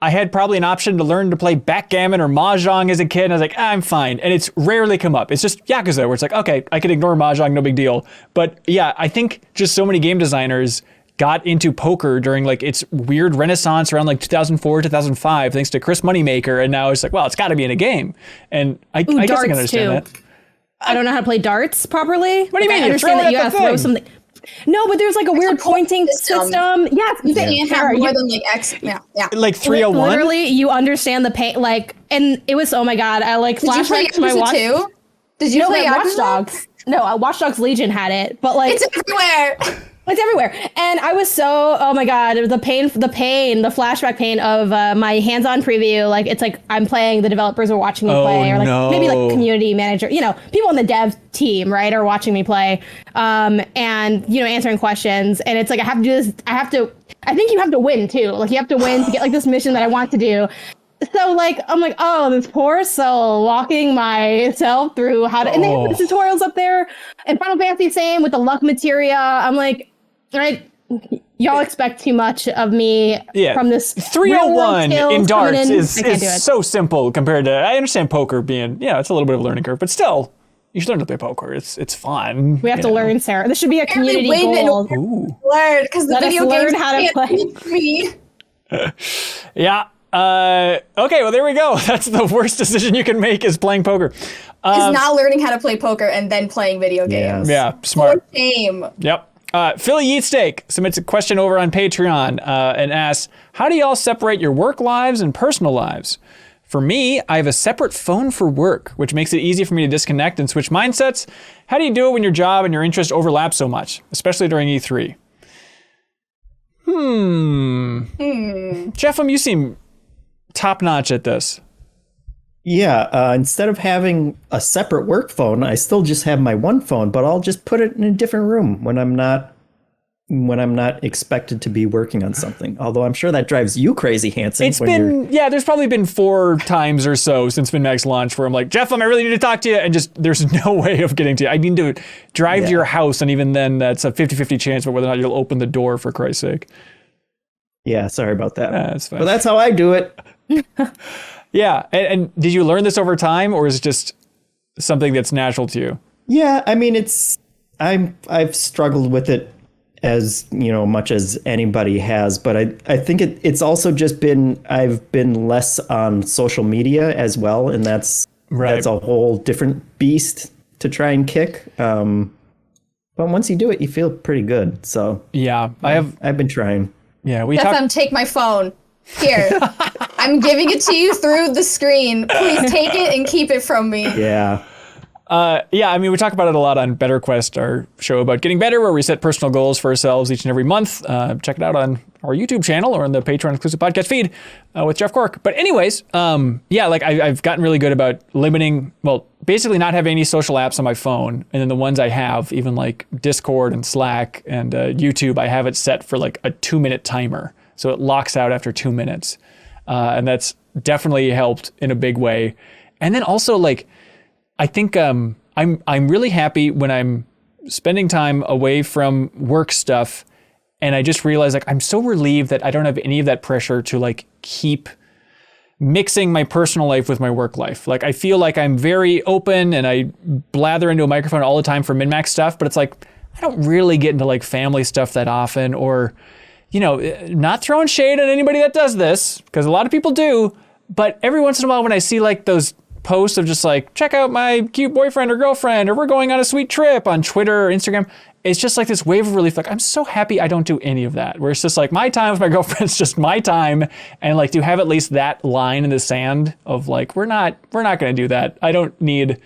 I had probably an option to learn to play backgammon or mahjong as a kid, and I was like, I'm fine. And it's rarely come up. It's just Yakuza, where it's like, okay, I could ignore mahjong, no big deal. But yeah, I think just so many game designers got into poker during like its weird renaissance around like 2004, 2005, thanks to Chris Moneymaker. And now it's like, well, it's got to be in a game. And I guess I can understand that. I don't know how to play darts properly. What do you mean? I understand that you gotta throw something. No, but there's like a weird pointing system. Yes, you can't have more than like X. Yeah. Like 301. Literally, you understand the pain. Like, and it was, oh my god, I like flashbacks to my watch. Did you play Watch Dogs? No, Watch Dogs Legion had it, but like it's everywhere. It's everywhere. And I was so, oh my god, the flashback pain of my hands-on preview. Like, it's like I'm playing, the developers are watching me play, or like maybe like community manager, people on the dev team, right, are watching me play, and answering questions. And it's like I have to do this. I think you have to win too. Like, you have to win to get like this mission that I want to do. So like, I'm like, oh, this poor soul walking myself through how to, and they have the tutorials up there. And Final Fantasy, same with the luck materia. I'm like, right, y'all expect too much of me from this 301 in darts is so simple compared to, I understand poker being, it's a little bit of a learning curve, but still, you should learn to play poker. It's fun. We have to learn, Sarah. This should be a community goal. Learn, because the video games how to play. Yeah. Okay, well, there we go. That's the worst decision you can make, is playing poker. Is not learning how to play poker and then playing video games. Yeah, smart. Shame. Yep. Philly Yeatsteak submits a question over on Patreon and asks, how do y'all separate your work lives and personal lives? For me, I have a separate phone for work, which makes it easy for me to disconnect and switch mindsets. How do you do it when your job and your interests overlap so much, especially during E3? Jeff, you seem top-notch at this. Yeah, instead of having a separate work phone, I still just have my one phone, but I'll just put it in a different room when I'm not expected to be working on something. Although I'm sure that drives you crazy, Hanson. It's been, there's probably been 4 times or so since MinnMax's launch where I'm like, Jeff, I really need to talk to you, and just there's no way of getting to you. I need to drive to your house, and even then that's a 50-50 chance for whether or not you'll open the door, for Christ's sake. Yeah, sorry about that. That's fine. But that's how I do it. Yeah, and did you learn this over time, or is it just something that's natural to you? Yeah, I mean, I've struggled with it as much as anybody has, but I think it's also just been I've been less on social media as well, and that's a whole different beast to try and kick. But once you do it, you feel pretty good. So yeah, I've been trying. Yeah, Take my phone. Here, I'm giving it to you through the screen. Please take it and keep it from me. Yeah. Yeah, I mean, we talk about it a lot on Better Quest, our show about getting better, where we set personal goals for ourselves each and every month. Check it out on our YouTube channel or on the Patreon exclusive podcast feed with Jeff Cork. But anyways, yeah, like I've gotten really good about limiting, well, basically not having any social apps on my phone. And then the ones I have, even like Discord and Slack and YouTube, I have it set for like a 2-minute timer. So it locks out after 2 minutes. And that's definitely helped in a big way. And then also like, I think I'm really happy when I'm spending time away from work stuff, and I just realize like I'm so relieved that I don't have any of that pressure to like keep mixing my personal life with my work life. Like I feel like I'm very open and I blather into a microphone all the time for MinnMax stuff, but it's like I don't really get into like family stuff that often, or not throwing shade at anybody that does this, because a lot of people do, but every once in a while when I see like those posts of just like, check out my cute boyfriend or girlfriend, or we're going on a sweet trip on Twitter or Instagram, it's just like this wave of relief. Like, I'm so happy I don't do any of that, where it's just like my time with my girlfriend's just my time. And like to have at least that line in the sand of like, we're not going to do that. I don't need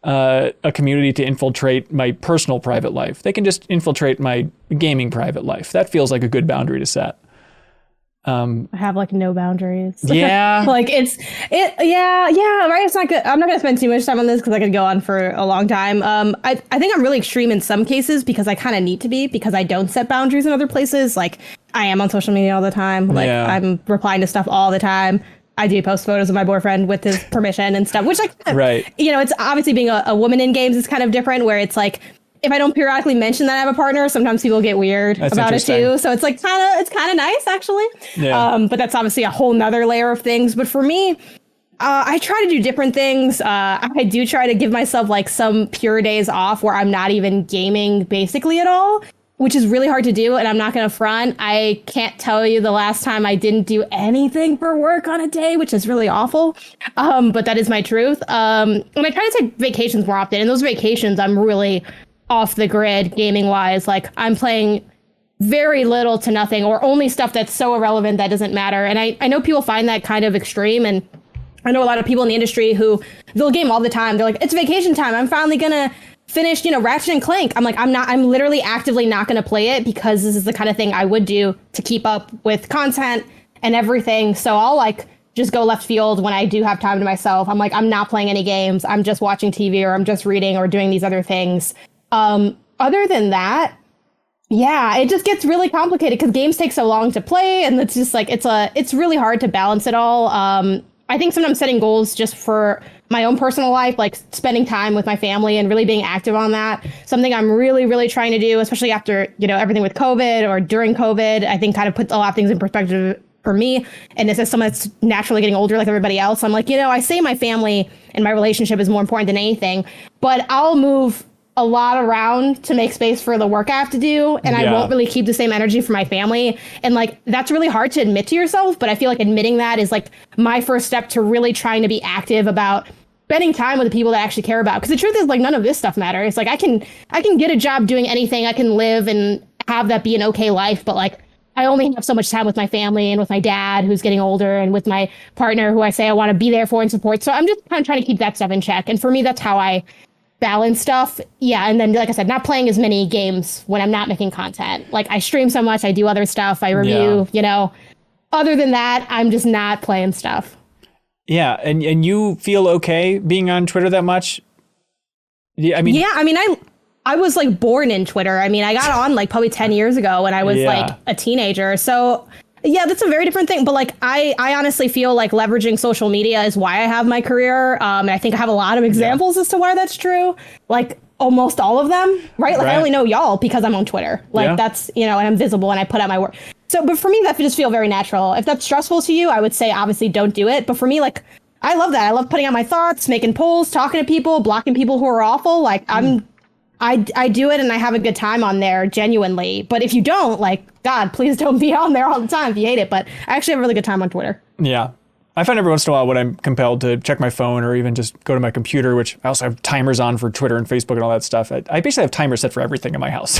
a community to infiltrate my personal private life. They can just infiltrate my gaming private life. That feels like a good boundary to set. I have like no boundaries. Yeah. Like right. It's not good. I'm not gonna spend too much time on this because I could go on for a long time. I think I'm really extreme in some cases because I kind of need to be, because I don't set boundaries in other places. Like I am on social media all the time. Like I'm replying to stuff all the time. I do post photos of my boyfriend with his permission and stuff, which it's obviously being a woman in games is kind of different, where it's like, if I don't periodically mention that I have a partner, sometimes people get weird about it too. So it's like it's kind of nice actually. Yeah. But that's obviously a whole nother layer of things. But for me, I try to do different things. I do try to give myself like some pure days off where I'm not even gaming basically at all, which is really hard to do. And I'm not going to front. I can't tell you the last time I didn't do anything for work on a day, which is really awful. But that is my truth. And I try to take vacations more often. And those vacations, I'm really off the grid gaming wise. Like I'm playing very little to nothing, or only stuff that's so irrelevant that doesn't matter. And I know people find that kind of extreme, and I know a lot of people in the industry who they'll game all the time. They're like, it's vacation time, I'm finally gonna finish Ratchet and Clank. I'm like, I'm literally actively not gonna play it, because this is the kind of thing I would do to keep up with content and everything. So I'll like just go left field when I do have time to myself. I'm like, I'm not playing any games, I'm just watching TV, or I'm just reading or doing these other things. Other than that, yeah, it just gets really complicated because games take so long to play, and it's just like it's really hard to balance it all. I think sometimes setting goals just for my own personal life, like spending time with my family and really being active on that, something I'm really, really trying to do, especially after everything with COVID or during COVID. I think kind of puts a lot of things in perspective for me. And this is someone that's naturally getting older like everybody else. I'm like, I say my family and my relationship is more important than anything, but I'll move a lot around to make space for the work I have to do, and I won't really keep the same energy for my family. And like that's really hard to admit to yourself, but I feel like admitting that is like my first step to really trying to be active about spending time with the people that I actually care about. Because the truth is, like, none of this stuff matters. Like I can get a job doing anything, I can live and have that be an okay life, but like I only have so much time with my family and with my dad who's getting older and with my partner who I say I want to be there for and support. So I'm just kind of trying to keep that stuff in check. And for me, that's how I balance stuff. Yeah. And then, like I said, not playing as many games when I'm not making content. Like I stream so much, I do other stuff, I review, other than that, I'm just not playing stuff. Yeah. And you feel okay being on Twitter that much? I was like born in Twitter. I mean, I got on like probably 10 years ago when I was like a teenager. So yeah, that's a very different thing. But like, I honestly feel like leveraging social media is why I have my career. And I think I have a lot of examples as to why that's true. Like almost all of them, right? Like I only know y'all because I'm on Twitter. Like that's, and I'm visible and I put out my work. So, but for me, that just feel very natural. If that's stressful to you, I would say obviously don't do it. But for me, like, I love that. I love putting out my thoughts, making polls, talking to people, blocking people who are awful. Like I'm I do it and I have a good time on there genuinely. But if you don't, like, God, please don't be on there all the time if you hate it. But I actually have a really good time on Twitter. Yeah. I find every once in a while when I'm compelled to check my phone or even just go to my computer, which I also have timers on for Twitter and Facebook and all that stuff. I basically have timers set for everything in my house.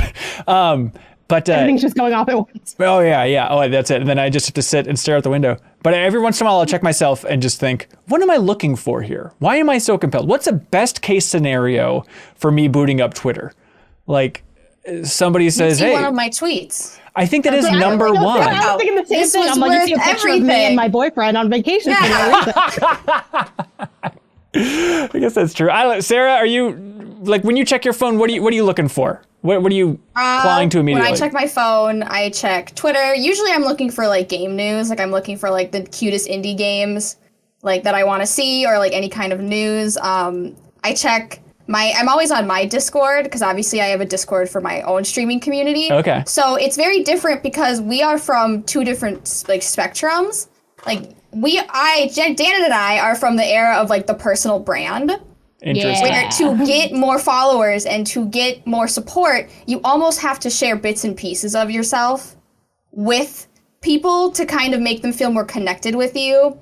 But Everything's just going off at once. oh yeah. Oh, that's it. And then I just have to sit and stare out the window. But every once in a while I'll check myself and just think, what am I looking for here? Why am I so compelled? What's a best case scenario for me booting up Twitter? Like somebody says, See hey, one of my tweets. I think that is number one. I was thinking the same This thing. was I'm like, you see a worth picture of me everything. and my boyfriend on vacation for no reason. I guess that's true. Sarah, are you like when you check your phone? What are you looking for? What are you clawing to immediately? When I check my phone, I check Twitter. Usually I'm looking for like game news. Like I'm looking for like the cutest indie games like that I want to see or like any kind of news. I check I'm always on my Discord because obviously I have a Discord for my own streaming community. Okay. So it's very different because we are from two different like spectrums. Like Dan and I are from the era of like the personal brand. Interesting. Yeah. Where to get more followers and to get more support, you almost have to share bits and pieces of yourself with people to kind of make them feel more connected with you.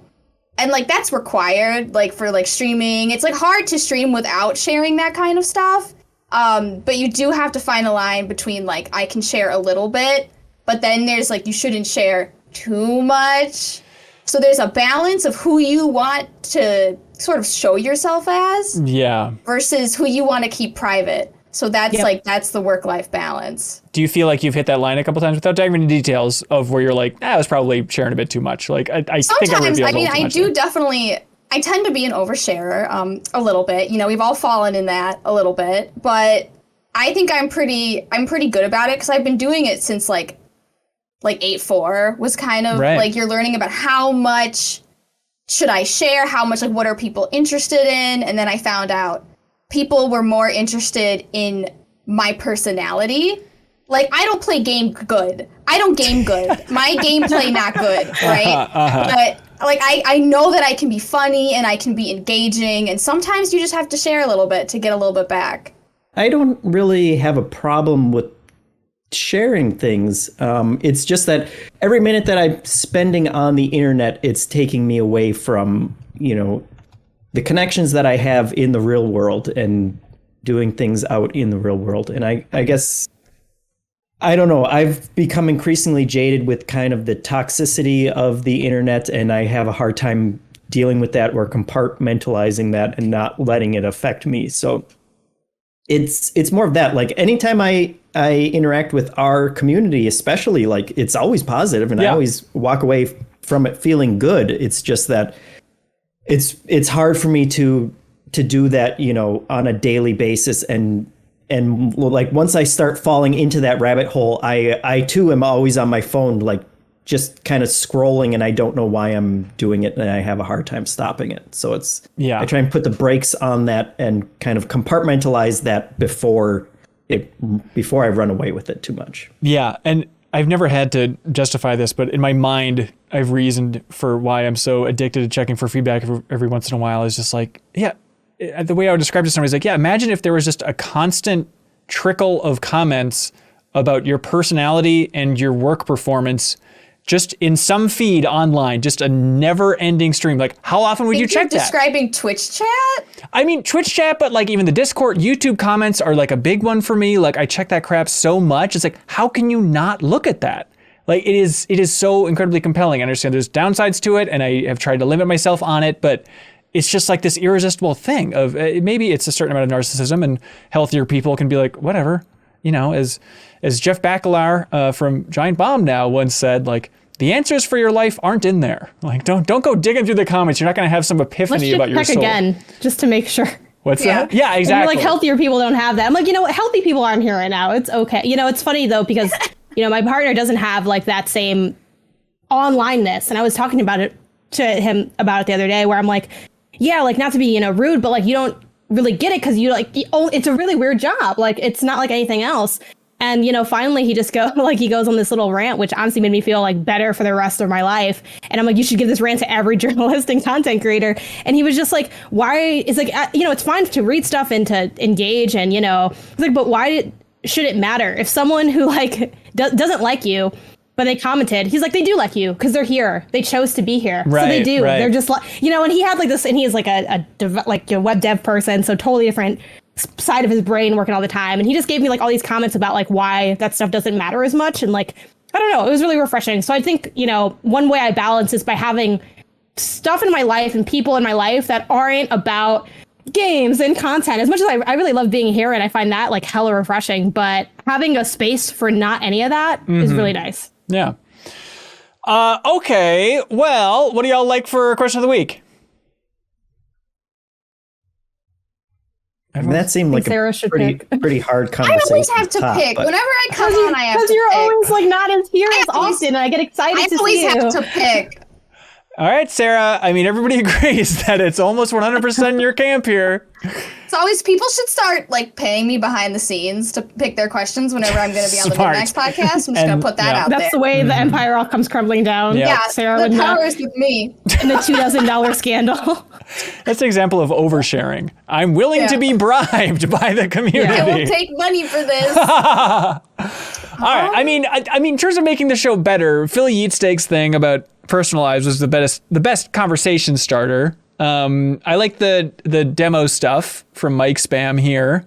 And like that's required like for like streaming. It's like hard to stream without sharing that kind of stuff. But you do have to find a line between like I can share a little bit, but then there's like you shouldn't share too much. So there's a balance of who you want to sort of show yourself as versus who you want to keep private. So that's that's the work-life balance. Do you feel like you've hit that line a couple times without diving into details of where you're like, I was probably sharing a bit too much? Like I think I Sometimes, revealed a little too I much do there. definitely, I tend to be an oversharer a little bit. You know, we've all fallen in that a little bit, but I think I'm pretty good about it because I've been doing it since like 8.4 was kind of like you're learning about how much should I share, how much like what are people interested in, and then I found out people were more interested in my personality. Like I don't play game good. I don't game good. My gameplay not good, right? But like I know that I can be funny and I can be engaging, and sometimes you just have to share a little bit to get a little bit back. I don't really have a problem with sharing things. It's just that every minute that I'm spending on the internet, it's taking me away from, the connections that I have in the real world and doing things out in the real world. And I guess, I don't know, I've become increasingly jaded with kind of the toxicity of the internet, and I have a hard time dealing with that or compartmentalizing that and not letting it affect me. So it's more of that. Like anytime I interact with our community, especially, like it's always positive and I always walk away from it feeling good. It's just that it's hard for me to do that, on a daily basis. And like once I start falling into that rabbit hole, I too am always on my phone, like just kind of scrolling, and I don't know why I'm doing it, and I have a hard time stopping it. So I try and put the brakes on that and kind of compartmentalize that before I run away with it too much. Yeah. And I've never had to justify this, but in my mind, I've reasoned for why I'm so addicted to checking for feedback every once in a while. Is just like, the way I would describe it to somebody is like, imagine if there was just a constant trickle of comments about your personality and your work performance just in some feed online, just a never-ending stream. Like, how often would you check that? You're describing Twitch chat? I mean, Twitch chat, but like even the Discord, YouTube comments are like a big one for me. Like I check that crap so much. It's like, how can you not look at that? Like it is so incredibly compelling. I understand there's downsides to it, and I have tried to limit myself on it, but it's just like this irresistible thing of maybe it's a certain amount of narcissism, and healthier people can be like, whatever, as Jeff Bakalar from Giant Bomb now once said, like, the answers for your life aren't in there. Like, don't go digging through the comments. You're not going to have some epiphany about your soul. Let's check again, just to make sure. What's that? Yeah, exactly. Like healthier people don't have that. I'm like, healthy people aren't here right now. It's okay. It's funny though, because, my partner doesn't have like that same onlineness. And I was talking about it to him about it the other day, where I'm like, yeah, like not to be, rude, but like you don't really get it because it's a really weird job. Like it's not like anything else. And, you know, finally he just he goes on this little rant, which honestly made me feel like better for the rest of my life. And I'm like, you should give this rant to every journalist and content creator. And he was just like, why is like, you know, it's fine to read stuff and to engage. And, you know, it's like, but why should it matter if someone who like doesn't like you, but they commented, he's like, they do like you because they're here. They chose to be here. Right, so they do. right. They're just like, you know, and he had like this, and he's like a web dev person. So totally different side of his brain working all the time. And he just gave me like all these comments about like why that stuff doesn't matter as much. And like, I don't know, it was really refreshing. So I think, you know, one way I balance is by having stuff in my life and people in my life that aren't about games and content. As much as I really love being here and I find that like hella refreshing, but having a space for not any of that is really nice. Yeah. Okay. Well, what do y'all like for question of the week? That seemed like Sarah a pretty hard I conversation. always have to pick. but- Whenever I come on, I have to Because you're pick. always like not as here as always- often, and I get excited I to always see you. have to pick. All right, Sarah. I mean, everybody agrees that it's almost 100% in your camp here. It's always people should start like paying me behind the scenes to pick their questions whenever I'm going to be on the Smart. MinnMax podcast. I'm just going And, to put that yeah. out That's there. the way the empire all comes crumbling down. Yeah. Yeah, Sarah the would power not. is with me. In the $2,000 scandal. That's an example of oversharing. I'm willing to be bribed by the community. I will take money for this. All right. I mean, in terms of making the show better, Philly Yeatsteak's thing about personal lives was the best conversation starter. I like the demo stuff from Mike Spam here.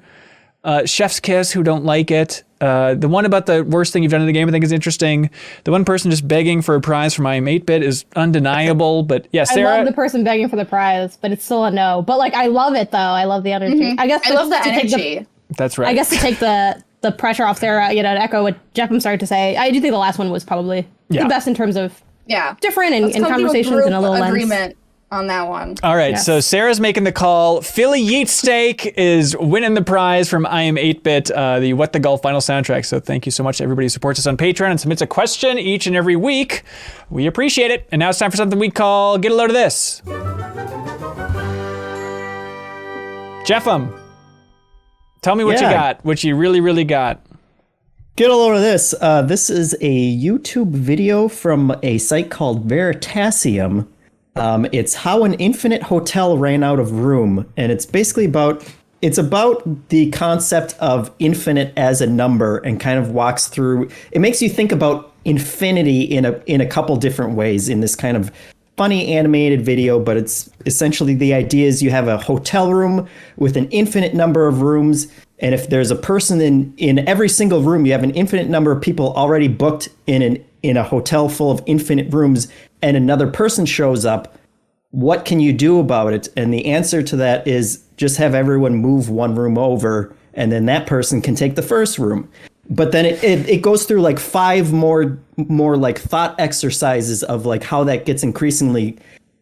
Chef's Kiss, who don't like it. The one about the worst thing you've done in the game, I think is interesting. The one person just begging for a prize from I'm 8-bit is undeniable. But yeah, Sarah. I love the person begging for the prize, but it's still a no. But like, I love it though. I love the energy. I guess I love the to take energy. That's right. I guess to take the pressure off Sarah, you know, to echo what Jeff started to say, I do think the last one was probably Yeah. the best in terms of Yeah. different and Let's come to a conversations group and a little lens. agreement on that one. All right, Yes. so Sarah's making the call. Philly Yeatsteak is winning the prize from I Am 8-Bit, the What the Golf Final soundtrack. So thank you so much to everybody who supports us on Patreon and submits a question each and every week. We appreciate it. And now it's time for something we call Get a Load of This. Jeffem, tell me what you Yeah. got, what you really, really got. Get a load of this. This is a YouTube video from a site called Veritasium. It's how an infinite hotel ran out of room, and it's basically about the concept of infinite as a number, and kind of walks through. It makes you think about infinity in a couple different ways in this kind of funny animated video, but it's essentially the idea is you have a hotel room with an infinite number of rooms. And if there's a person in every single room, you have an infinite number of people already booked in a hotel full of infinite rooms, and another person shows up. What can you do about it? And the answer to that is just have everyone move one room over, and then that person can take the first room. But then it goes through like 5 more like thought exercises of like how that gets increasingly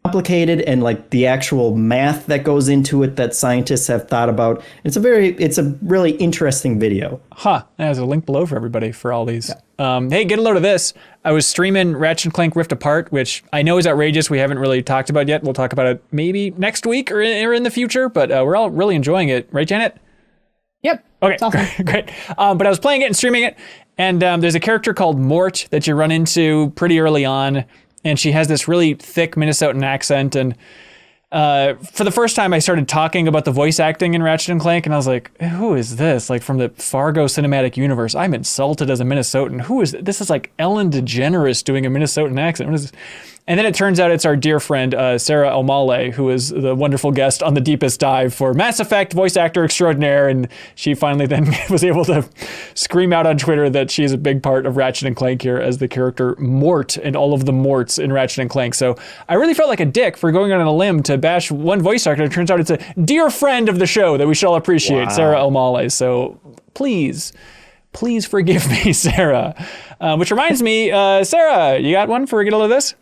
complicated, and like the actual math that goes into it that scientists have thought about. It's a really interesting video. There's a link below for everybody for all these. Hey, get a load of this. I was streaming Ratchet & Clank Rift Apart, which I know is outrageous. We haven't really talked about it yet. We'll talk about it maybe next week or in the future, but we're all really enjoying it. Right, Janet? Yep. Okay, It's awesome. great. But I was playing it and streaming it, and there's a character called Mort that you run into pretty early on, and she has this really thick Minnesotan accent, and for the first time I started talking about the voice acting in Ratchet & Clank, and I was like, who is this? Like, from the Fargo cinematic universe, I'm insulted as a Minnesotan. Who is this? Is like Ellen DeGeneres doing a Minnesotan accent. What is this? And then it turns out it's our dear friend, Sarah O'Malley, who is the wonderful guest on The Deepest Dive for Mass Effect, voice actor extraordinaire. And she finally then was able to scream out on Twitter that she is a big part of Ratchet & Clank here as the character Mort and all of the Morts in Ratchet & Clank. So I really felt like a dick for going on a limb to bash one voice actor. It turns out it's a dear friend of the show that we should all appreciate, Sarah O'Malley. So please forgive me, Sarah. Which reminds me, Sarah, you got one for Get a Load of This?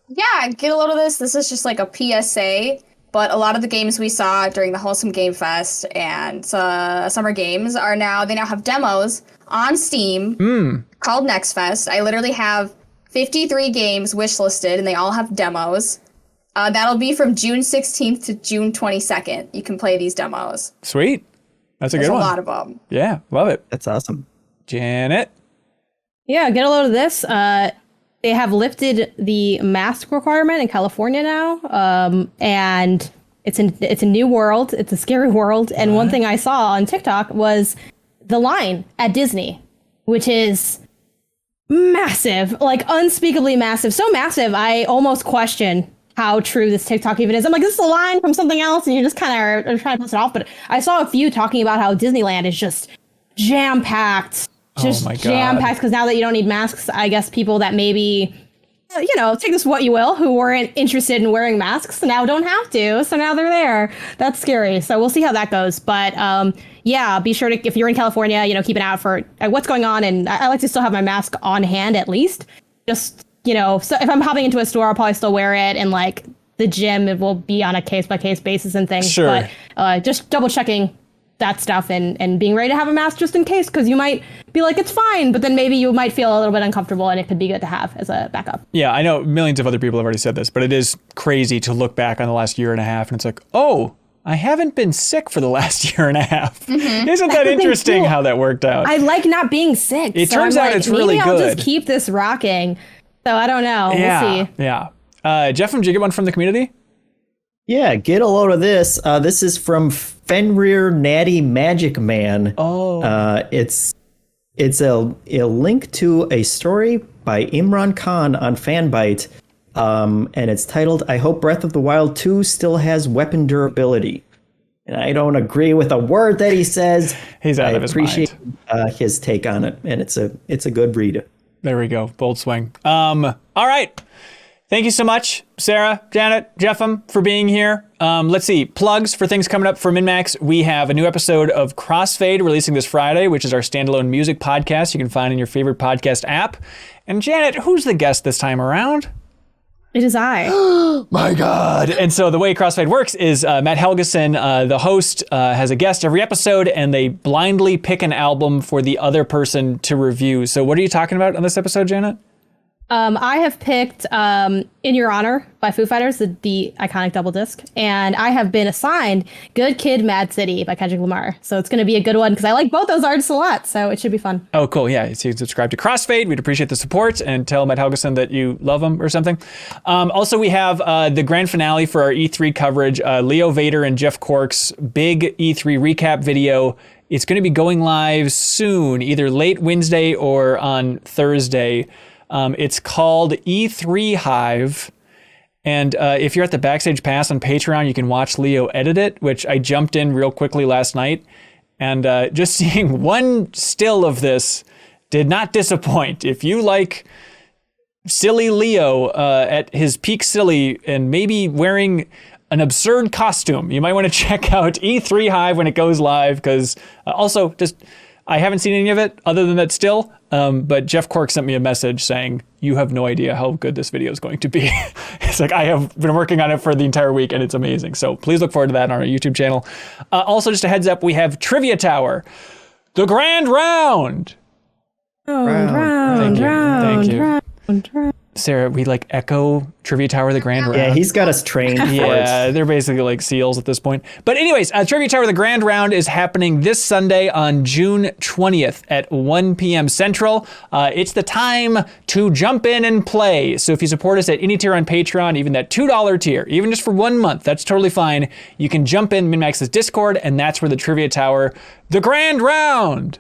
Yeah, get a load of this. This is just like a PSA, but a lot of the games we saw during the Wholesome Game Fest and Summer Games they now have demos on Steam called Next Fest. I literally have 53 games wishlisted, and they all have demos. That'll be from June 16th to June 22nd. You can play these demos. Sweet. That's a good one. There's a lot of them. Yeah, love it. That's awesome. Janet? Yeah, get a load of this. They have lifted the mask requirement in California now, and it's a new world. It's a scary world. And one thing I saw on TikTok was the line at Disney, which is massive, like unspeakably massive. So massive, I almost question how true this TikTok even is. I'm like, this is a line from something else, and you just kind of are trying to pass it off. But I saw a few talking about how Disneyland is just jam-packed. Just jam-packed, because now that you don't need masks, I guess people that maybe, take this what you will, who weren't interested in wearing masks now don't have to. So now they're there. That's scary. So we'll see how that goes. But yeah, be sure to, if you're in California, keep an eye out for what's going on. And I like to still have my mask on hand at least. Just, so if I'm hopping into a store, I'll probably still wear it. And like the gym, it will be on a case-by-case basis and things. Sure. But just double-checking that stuff and being ready to have a mask just in case, because you might be like, it's fine, but then maybe you might feel a little bit uncomfortable, and it could be good to have as a backup. Yeah, I know millions of other people have already said this, but it is crazy to look back on the last year and a half and it's like, oh, I haven't been sick for the last year and a half. Mm-hmm. Isn't that interesting how that worked out? I like not being sick. It turns out it's really good. Maybe I'll just keep this rocking. So I don't know. We'll see. Yeah. Jeff, did you get one from the community? Yeah, get a load of this. This is from Fenrir Natty Magic Man. Oh. It's a link to a story by Imran Khan on Fanbyte, and it's titled, I hope Breath of the Wild 2 still has weapon durability. And I don't agree with a word that he says. He's out of his mind. I appreciate his take on it, and it's a good read. There we go. Bold swing. All right. Thank you so much, Sarah, Janet, Jeffem, for being here. Let's see. Plugs for things coming up for MinnMax. We have a new episode of Crossfade releasing this Friday, which is our standalone music podcast you can find in your favorite podcast app. And Janet, who's the guest this time around? It is I. My God. And so the way Crossfade works is Matt Helgeson, the host, has a guest every episode, and they blindly pick an album for the other person to review. So what are you talking about on this episode, Janet? I have picked In Your Honor by Foo Fighters, the iconic double disc, and I have been assigned Good Kid, Mad City by Kendrick Lamar. So it's going to be a good one because I like both those artists a lot, so it should be fun. Oh, cool. Yeah, so you can subscribe to Crossfade. We'd appreciate the support, and tell Matt Helgeson that you love him or something. Also, we have the grand finale for our E3 coverage, Leo Vader and Jeff Cork's big E3 recap video. It's going to be going live soon, either late Wednesday or on Thursday. It's called E3 Hive. And if you're at the Backstage Pass on Patreon, you can watch Leo edit it, which I jumped in real quickly last night. And just seeing one still of this did not disappoint. If you like silly Leo at his peak silly and maybe wearing an absurd costume, you might want to check out E3 Hive when it goes live, because also just... I haven't seen any of it other than that still, but Jeff Cork sent me a message saying, you have no idea how good this video is going to be. It's like, I have been working on it for the entire week and it's amazing. So please look forward to that on our YouTube channel. Also, just a heads up, we have Trivia Tower, the grand round. Thank you. Sarah, we like echo Trivia Tower, the grand round. Yeah, he's got us trained for it. Yeah, they're basically like seals at this point. But anyways, Trivia Tower, the grand round is happening this Sunday on June 20th at 1 p.m. Central. It's the time to jump in and play. So if you support us at any tier on Patreon, even that $2 tier, even just for 1 month, that's totally fine. You can jump in MinnMax's Discord, and that's where the Trivia Tower, the grand round,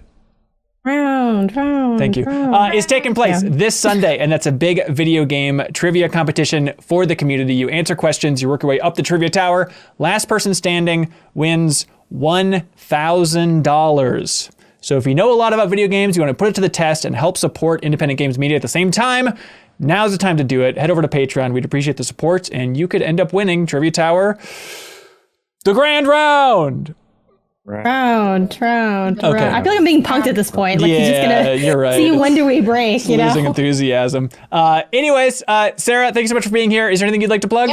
Thank you. Is taking place this Sunday, and that's a big video game trivia competition for the community. You answer questions, you work your way up the trivia tower. Last person standing wins $1,000. So if you know a lot about video games, you want to put it to the test and help support independent games media at the same time, now's the time to do it. Head over to Patreon. We'd appreciate the support, and you could end up winning Trivia Tower, the grand round. Round. Okay. I feel like I'm being punked at this point. Like, yeah, you're just gonna you're right. see when do we break, you know? Losing enthusiasm. Anyways, Sarah, thank you so much for being here. Is there anything you'd like to plug?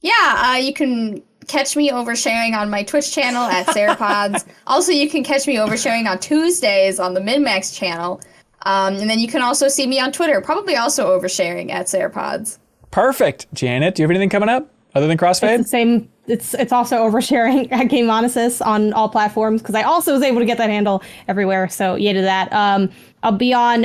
Yeah, you can catch me oversharing on my Twitch channel at SarahPods. Also, you can catch me oversharing on Tuesdays on the MinnMax channel. And then you can also see me on Twitter, probably also oversharing at SarahPods. Perfect. Janet, do you have anything coming up other than Crossfade? It's the it's also oversharing at Game Onasis on all platforms because I also was able to get that handle everywhere. So yeah to that. I'll be on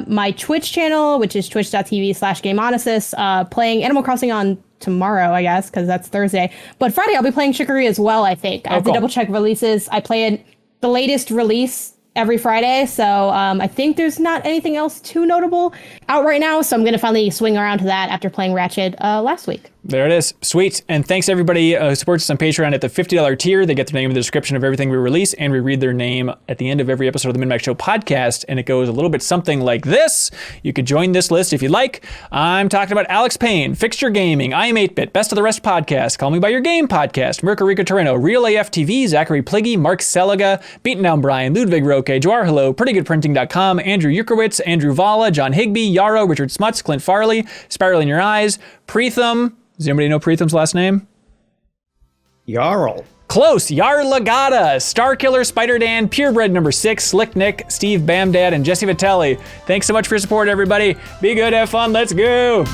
my Twitch channel, which is twitch.tv/GameOnasis, playing Animal Crossing on tomorrow, I guess, because that's Thursday. But Friday I'll be playing Chicory as well, I think. I have to double check releases. I play the latest release every Friday, so I think there's not anything else too notable out right now, so I'm going to finally swing around to that after playing Ratchet last week. There it is. Sweet. And thanks everybody who supports us on Patreon at the $50 tier. They get their name in the description of everything we release, and we read their name at the end of every episode of the MinnMax Show podcast, and it goes a little bit something like this. You could join this list if you'd like. I'm talking about Alex Payne, Fixture Gaming, I Am 8-Bit, Best of the Rest podcast, Call Me By Your Game podcast, Mirko Arico-Torreno, Real AF TV, Zachary Pligge, Mark Seliga, BeatenDownBrian, Ludwig Roque, Jawarhello, PrettyGoodPrinting.com, Andrew Uerkwitz, Andrew Vala, John Higby, Yarrow, Richard Smuts, Clint Farley, SpiralInYourEyes, Preetham. Does anybody know Preetham's last name? Yarrow. Close. Yarlagadda, Starkiller, Spider-Dan, Purebred number 6, SlyckNic, Steve Bamdad, and Jesse Vitelli. Thanks so much for your support, everybody. Be good, have fun, let's go.